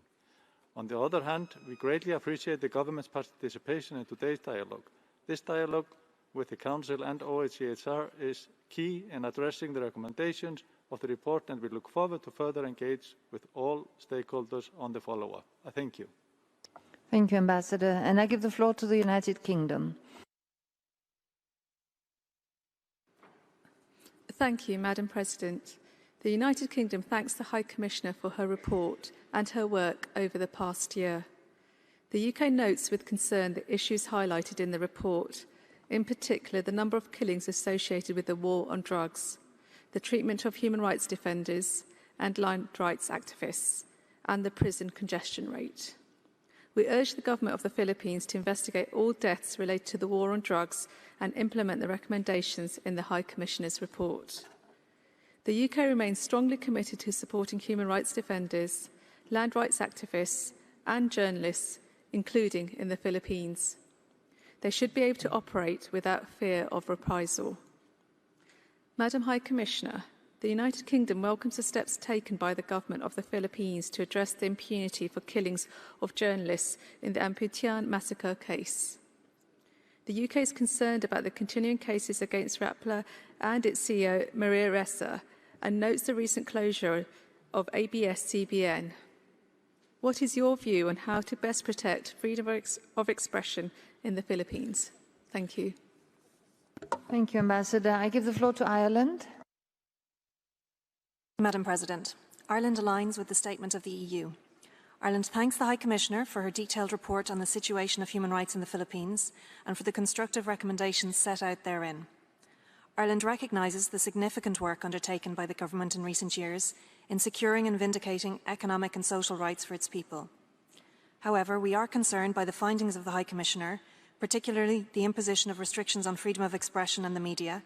On the other hand, we greatly appreciate the government's participation in today's dialogue. This dialogue with the Council and OHCHR is key in addressing the recommendations of the report, and we look forward to further engage with all stakeholders on the follow-up. Thank you. Thank you, Ambassador. And I give the floor to the United Kingdom. Thank you, Madam President. The United Kingdom thanks the High Commissioner for her report and her work over the past year. The UK notes with concern the issues highlighted in the report, in particular the number of killings associated with the war on drugs, the treatment of human rights defenders and land rights activists, and the prison congestion rate. We urge the government of the Philippines to investigate all deaths related to the war on drugs and implement the recommendations in the High Commissioner's report. The UK remains strongly committed to supporting human rights defenders, land rights activists, and journalists, including in the Philippines. They should be able to operate without fear of reprisal. Madam High Commissioner, the United Kingdom welcomes the steps taken by the government of the Philippines to address the impunity for killings of journalists in the Amputian massacre case. The UK is concerned about the continuing cases against Rappler and its CEO, Maria Ressa, and notes the recent closure of ABS-CBN. What is your view on how to best protect freedom of expression in the Philippines? Thank you. Thank you, Ambassador. I give the floor to Ireland. Madam President, Ireland aligns with the statement of the EU. Ireland thanks the High Commissioner for her detailed report on the situation of human rights in the Philippines and for the constructive recommendations set out therein. Ireland recognises the significant work undertaken by the government in recent years in securing and vindicating economic and social rights for its people. However, we are concerned by the findings of the High Commissioner, particularly the imposition of restrictions on freedom of expression and the media,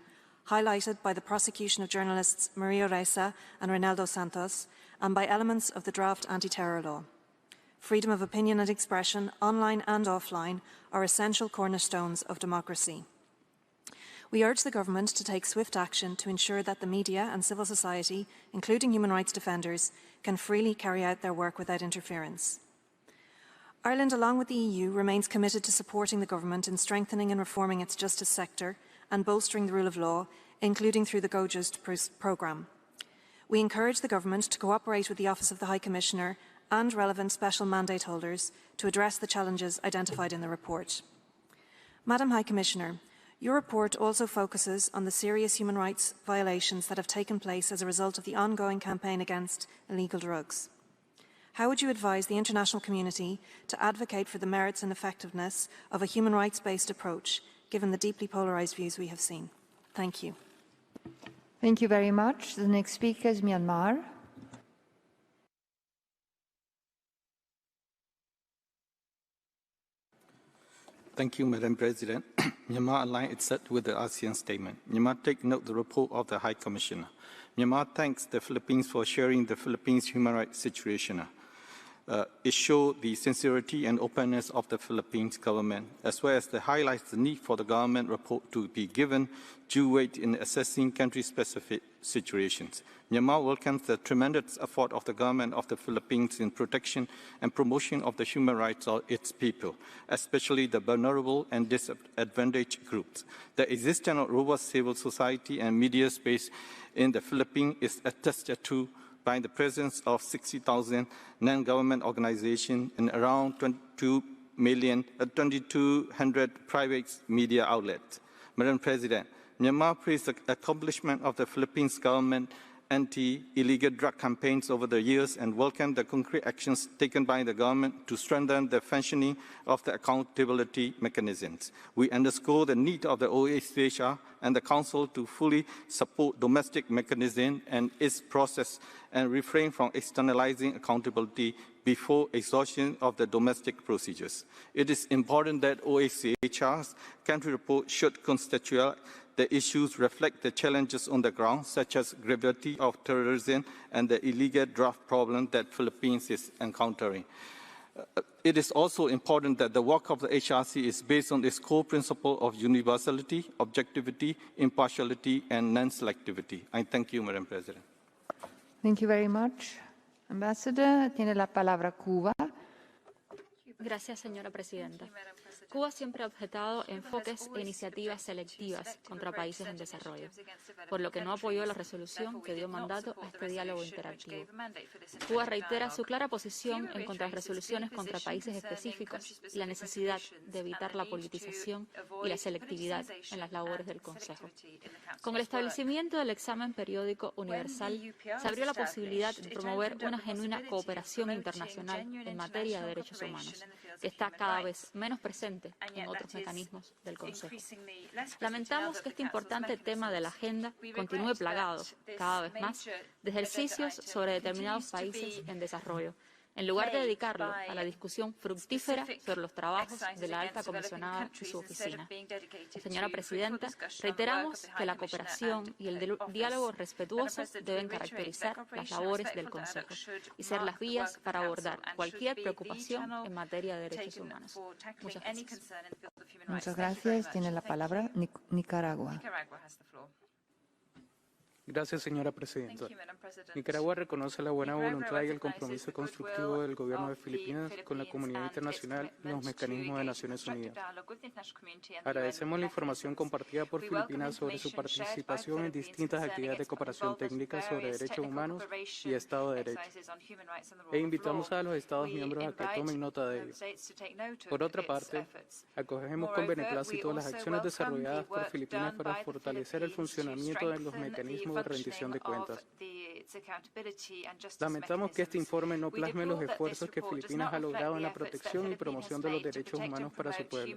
highlighted by the prosecution of journalists Maria Ressa and Reynaldo Santos, and by elements of the draft anti-terror law. Freedom of opinion and expression, online and offline, are essential cornerstones of democracy. We urge the government to take swift action to ensure that the media and civil society, including human rights defenders, can freely carry out their work without interference. Ireland, along with the EU, remains committed to supporting the government in strengthening and reforming its justice sector and bolstering the rule of law, including through the Go Just programme. We encourage the government to cooperate with the Office of the High Commissioner and relevant special mandate holders to address the challenges identified in the report. Madam High Commissioner, your report also focuses on the serious human rights violations that have taken place as a result of the ongoing campaign against illegal drugs. How would you advise the international community to advocate for the merits and effectiveness of a human rights-based approach, given the deeply polarised views we have seen? Thank you. Thank you very much. The next speaker is Myanmar. Thank you, Madam President. Myanmar aligns itself with the ASEAN statement. Myanmar takes note of the report of the High Commissioner. Myanmar thanks the Philippines for sharing the Philippines' human rights situation. It shows the sincerity and openness of the Philippines government, as well as highlights the need for the government report to be given due weight in assessing country-specific situations. Myanmar welcomes the tremendous effort of the government of the Philippines in protection and promotion of the human rights of its people, especially the vulnerable and disadvantaged groups. The existence of robust civil society and media space in the Philippines is attested to by the presence of 60,000 non-government organizations and around 2,200 private media outlets. Madam President, Myanmar praised the accomplishment of the Philippines government anti-illegal drug campaigns over the years and welcomed the concrete actions taken by the government to strengthen the functioning of the accountability mechanisms. We underscore the need of the OHCHR and the Council to fully support domestic mechanism and its process and refrain from externalizing accountability before exhaustion of the domestic procedures. It is important that OHCHR's country report should constitute the issues reflect the challenges on the ground, such as gravity of terrorism and the illegal drug problem that Philippines is encountering. It is also important that the work of the HRC is based on its core principle of universality, objectivity, impartiality, and non-selectivity. I thank you, Madam President. Thank you very much. Ambassador, tiene la palabra Cuba. Gracias, señora presidenta. Cuba siempre ha objetado enfoques e iniciativas selectivas contra países en desarrollo, por lo que no apoyó la resolución que dio mandato a este diálogo interactivo. Cuba reitera su clara posición en contra de resoluciones contra países específicos y la necesidad de evitar la politización y la selectividad en las labores del Consejo. Con el establecimiento del examen periódico universal, se abrió la posibilidad de promover una genuina cooperación internacional en materia de derechos humanos, que está cada vez menos presente en otros mecanismos del Consejo. Lamentamos que este importante tema de la agenda continúe plagado, cada vez más, de ejercicios sobre determinados países en desarrollo, en lugar de dedicarlo a la discusión fructífera sobre los trabajos de la alta comisionada y su oficina. Señora Presidenta, reiteramos que la cooperación y el diálogo respetuoso deben caracterizar las labores del Consejo y ser las vías para abordar cualquier preocupación en materia de derechos humanos. Muchas gracias. Muchas gracias. Tiene la palabra Nicaragua. Gracias, señora presidenta. Nicaragua reconoce la buena voluntad y el compromiso constructivo del gobierno de Filipinas con la comunidad internacional y los mecanismos de Naciones Unidas. Agradecemos la información compartida por Filipinas sobre su participación en distintas actividades de cooperación técnica sobre derechos humanos y Estado de Derecho. E invitamos a los Estados miembros a que tomen nota de ello. Por otra parte, acogemos con beneplácito las acciones desarrolladas por Filipinas para fortalecer el funcionamiento de los mecanismos de rendición de cuentas. Lamentamos que este informe no plasme los esfuerzos que Filipinas ha logrado en la protección y promoción de los derechos humanos para su pueblo.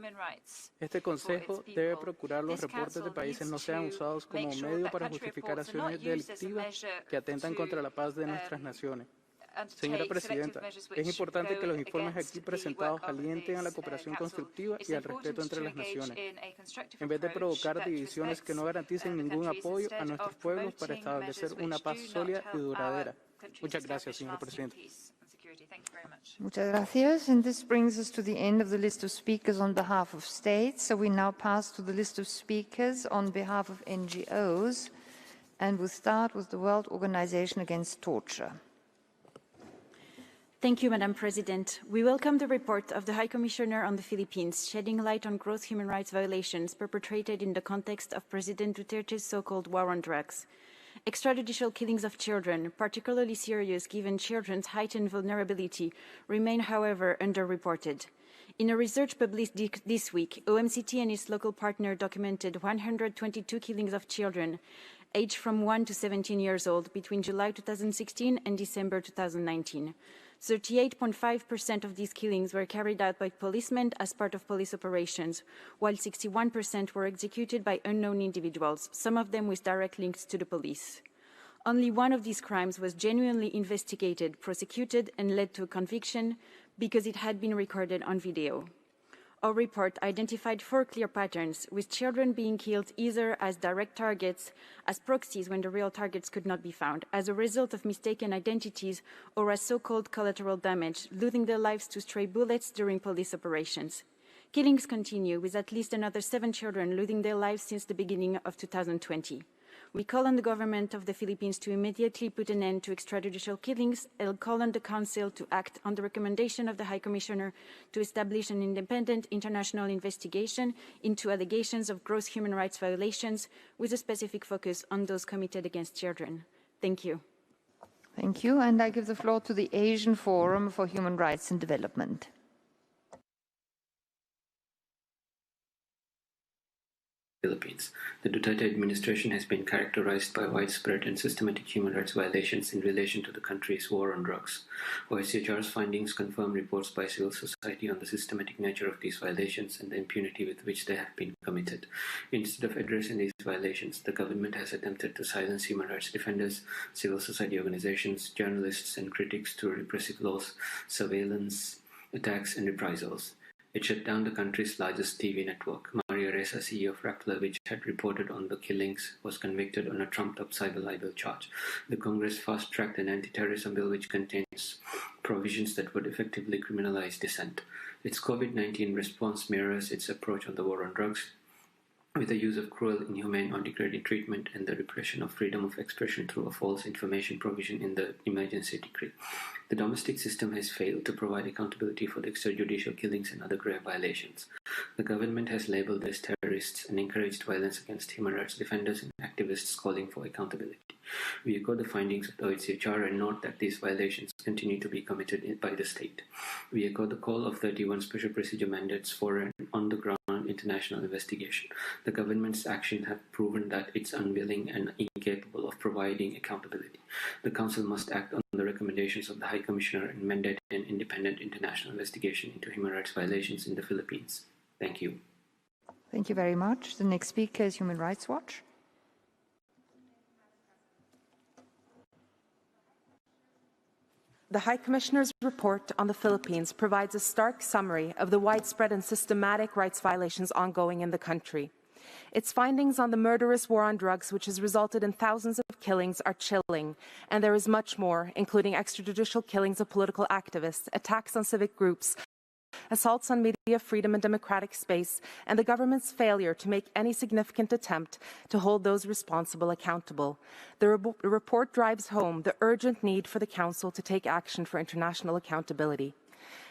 Este Consejo debe procurar los reportes de países no sean usados como medio para justificar acciones delictivas que atentan contra la paz de nuestras naciones. Señora Presidenta, es importante que los informes aquí presentados alienten a la cooperación constructiva y al respeto entre las naciones, en vez de provocar divisiones que no garanticen ningún apoyo a nuestros pueblos para establecer una paz sólida y duradera. Muchas gracias, señora Presidenta. Muchas gracias. And this brings us to the end of the list of speakers on behalf of states. So we now pass to the list of speakers on behalf of NGOs. And we'll start with the World Organization Against Torture. Thank you, Madam President. We welcome the report of the High Commissioner on the Philippines, shedding light on gross human rights violations perpetrated in the context of President Duterte's so-called war on drugs. Extrajudicial killings of children, particularly serious given children's heightened vulnerability, remain, however, underreported. In a research published this week, OMCT and its local partner documented 122 killings of children, aged from 1 to 17 years old, between July 2016 and December 2019. 38.5% of these killings were carried out by policemen as part of police operations, while 61% were executed by unknown individuals, some of them with direct links to the police. Only one of these crimes was genuinely investigated, prosecuted, and led to a conviction because it had been recorded on video. Our report identified 4 clear patterns, with children being killed either as direct targets, as proxies when the real targets could not be found, as a result of mistaken identities, or as so-called collateral damage, losing their lives to stray bullets during police operations. Killings continue, with at least another 7 children losing their lives since the beginning of 2020. We call on the government of the Philippines to immediately put an end to extrajudicial killings and call on the Council to act on the recommendation of the High Commissioner to establish an independent international investigation into allegations of gross human rights violations with a specific focus on those committed against children. Thank you. Thank you. And I give the floor to the Asian Forum for Human Rights and Development. Philippines. The Duterte administration has been characterized by widespread and systematic human rights violations in relation to the country's war on drugs. OHCHR's findings confirm reports by civil society on the systematic nature of these violations and the impunity with which they have been committed. Instead of addressing these violations, the government has attempted to silence human rights defenders, civil society organizations, journalists, and critics through repressive laws, surveillance, attacks, and reprisals. It shut down the country's largest TV network. Maria Ressa, CEO of Rappler, which had reported on the killings, was convicted on a trumped-up cyber libel charge. The Congress fast-tracked an anti-terrorism bill which contains provisions that would effectively criminalize dissent. Its COVID-19 response mirrors its approach on the war on drugs, with the use of cruel, inhumane, or degrading treatment and the repression of freedom of expression through a false information provision in the emergency decree. The domestic system has failed to provide accountability for the extrajudicial killings and other grave violations. The government has labeled as terrorists and encouraged violence against human rights defenders and activists calling for accountability. We echo the findings of the OHCHR and note that these violations continue to be committed by the state. We echo the call of 31 special procedure mandates for an on-the-ground international investigation. The government's actions have proven that it's unwilling and incapable of providing accountability. The Council must act on the recommendations of the High Commissioner and mandate an independent international investigation into human rights violations in the Philippines. Thank you. Thank you very much. The next speaker is Human Rights Watch. The High Commissioner's report on the Philippines provides a stark summary of the widespread and systematic rights violations ongoing in the country. Its findings on the murderous war on drugs, which has resulted in thousands of killings, are chilling, and there is much more, including extrajudicial killings of political activists, attacks on civic groups, assaults on media freedom and democratic space, and the government's failure to make any significant attempt to hold those responsible accountable. The report drives home the urgent need for the Council to take action for international accountability.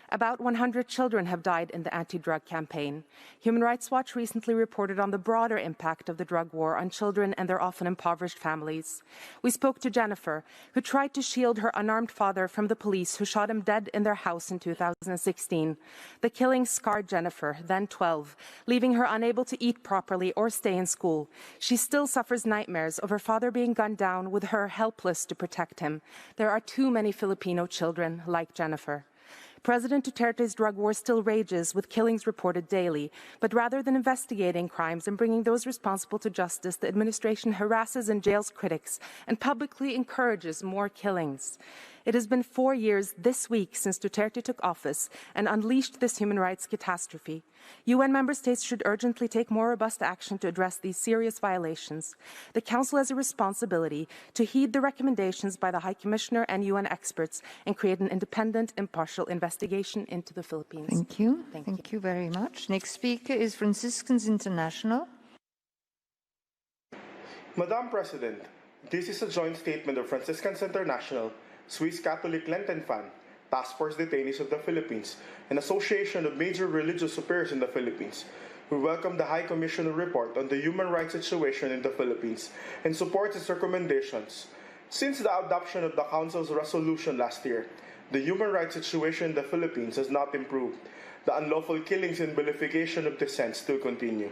About 100 children have died in the anti-drug campaign. Human Rights Watch recently reported on the broader impact of the drug war on children and their often impoverished families. We spoke to Jennifer, who tried to shield her unarmed father from the police who shot him dead in their house in 2016. The killing scarred Jennifer, then 12, leaving her unable to eat properly or stay in school. She still suffers nightmares of her father being gunned down with her helpless to protect him. There are too many Filipino children like Jennifer. President Duterte's drug war still rages, with killings reported daily. But rather than investigating crimes and bringing those responsible to justice, the administration harasses and jails critics and publicly encourages more killings. It has been 4 years this week since Duterte took office and unleashed this human rights catastrophe. UN member states should urgently take more robust action to address these serious violations. The Council has a responsibility to heed the recommendations by the High Commissioner and UN experts and create an independent, impartial investigation into the Philippines. Thank you. Thank you very much. Next speaker is Franciscans International. Madam President, this is a joint statement of Franciscans International, Swiss Catholic Lenten Fund, Task Force Detainees of the Philippines, and Association of Major Religious Superiors in the Philippines. We welcome the High Commissioner report on the human rights situation in the Philippines and support its recommendations. Since the adoption of the Council's resolution last year, the human rights situation in the Philippines has not improved. The unlawful killings and vilification of dissent still continue.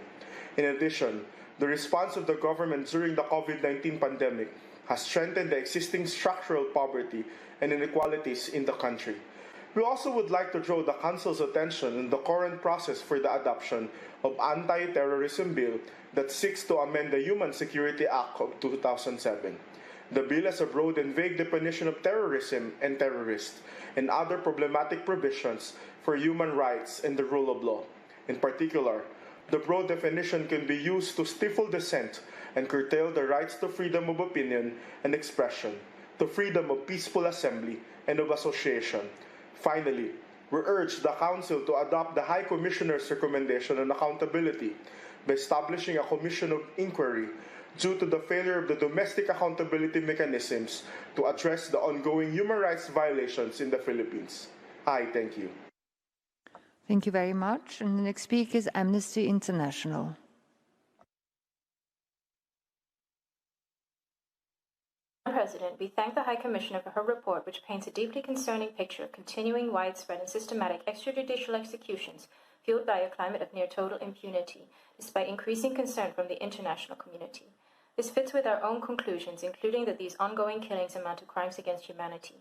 In addition, the response of the government during the COVID-19 pandemic has strengthened the existing structural poverty and inequalities in the country. We also would like to draw the Council's attention on the current process for the adoption of anti-terrorism bill that seeks to amend the Human Security Act of 2007. The bill has a broad and vague definition of terrorism and terrorists and other problematic provisions for human rights and the rule of law. In particular, the broad definition can be used to stifle dissent and curtail the rights to freedom of opinion and expression, to freedom of peaceful assembly and of association. Finally, we urge the Council to adopt the High Commissioner's recommendation on accountability by establishing a commission of inquiry due to the failure of the domestic accountability mechanisms to address the ongoing human rights violations in the Philippines. I thank you. Thank you very much. And the next speaker is Amnesty International. President, we thank the High Commissioner for her report, which paints a deeply concerning picture of continuing widespread and systematic extrajudicial executions fueled by a climate of near total impunity, despite increasing concern from the international community. This fits with our own conclusions, including that these ongoing killings amount to crimes against humanity.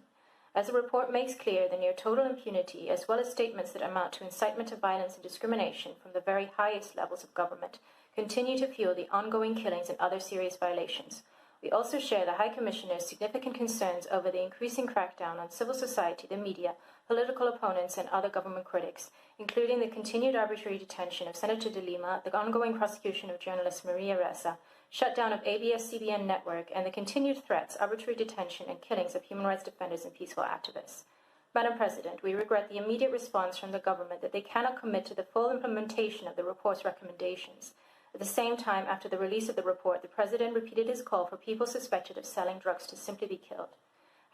As the report makes clear, the near total impunity, as well as statements that amount to incitement to violence and discrimination from the very highest levels of government, continue to fuel the ongoing killings and other serious violations. We also share the High Commissioner's significant concerns over the increasing crackdown on civil society, the media, political opponents, and other government critics, including the continued arbitrary detention of Senator De Lima, the ongoing prosecution of journalist Maria Ressa, shutdown of ABS-CBN network, and the continued threats, arbitrary detention, and killings of human rights defenders and peaceful activists. Madam President, we regret the immediate response from the government that they cannot commit to the full implementation of the report's recommendations. At the same time, after the release of the report, the President repeated his call for people suspected of selling drugs to simply be killed.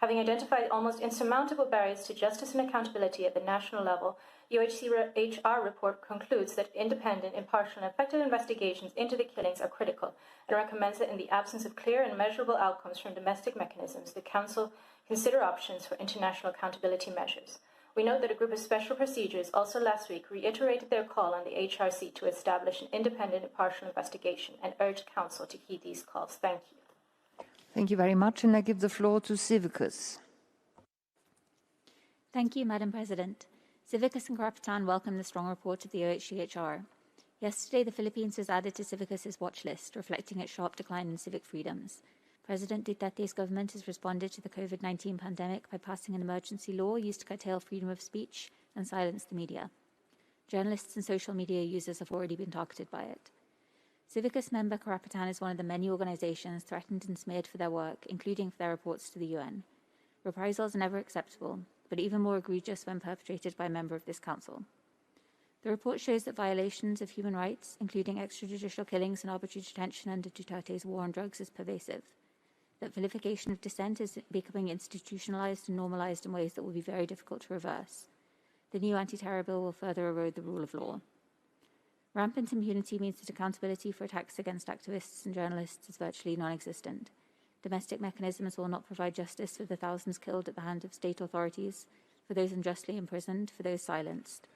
Having identified almost insurmountable barriers to justice and accountability at the national level, the UNHCR report concludes that independent, impartial, and effective investigations into the killings are critical and recommends that in the absence of clear and measurable outcomes from domestic mechanisms, the Council consider options for international accountability measures. We note that a group of special procedures also last week reiterated their call on the HRC to establish an independent, impartial investigation and urged Council to heed these calls. Thank you. Thank you very much, and I give the floor to Civicus. Thank you, Madam President. Civicus and Karapitan welcome the strong report of the OHCHR. Yesterday, the Philippines was added to Civicus's watch list, reflecting its sharp decline in civic freedoms. President Duterte's government has responded to the COVID-19 pandemic by passing an emergency law used to curtail freedom of speech and silence the media. Journalists and social media users have already been targeted by it. Civicus member Karapitan is one of the many organizations threatened and smeared for their work, including for their reports to the UN. Reprisals are never acceptable, but even more egregious when perpetrated by a member of this council. The report shows that violations of human rights, including extrajudicial killings and arbitrary detention under Duterte's war on drugs, is pervasive. That vilification of dissent is becoming institutionalized and normalized in ways that will be very difficult to reverse. The new anti-terror bill will further erode the rule of law. Rampant impunity means that accountability for attacks against activists and journalists is virtually non-existent. Domestic mechanisms will not provide justice for the thousands killed at the hand of state authorities, for those unjustly imprisoned, for those silenced.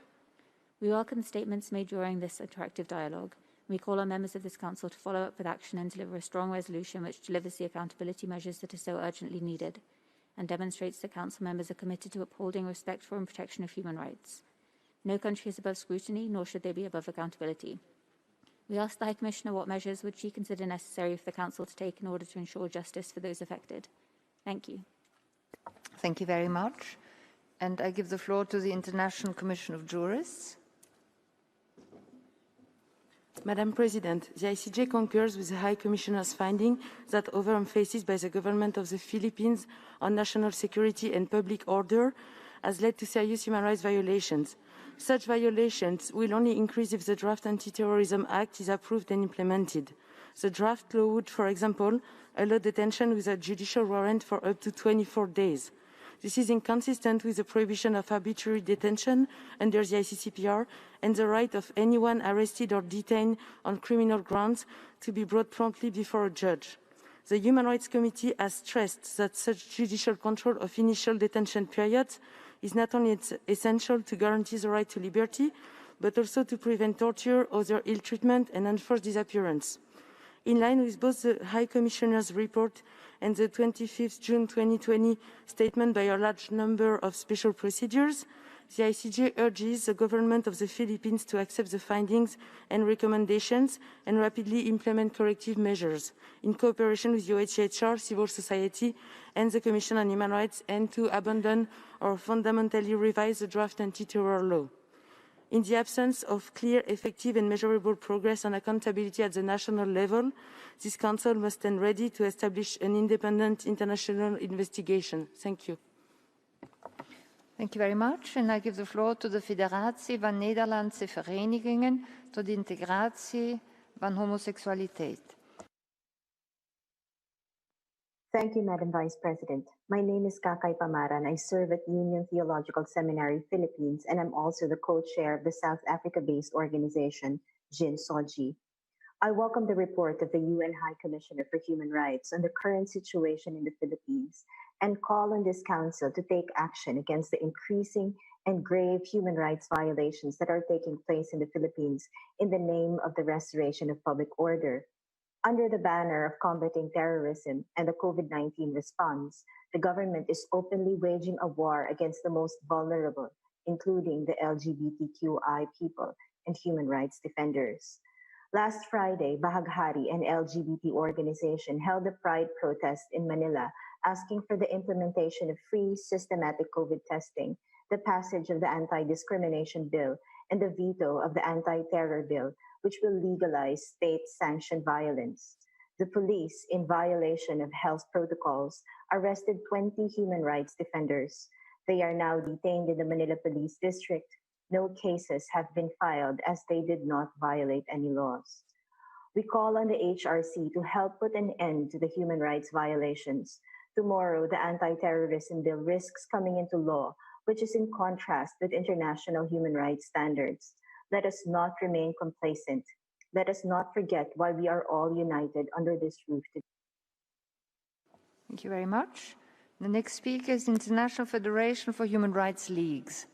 We welcome the statements made during this interactive dialogue. We call on members of this Council to follow up with action and deliver a strong resolution which delivers the accountability measures that are so urgently needed and demonstrates that Council members are committed to upholding respect for and protection of human rights. No country is above scrutiny, nor should they be above accountability. We ask the High Commissioner what measures would she consider necessary for the Council to take in order to ensure justice for those affected. Thank you. Thank you very much. And I give the floor to the International Commission of Jurists. Madam President, the ICJ concurs with the High Commissioner's finding that over-emphasis by the government of the Philippines on national security and public order has led to serious human rights violations. Such violations will only increase if the draft Anti-Terrorism Act is approved and implemented. The draft law would, for example, allow detention without judicial warrant for up to 24 days. This is inconsistent with the prohibition of arbitrary detention under the ICCPR and the right of anyone arrested or detained on criminal grounds to be brought promptly before a judge. The Human Rights Committee has stressed that such judicial control of initial detention periods is not only essential to guarantee the right to liberty, but also to prevent torture, other ill treatment, and enforced disappearance. In line with both the High Commissioner's report and the 25th June 2020 statement by a large number of special procedures, the ICJ urges the government of the Philippines to accept the findings and recommendations and rapidly implement corrective measures in cooperation with UNHCR, civil society, and the Commission on Human Rights, and to abandon or fundamentally revise the draft anti-terror law. In the absence of clear, effective and measurable progress on accountability at the national level, this Council must stand ready to establish an independent international investigation. Thank you. Thank you very much. And I give the floor to de Federatie van Nederlandse Verenigingen tot Integratie van Homoseksualiteit. Thank you, Madam Vice President. My name is Kakay Pamara, and I serve at Union Theological Seminary, Philippines, and I'm also the co-chair of the South Africa-based organization, GENEVA. I welcome the report of the UN High Commissioner for Human Rights on the current situation in the Philippines and call on this council to take action against the increasing and grave human rights violations that are taking place in the Philippines in the name of the restoration of public order. Under the banner of combating terrorism and the COVID-19 response, the government is openly waging a war against the most vulnerable, including the LGBTQI people and human rights defenders. Last Friday, Bahaghari, an LGBT organization, held a pride protest in Manila asking for the implementation of free, systematic COVID testing, the passage of the Anti-Discrimination Bill, and the veto of the Anti-Terror Bill, which will legalize state-sanctioned violence. The police, in violation of health protocols, arrested 20 human rights defenders. They are now detained in the Manila Police District. No cases have been filed as they did not violate any laws. We call on the HRC to help put an end to the human rights violations. Tomorrow, the anti-terrorism bill risks coming into law, which is in contrast with international human rights standards. Let us not remain complacent. Let us not forget why we are all united under this roof today. Thank you very much. The next speaker is International Federation for Human Rights Leagues.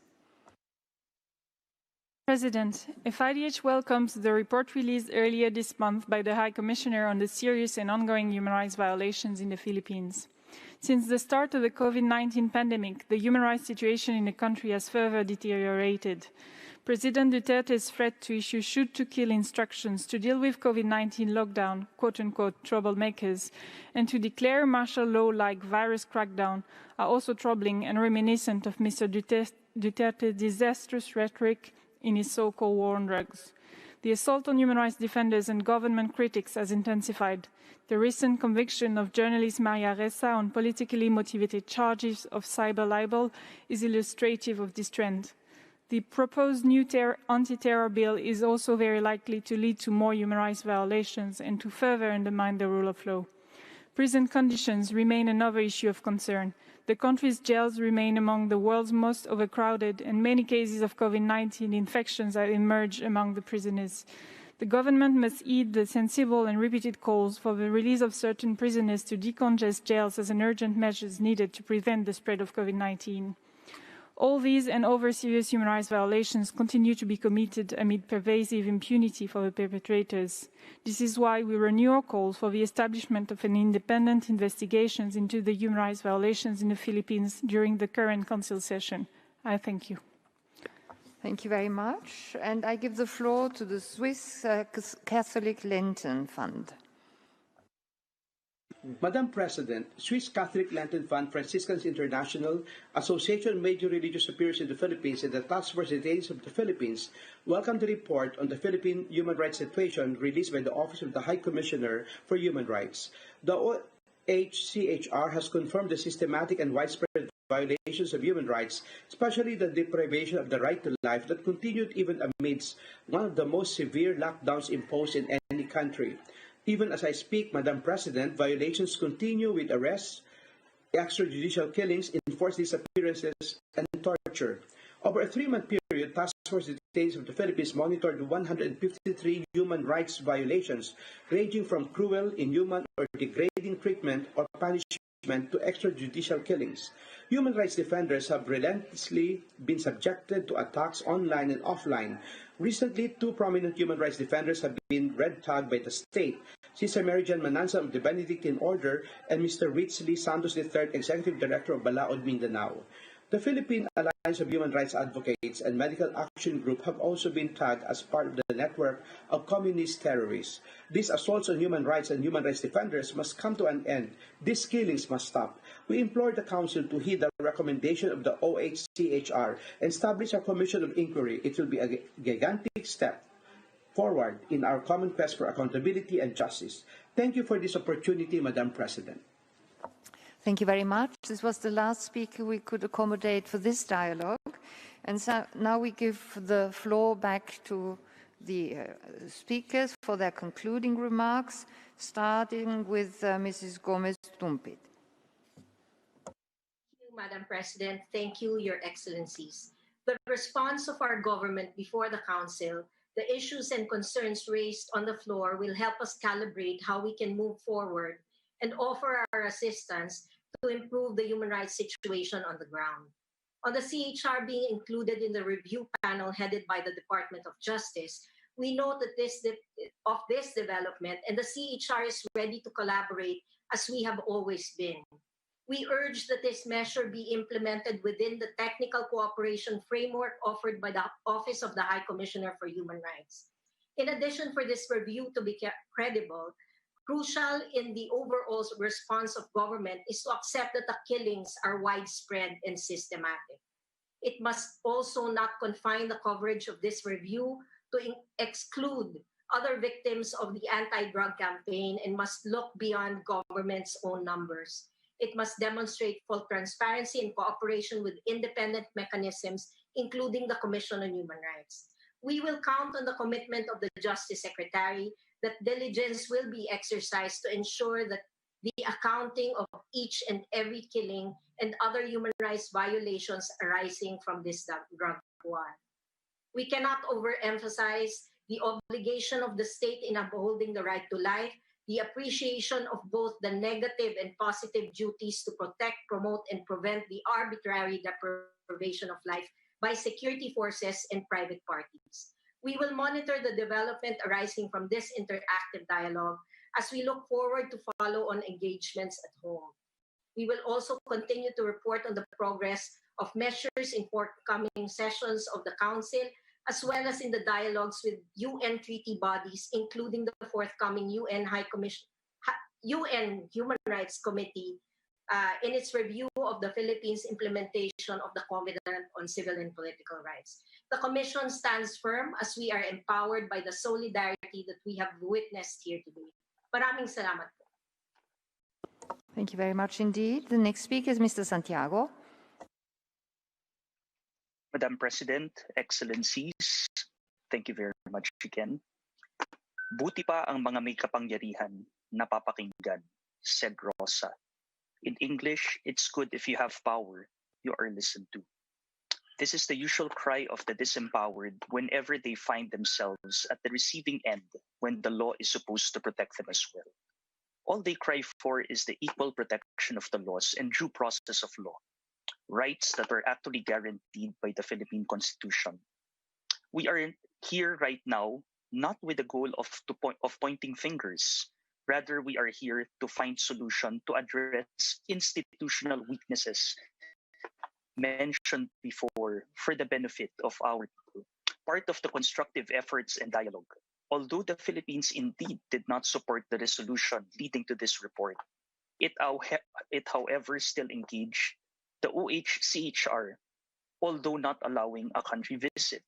President, FIDH welcomes the report released earlier this month by the High Commissioner on the serious and ongoing human rights violations in the Philippines. Since the start of the COVID-19 pandemic, the human rights situation in the country has further deteriorated. President Duterte's threat to issue shoot-to-kill instructions to deal with COVID-19 lockdown, quote-unquote, troublemakers, and to declare martial law like virus crackdown are also troubling and reminiscent of Mr. Duterte's disastrous rhetoric in his so-called war on drugs. The assault on human rights defenders and government critics has intensified. The recent conviction of journalist Maria Ressa on politically motivated charges of cyber libel is illustrative of this trend. The proposed new anti-terror bill is also very likely to lead to more human rights violations and to further undermine the rule of law. Prison conditions remain another issue of concern. The country's jails remain among the world's most overcrowded, and many cases of COVID-19 infections have emerged among the prisoners. The government must heed the sensible and repeated calls for the release of certain prisoners to decongest jails as an urgent measure needed to prevent the spread of COVID-19. All these and other serious human rights violations continue to be committed amid pervasive impunity for the perpetrators. This is why we renew our calls for the establishment of an independent investigation into the human rights violations in the Philippines during the current Council session. I thank you. Thank you very much. And I give the floor to the Swiss Catholic Lenten Fund. Madam President, Swiss Catholic Lenten Fund, Franciscans International, Association of Major Religious Superiors in the Philippines, and the Task Force Detainees of the Philippines welcome the report on the Philippine human rights situation released by the Office of the High Commissioner for Human Rights. The OHCHR has confirmed the systematic and widespread violations of human rights, especially the deprivation of the right to life that continued even amidst one of the most severe lockdowns imposed in any country. Even as I speak, Madam President, violations continue with arrests, extrajudicial killings, enforced disappearances, and torture. Over a 3-month period, Task Force Detainees of the Philippines monitored 153 human rights violations, ranging from cruel, inhuman, or degrading treatment or punishment to extrajudicial killings. Human rights defenders have relentlessly been subjected to attacks online and offline. Recently, 2 prominent human rights defenders have been red-tagged by the state, Sister Mary Jane Mananza of the Benedictine Order and Mr. Ritzley Santos III, Executive Director of Balaod, Mindanao. The Philippine Alliance Alliance of Human Rights Advocates and Medical Action Group have also been tagged as part of the network of communist terrorists. These assaults on human rights and human rights defenders must come to an end. These killings must stop. We implore the Council to heed the recommendation of the OHCHR and establish a commission of inquiry. It will be a gigantic step forward in our common quest for accountability and justice. Thank you for this opportunity, Madam President. Thank you very much. This was the last speaker we could accommodate for this dialogue. And so now we give the floor back to the speakers for their concluding remarks, starting with Mrs. Gomez-Tumpit. Madam President, thank you, Your Excellencies. The response of our government before the Council, the issues and concerns raised on the floor will help us calibrate how we can move forward and offer our assistance to improve the human rights situation on the ground. On the CHR being included in the review panel headed by the Department of Justice, we note that this development, and the CHR is ready to collaborate as we have always been. We urge that this measure be implemented within the technical cooperation framework offered by the Office of the High Commissioner for Human Rights. In addition, for this review to be credible, crucial in the overall response of government is to accept that the killings are widespread and systematic. It must also not confine the coverage of this review to exclude other victims of the anti-drug campaign and must look beyond government's own numbers. It must demonstrate full transparency and cooperation with independent mechanisms, including the Commission on Human Rights. We will count on the commitment of the Justice Secretary that diligence will be exercised to ensure that the accounting of each and every killing and other human rights violations arising from this drug war. We cannot overemphasize the obligation of the state in upholding the right to life, the appreciation of both the negative and positive duties to protect, promote, and prevent the arbitrary deprivation of life by security forces and private parties. We will monitor the development arising from this interactive dialogue as we look forward to follow-on engagements at home. We will also continue to report on the progress of measures in forthcoming sessions of the Council, as well as in the dialogues with UN treaty bodies, including the forthcoming UN Human Rights Committee in its review of the Philippines' implementation of the Covenant on Civil and Political Rights. The Commission stands firm as we are empowered by the solidarity that we have witnessed here today. Maraming salamat po. Thank you very much indeed. The next speaker is Mr. Santiago. Madam President, Excellencies, thank you very much again. Buti pa ang mga may kapangyarihan napapakinggan, said Rosa. In English, it's good if you have power, you are listened to. This is the usual cry of the disempowered whenever they find themselves at the receiving end when the law is supposed to protect them as well. All they cry for is the equal protection of the laws and due process of law, rights that are actually guaranteed by the Philippine Constitution. We are here right now not with the goal of pointing fingers. Rather, we are here to find solution to address institutional weaknesses mentioned before for the benefit of our people. Part of the constructive efforts and dialogue. Although the Philippines indeed did not support the resolution leading to this report, it however still engaged the OHCHR, although not allowing a country visit.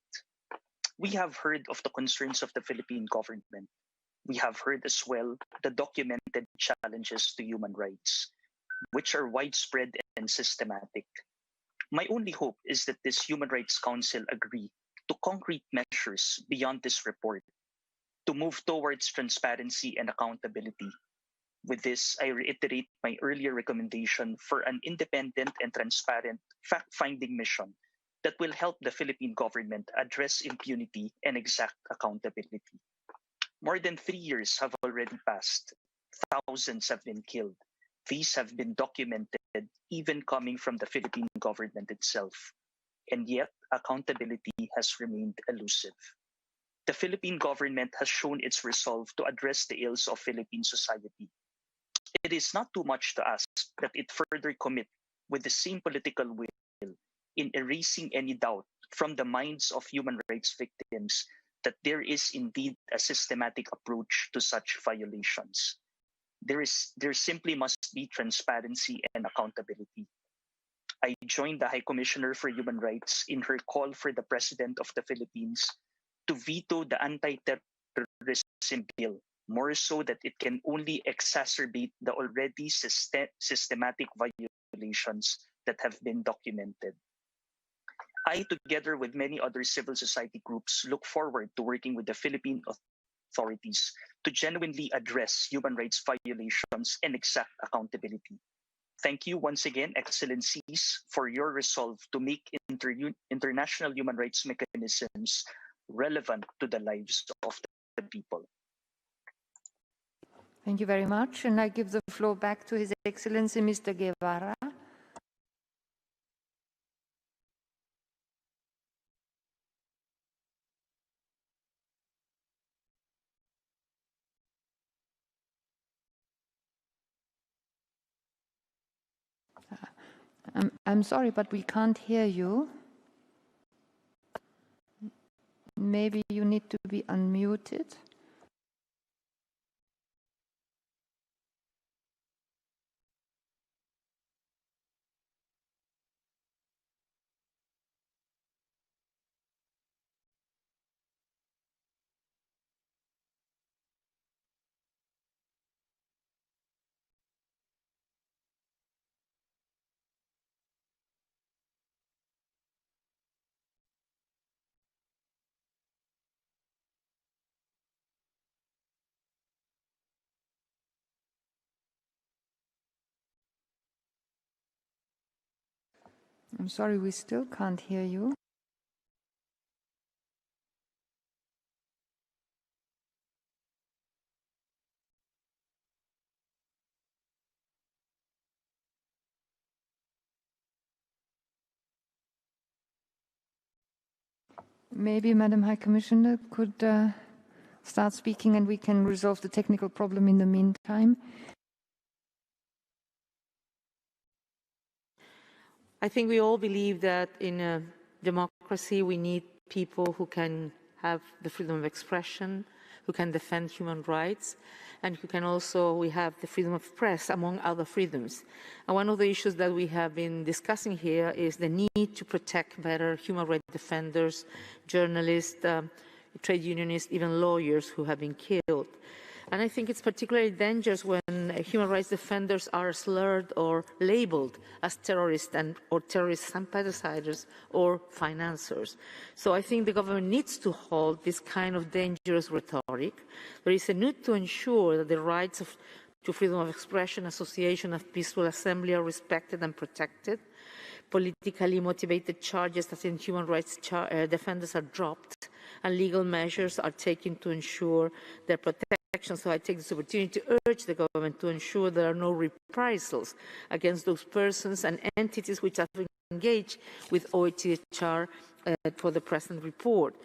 We have heard of the concerns of the Philippine government. We have heard as well the documented challenges to human rights, which are widespread and systematic. My only hope is that this Human Rights Council agree to concrete measures beyond this report to move towards transparency and accountability. With this, I reiterate my earlier recommendation for an independent and transparent fact-finding mission that will help the Philippine government address impunity and exact accountability. More than 3 years have already passed. Thousands have been killed. These have been documented, even coming from the Philippine government itself. And yet, accountability has remained elusive. The Philippine government has shown its resolve to address the ills of Philippine society. It is not too much to ask that it further commit with the same political will in erasing any doubt from the minds of human rights victims that there is indeed a systematic approach to such violations. There simply must be transparency and accountability. I joined the High Commissioner for Human Rights in her call for the President of the Philippines to veto the anti-terrorism bill, more so that it can only exacerbate the already systematic violations that have been documented. I, together with many other civil society groups, look forward to working with the Philippine authorities to genuinely address human rights violations and exact accountability. Thank you once again, Excellencies, for your resolve to make international human rights mechanisms relevant to the lives of the people. Thank you very much. And I give the floor back to His Excellency, Mr. Guevara. I'm sorry, but we can't hear you. Maybe you need to be unmuted. I'm sorry, we still can't hear you. Maybe Madam High Commissioner could start speaking and we can resolve the technical problem in the meantime. I think we all believe that in a democracy we need people who can have the freedom of expression, who can defend human rights, and who can also, we have the freedom of press, among other freedoms. And one of the issues that we have been discussing here is the need to protect better human rights defenders, journalists, trade unionists, even lawyers who have been killed. And I think it's particularly dangerous when human rights defenders are slurred or labeled as terrorists or terrorist sympathizers or financiers. So I think the government needs to halt this kind of dangerous rhetoric. There is a need to ensure that the rights to freedom of expression, association, and peaceful assembly are respected and protected. Politically motivated charges against human rights defenders are dropped, and legal measures are taken to ensure their protection. So I take this opportunity to urge the government to ensure there are no reprisals against those persons and entities which have engaged with OHCHR for the present report.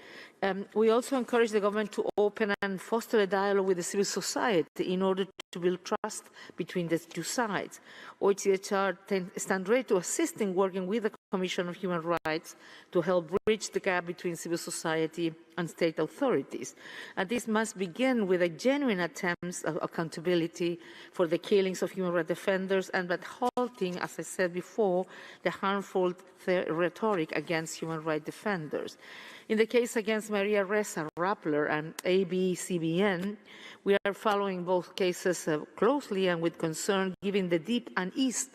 We also encourage the government to open and foster a dialogue with the civil society in order to build trust between the two sides. OHCHR stands ready to assist in working with the Commission of Human Rights to help bridge the gap between civil society and state authorities. And this must begin with a genuine attempt at accountability for the killings of human rights defenders and by halting, as I said before, the harmful rhetoric against human rights defenders. In the case against Maria Ressa Rappler and ABCBN, we are following both cases closely and with concern, given the deep unease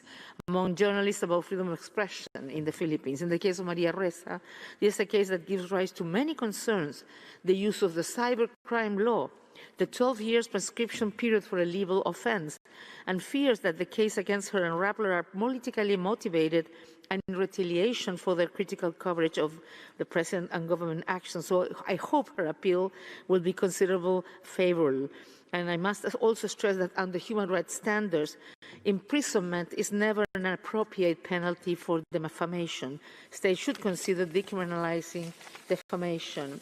among journalists about freedom of expression in the Philippines. In the case of Maria Ressa, this is a case that gives rise to many concerns: the use of the cybercrime law, the 12 years prescription period for a libel offense, and fears that the case against her and Rappler are politically motivated and in retaliation for their critical coverage of the President and government action. So I hope her appeal will be considerable favorable. And I must also stress that under human rights standards, imprisonment is never an appropriate penalty for defamation. States should consider decriminalizing defamation.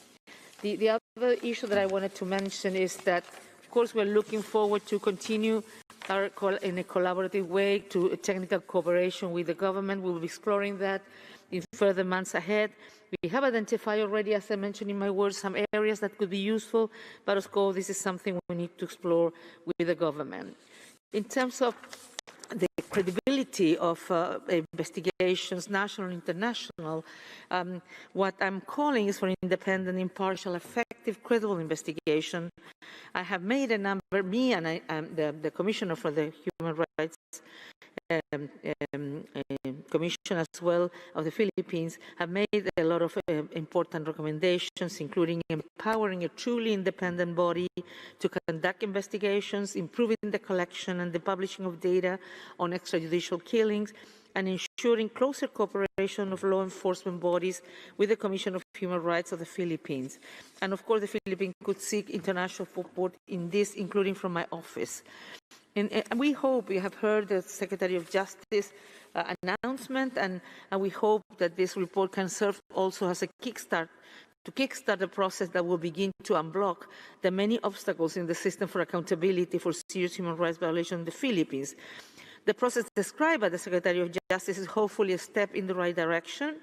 The other issue that I wanted to mention is that, of course, we're looking forward to continue in a collaborative way to technical cooperation with the government. We'll be exploring that. In further months ahead. We have identified already, as I mentioned in my words, some areas that could be useful, but of course this is something we need to explore with the government. In terms of the credibility of investigations, national and international, what I'm calling is for independent, impartial, effective, credible investigation. I have made a number, me and the Commissioner for the Human Rights Commission as well of the Philippines have made a lot of important recommendations, including empowering a truly independent body to conduct investigations, improving the collection and the publishing of data on extrajudicial killings, and ensuring closer cooperation of law enforcement bodies with the Commission of Human Rights of the Philippines. And of course, the Philippines could seek international support in this, including from my office. And we hope, we have heard the Secretary of Justice announcement, and we hope that this report can serve also as a kickstart to kickstart the process that will begin to unblock the many obstacles in the system for accountability for serious human rights violations in the Philippines. The process described by the Secretary of Justice is hopefully a step in the right direction.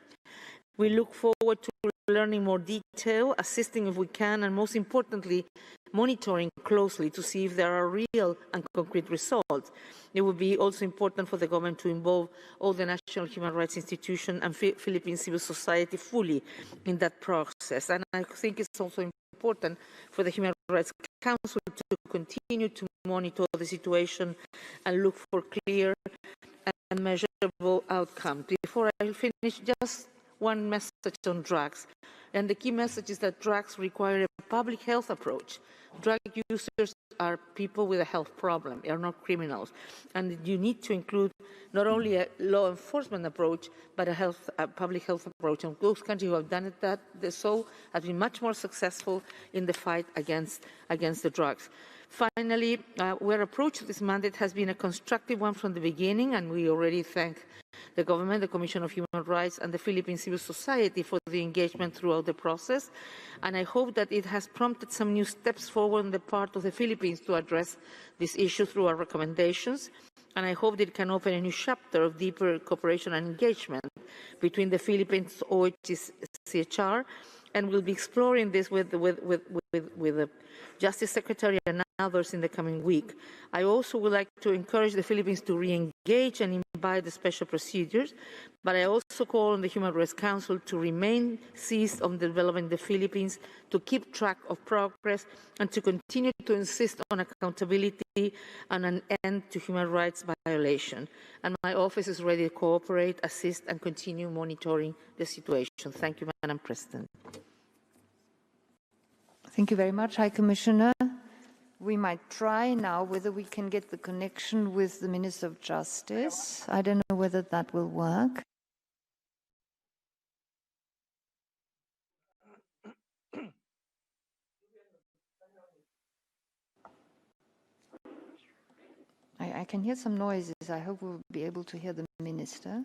We look forward to learning more detail, assisting if we can, and most importantly, monitoring closely to see if there are real and concrete results. It would be also important for the government to involve all the national human rights institutions and Philippine civil society fully in that process. And I think it's also important for the Human Rights Council to continue to monitor the situation and look for clear and measurable outcomes. Before I finish, just one message on drugs. And the key message is that drugs require a public health approach. Drug users are people with a health problem, they are not criminals. And you need to include not only a law enforcement approach, but a public health approach. And those countries who have done it, that so have been much more successful in the fight against the drugs. Finally, our approach to this mandate has been a constructive one from the beginning, and we already thank the government, the Commission of Human Rights, and the Philippine civil society for the engagement throughout the process. And I hope that it has prompted some new steps forward on the part of the Philippines to address this issue through our recommendations. And I hope that it can open a new chapter of deeper cooperation and engagement between the Philippines OHCHR, and we'll be exploring this with the Justice Secretary and others in the coming week. I also would like to encourage the Philippines to re-engage and imbibe the special procedures, but I also call on the Human Rights Council to remain seized on developing the Philippines, to keep track of progress, and to continue to insist on accountability and an end to human rights violation. And my office is ready to cooperate, assist, and continue monitoring the situation. Thank you, Madam President. Thank you very much, High Commissioner. We might try now whether we can get the connection with the Minister of Justice. I don't know whether that will work. I can hear some noises. I hope we'll be able to hear the Minister.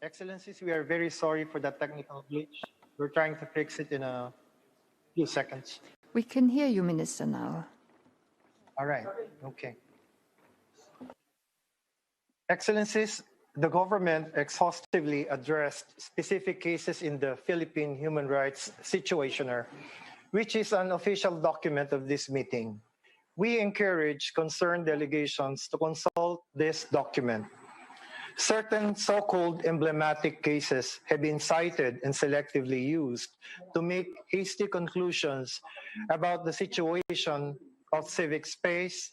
Excellencies, we are very sorry for that technical glitch. We're trying to fix it in a few seconds. We can hear you, Minister, now. All right, okay. Excellencies, the government exhaustively addressed specific cases in the Philippine Human Rights Situationer, which is an official document of this meeting. We encourage concerned delegations to consult this document. Certain so-called emblematic cases have been cited and selectively used to make hasty conclusions about the situation of civic space,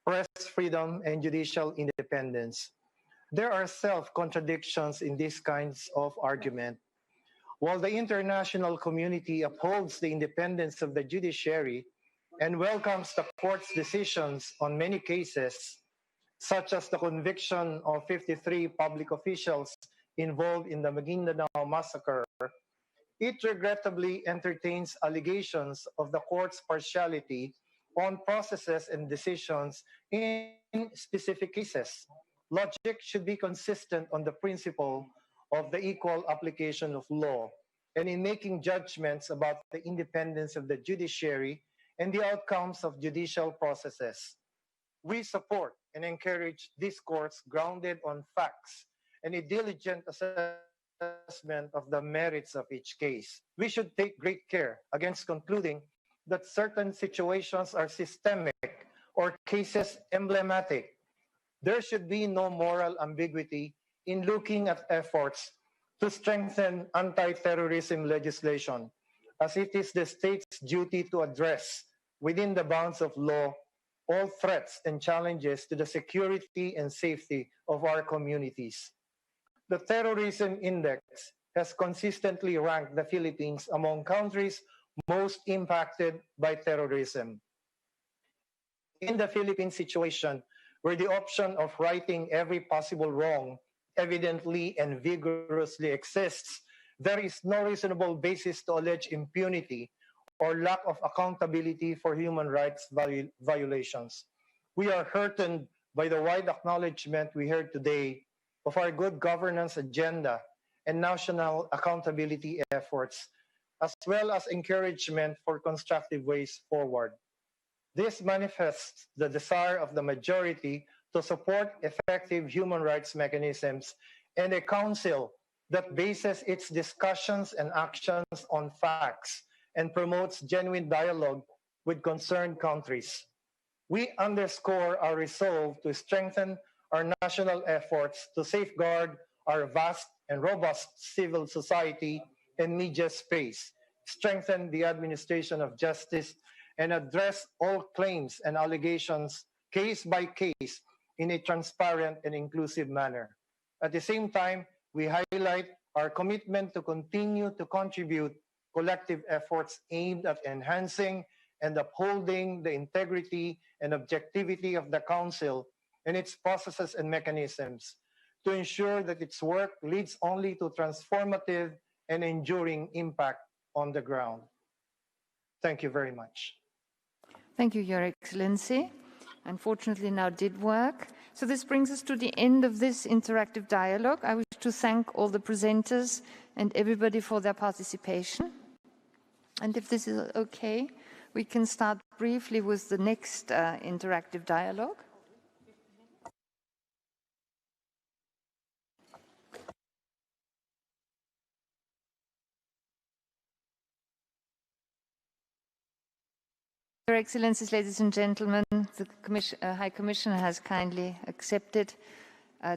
press freedom, and judicial independence. There are self-contradictions in these kinds of argument. While the international community upholds the independence of the judiciary and welcomes the court's decisions on many cases, such as the conviction of 53 public officials involved in the Maguindanao massacre, it regrettably entertains allegations of the court's partiality on processes and decisions in specific cases. Logic should be consistent on the principle of the equal application of law, and in making judgments about the independence of the judiciary and the outcomes of judicial processes. We support and encourage discourse grounded on facts and a diligent assessment of the merits of each case. We should take great care against concluding that certain situations are systemic or cases emblematic. There should be no moral ambiguity in looking at efforts to strengthen anti-terrorism legislation, as it is the state's duty to address, within the bounds of law, all threats and challenges to the security and safety of our communities. The Terrorism Index has consistently ranked the Philippines among countries most impacted by terrorism. In the Philippine situation, where the option of righting every possible wrong evidently and vigorously exists, there is no reasonable basis to allege impunity or lack of accountability for human rights violations. We are heartened by the wide acknowledgement we heard today of our good governance agenda and national accountability efforts, as well as encouragement for constructive ways forward. This manifests the desire of the majority to support effective human rights mechanisms and a council that bases its discussions and actions on facts and promotes genuine dialogue with concerned countries. We underscore our resolve to strengthen our national efforts to safeguard our vast and robust civil society and media space, strengthen the administration of justice, and address all claims and allegations case by case in a transparent and inclusive manner. At the same time, we highlight our commitment to continue to contribute collective efforts aimed at enhancing and upholding the integrity and objectivity of the Council and its processes and mechanisms to ensure that its work leads only to transformative and enduring impact on the ground. Thank you very much. Thank you, Your Excellency. Unfortunately, now did work. So this brings us to the end of this interactive dialogue. I wish to thank all the presenters and everybody for their participation. And if this is okay, we can start briefly with the next interactive dialogue. Your Excellencies, ladies and gentlemen, the High Commissioner has kindly accepted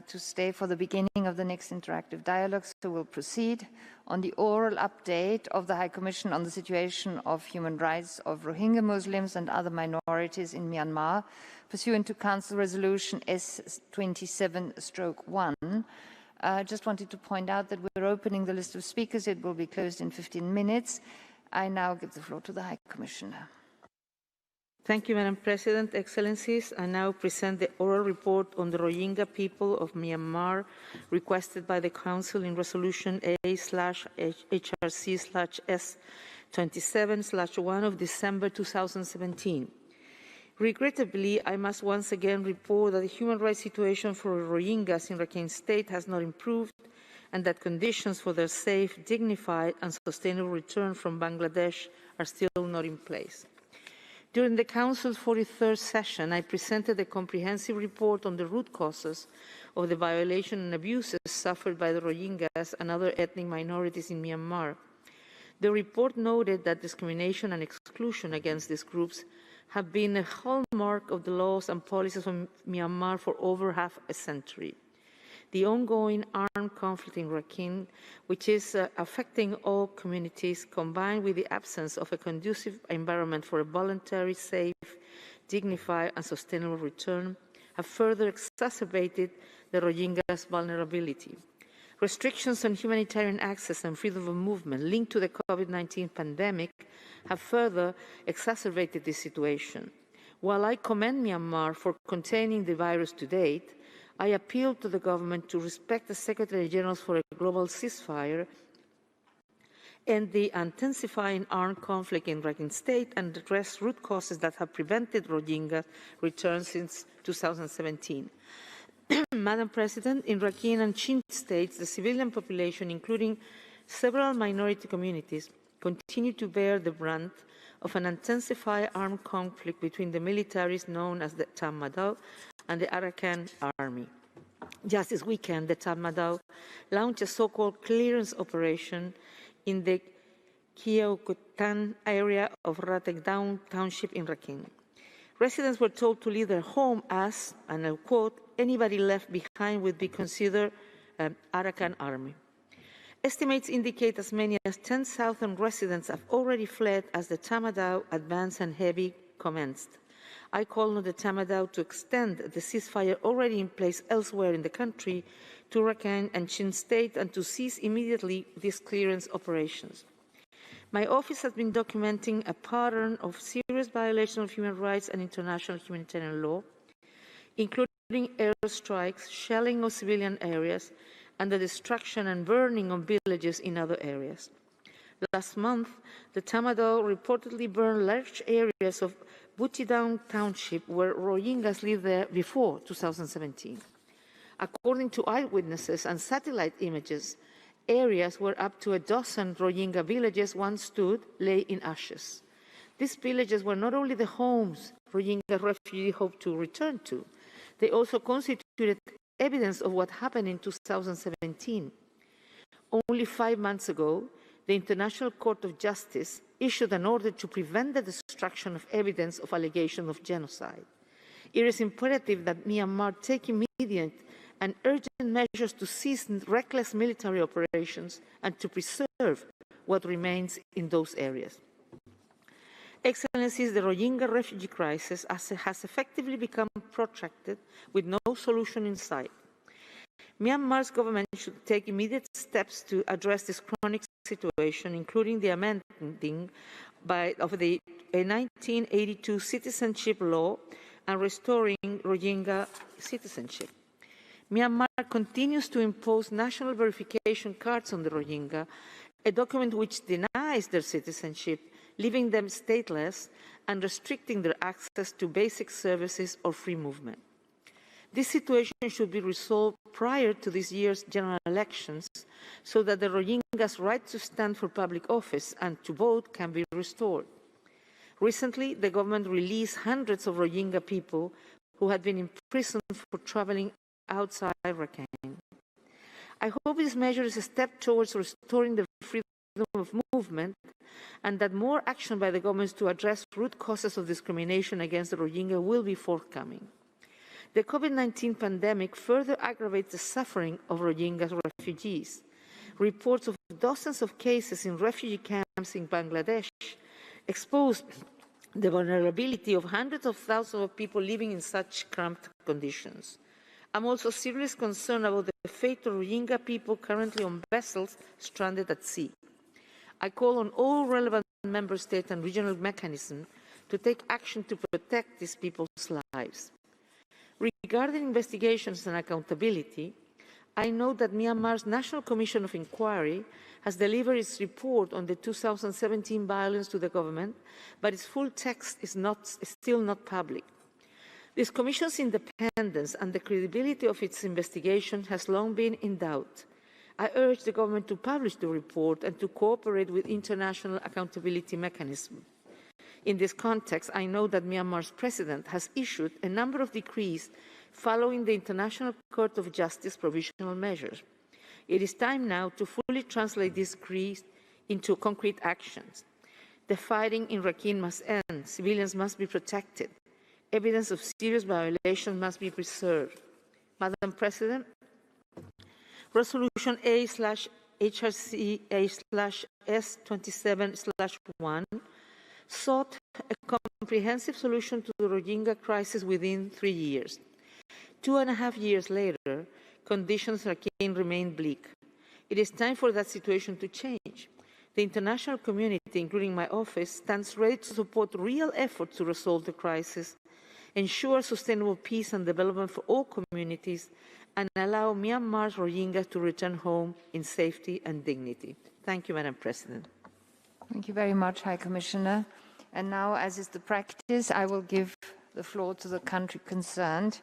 to stay for the beginning of the next interactive dialogue, so we'll proceed on the oral update of the High Commission on the situation of human rights of Rohingya Muslims and other minorities in Myanmar, pursuant to Council Resolution S27/1. I just wanted to point out that we're opening the list of speakers. It will be closed in 15 minutes. I now give the floor to the High Commissioner. Thank you, Madam President. Excellencies, I now present the oral report on the Rohingya people of Myanmar requested by the Council in Resolution A/HRC/S27/1 of December 2017. Regrettably, I must once again report that the human rights situation for Rohingyas in Rakhine State has not improved and that conditions for their safe, dignified and sustainable return from Bangladesh are still not in place. During the Council's 43rd session, I presented a comprehensive report on the root causes of the violation and abuses suffered by the Rohingyas and other ethnic minorities in Myanmar. The report noted that discrimination and exclusion against these groups have been a hallmark of the laws and policies of Myanmar for over half a century. The ongoing armed conflict in Rakhine, which is affecting all communities, combined with the absence of a conducive environment for a voluntary, safe, dignified and sustainable return, have further exacerbated the Rohingyas' vulnerability. Restrictions on humanitarian access and freedom of movement linked to the COVID-19 pandemic have further exacerbated this situation. While I commend Myanmar for containing the virus to date, I appeal to the government to respect the Secretary General for a global ceasefire and the intensifying armed conflict in Rakhine State and address root causes that have prevented Rohingya return since 2017. Madam President, in Rakhine and Chin states, the civilian population, including several minority communities, continue to bear the brunt of an intensified armed conflict between the militaries known as the Tatmadaw and the Arakan army. Just this weekend, the Tatmadaw launched a so-called clearance operation in the Kyauktan area of Ratekdown Township in Rakhine. Residents were told to leave their home as, and I quote, anybody left behind would be considered Arakan army. Estimates indicate as many as 10,000 residents have already fled as the Tatmadaw advance and heavy commenced. I call on the Tatmadaw to extend the ceasefire already in place elsewhere in the country to Rakhine and Chin State and to cease immediately these clearance operations. My office has been documenting a pattern of serious violation of human rights and international humanitarian law, including airstrikes, shelling of civilian areas, and the destruction and burning of villages in other areas. Last month, the Tatmadaw reportedly burned large areas of Butidown Township, where Rohingyas lived there before 2017. According to eyewitnesses and satellite images, areas where up to a dozen Rohingya villages once stood lay in ashes. These villages were not only the homes Rohingya refugees hoped to return to, they also constituted evidence of what happened in 2017. Only 5 months ago, the International Court of Justice issued an order to prevent the destruction of evidence of allegations of genocide. It is imperative that Myanmar take immediate and urgent measures to cease reckless military operations and to preserve what remains in those areas. Excellencies, the Rohingya refugee crisis has effectively become protracted with no solution in sight. Myanmar's government should take immediate steps to address this chronic situation, including the amending of the 1982 citizenship law and restoring Rohingya citizenship. Myanmar continues to impose national verification cards on the Rohingya, a document which denies their citizenship, leaving them stateless and restricting their access to basic services or free movement. This situation should be resolved prior to this year's general elections so that the Rohingya's right to stand for public office and to vote can be restored. Recently, the government released hundreds of Rohingya people who had been imprisoned for traveling outside Rakhine. I hope this measure is a step towards restoring the freedom of movement and that more action by the governments to address root causes of discrimination against the Rohingya will be forthcoming. The COVID-19 pandemic further aggravates the suffering of Rohingya refugees. Reports of dozens of cases in refugee camps in Bangladesh expose the vulnerability of hundreds of thousands of people living in such cramped conditions. I'm also seriously concerned about the fate of Rohingya people currently on vessels stranded at sea. I call on all relevant member states and regional mechanisms to take action to protect these people's lives. Regarding investigations and accountability, I note that Myanmar's National Commission of Inquiry has delivered its report on the 2017 violence to the government, but its full text is still not public. This Commission's independence and the credibility of its investigation has long been in doubt. I urge the government to publish the report and to cooperate with international accountability mechanisms. In this context, I know that Myanmar's president has issued a number of decrees following the International Court of Justice provisional measures. It is time now to fully translate these decrees into concrete actions. The fighting in Rakhine must end. Civilians must be protected. Evidence of serious violations must be preserved. Madam President, Resolution A/HRC/S27/1 sought a comprehensive solution to the Rohingya crisis within 3 years. 2.5 years later, conditions in Rakhine remain bleak. It is time for that situation to change. The international community, including my office, stands ready to support real efforts to resolve the crisis, ensure sustainable peace and development for all communities, and allow Myanmar's Rohingya to return home in safety and dignity. Thank you, Madam President. Thank you very much, High Commissioner. And now, as is the practice, I will give the floor to the country concerned.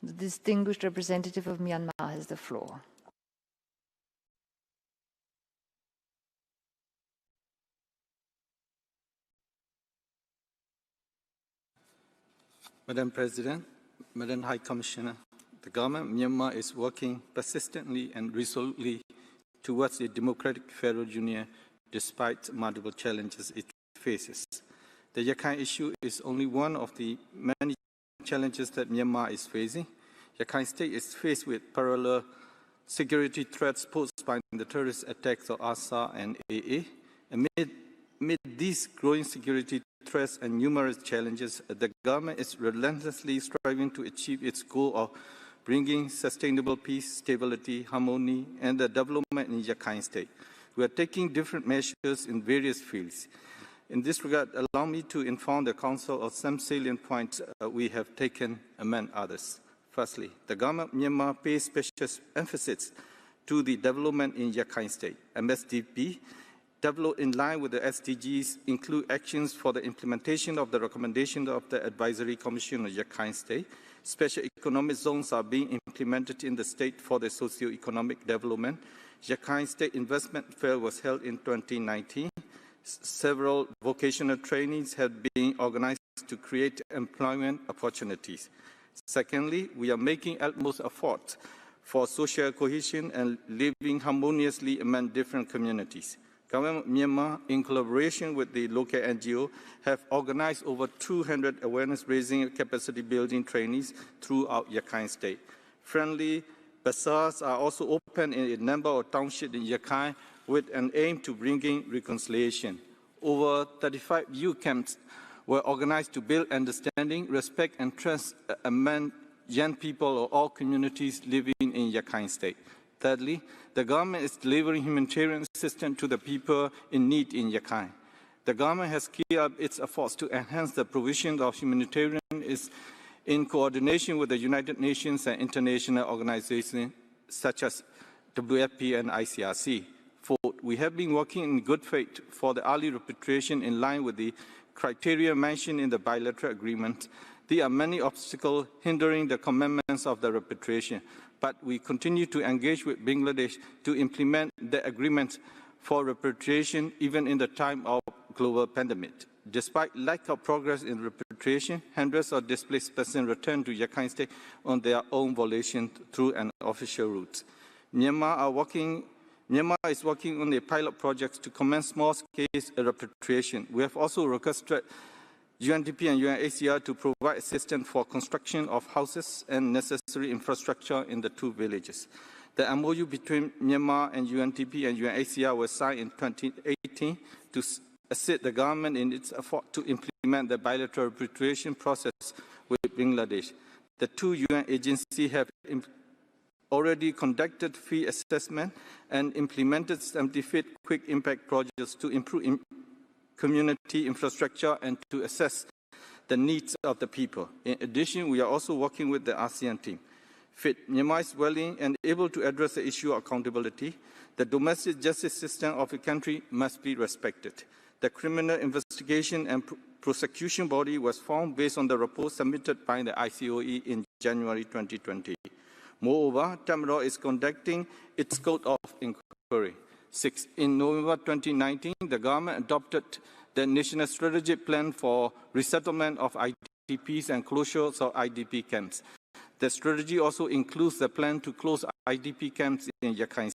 The distinguished representative of Myanmar has the floor. Madam President, Madam High Commissioner, the government of Myanmar is working persistently and resolutely towards a democratic federal union despite multiple challenges it faces. The Rakhine issue is only one of the many challenges that Myanmar is facing. Rakhine State is faced with parallel security threats posed by the terrorist attacks of ASA and AA. Amid these growing security threats and numerous challenges, the government is relentlessly striving to achieve its goal of bringing sustainable peace, stability, harmony, and the development in Rakhine State. We are taking different measures in various fields. In this regard, allow me to inform the Council of some salient points we have taken among others. Firstly, the government of Myanmar pays special emphasis to the development in Rakhine State. MSDP, developed in line with the SDGs, include actions for the implementation of the recommendations of the Advisory Commission of Rakhine State. Special economic zones are being implemented in the state for the socio-economic development. Rakhine State Investment Fair was held in 2019. Several vocational trainings have been organized to create employment opportunities. Secondly, we are making utmost efforts for social cohesion and living harmoniously among different communities. Government of Myanmar, in collaboration with the local NGO, have organized over 200 awareness-raising capacity-building trainings throughout Rakhine State. Friendly bazaars are also open in a number of townships in Rakhine with an aim to bringing reconciliation. Over 35 youth camps were organized to build understanding, respect, and trust among young people of all communities living in Rakhine State. Thirdly, the government is delivering humanitarian assistance to the people in need in Rakhine. The government has geared up its efforts to enhance the provision of humanitarian in coordination with the United Nations and international organizations such as WFP and ICRC. Fourth, we have been working in good faith for the early repatriation in line with the criteria mentioned in the bilateral agreement. There are many obstacles hindering the commitments of the repatriation, but we continue to engage with Bangladesh to implement the agreement for repatriation even in the time of global pandemic. Despite lack of progress in repatriation, hundreds of displaced persons returned to Rakhine State on their own volition through an official route. Myanmar is working on a pilot project to commence small-scale repatriation. We have also requested UNDP and UNHCR to provide assistance for construction of houses and necessary infrastructure in the two villages. The MOU between Myanmar and UNDP and UNHCR was signed in 2018 to assist the government in its effort to implement the bilateral repatriation process with Bangladesh. The two UN agencies have already conducted fee assessment and implemented 75 quick impact projects to improve community infrastructure and to assess the needs of the people. In addition, we are also working with the ASEAN team. Fifth, Myanmar is willing and able to address the issue of accountability. The domestic justice system of the country must be respected. The criminal investigation and prosecution body was formed based on the report submitted by the ICOE in January 2020. Moreover, Tamro is conducting its code of inquiry. 6. In November 2019, the government adopted the National Strategic Plan for Resettlement of IDPs and closures of IDP camps. The strategy also includes the plan to close IDP camps in Rakhine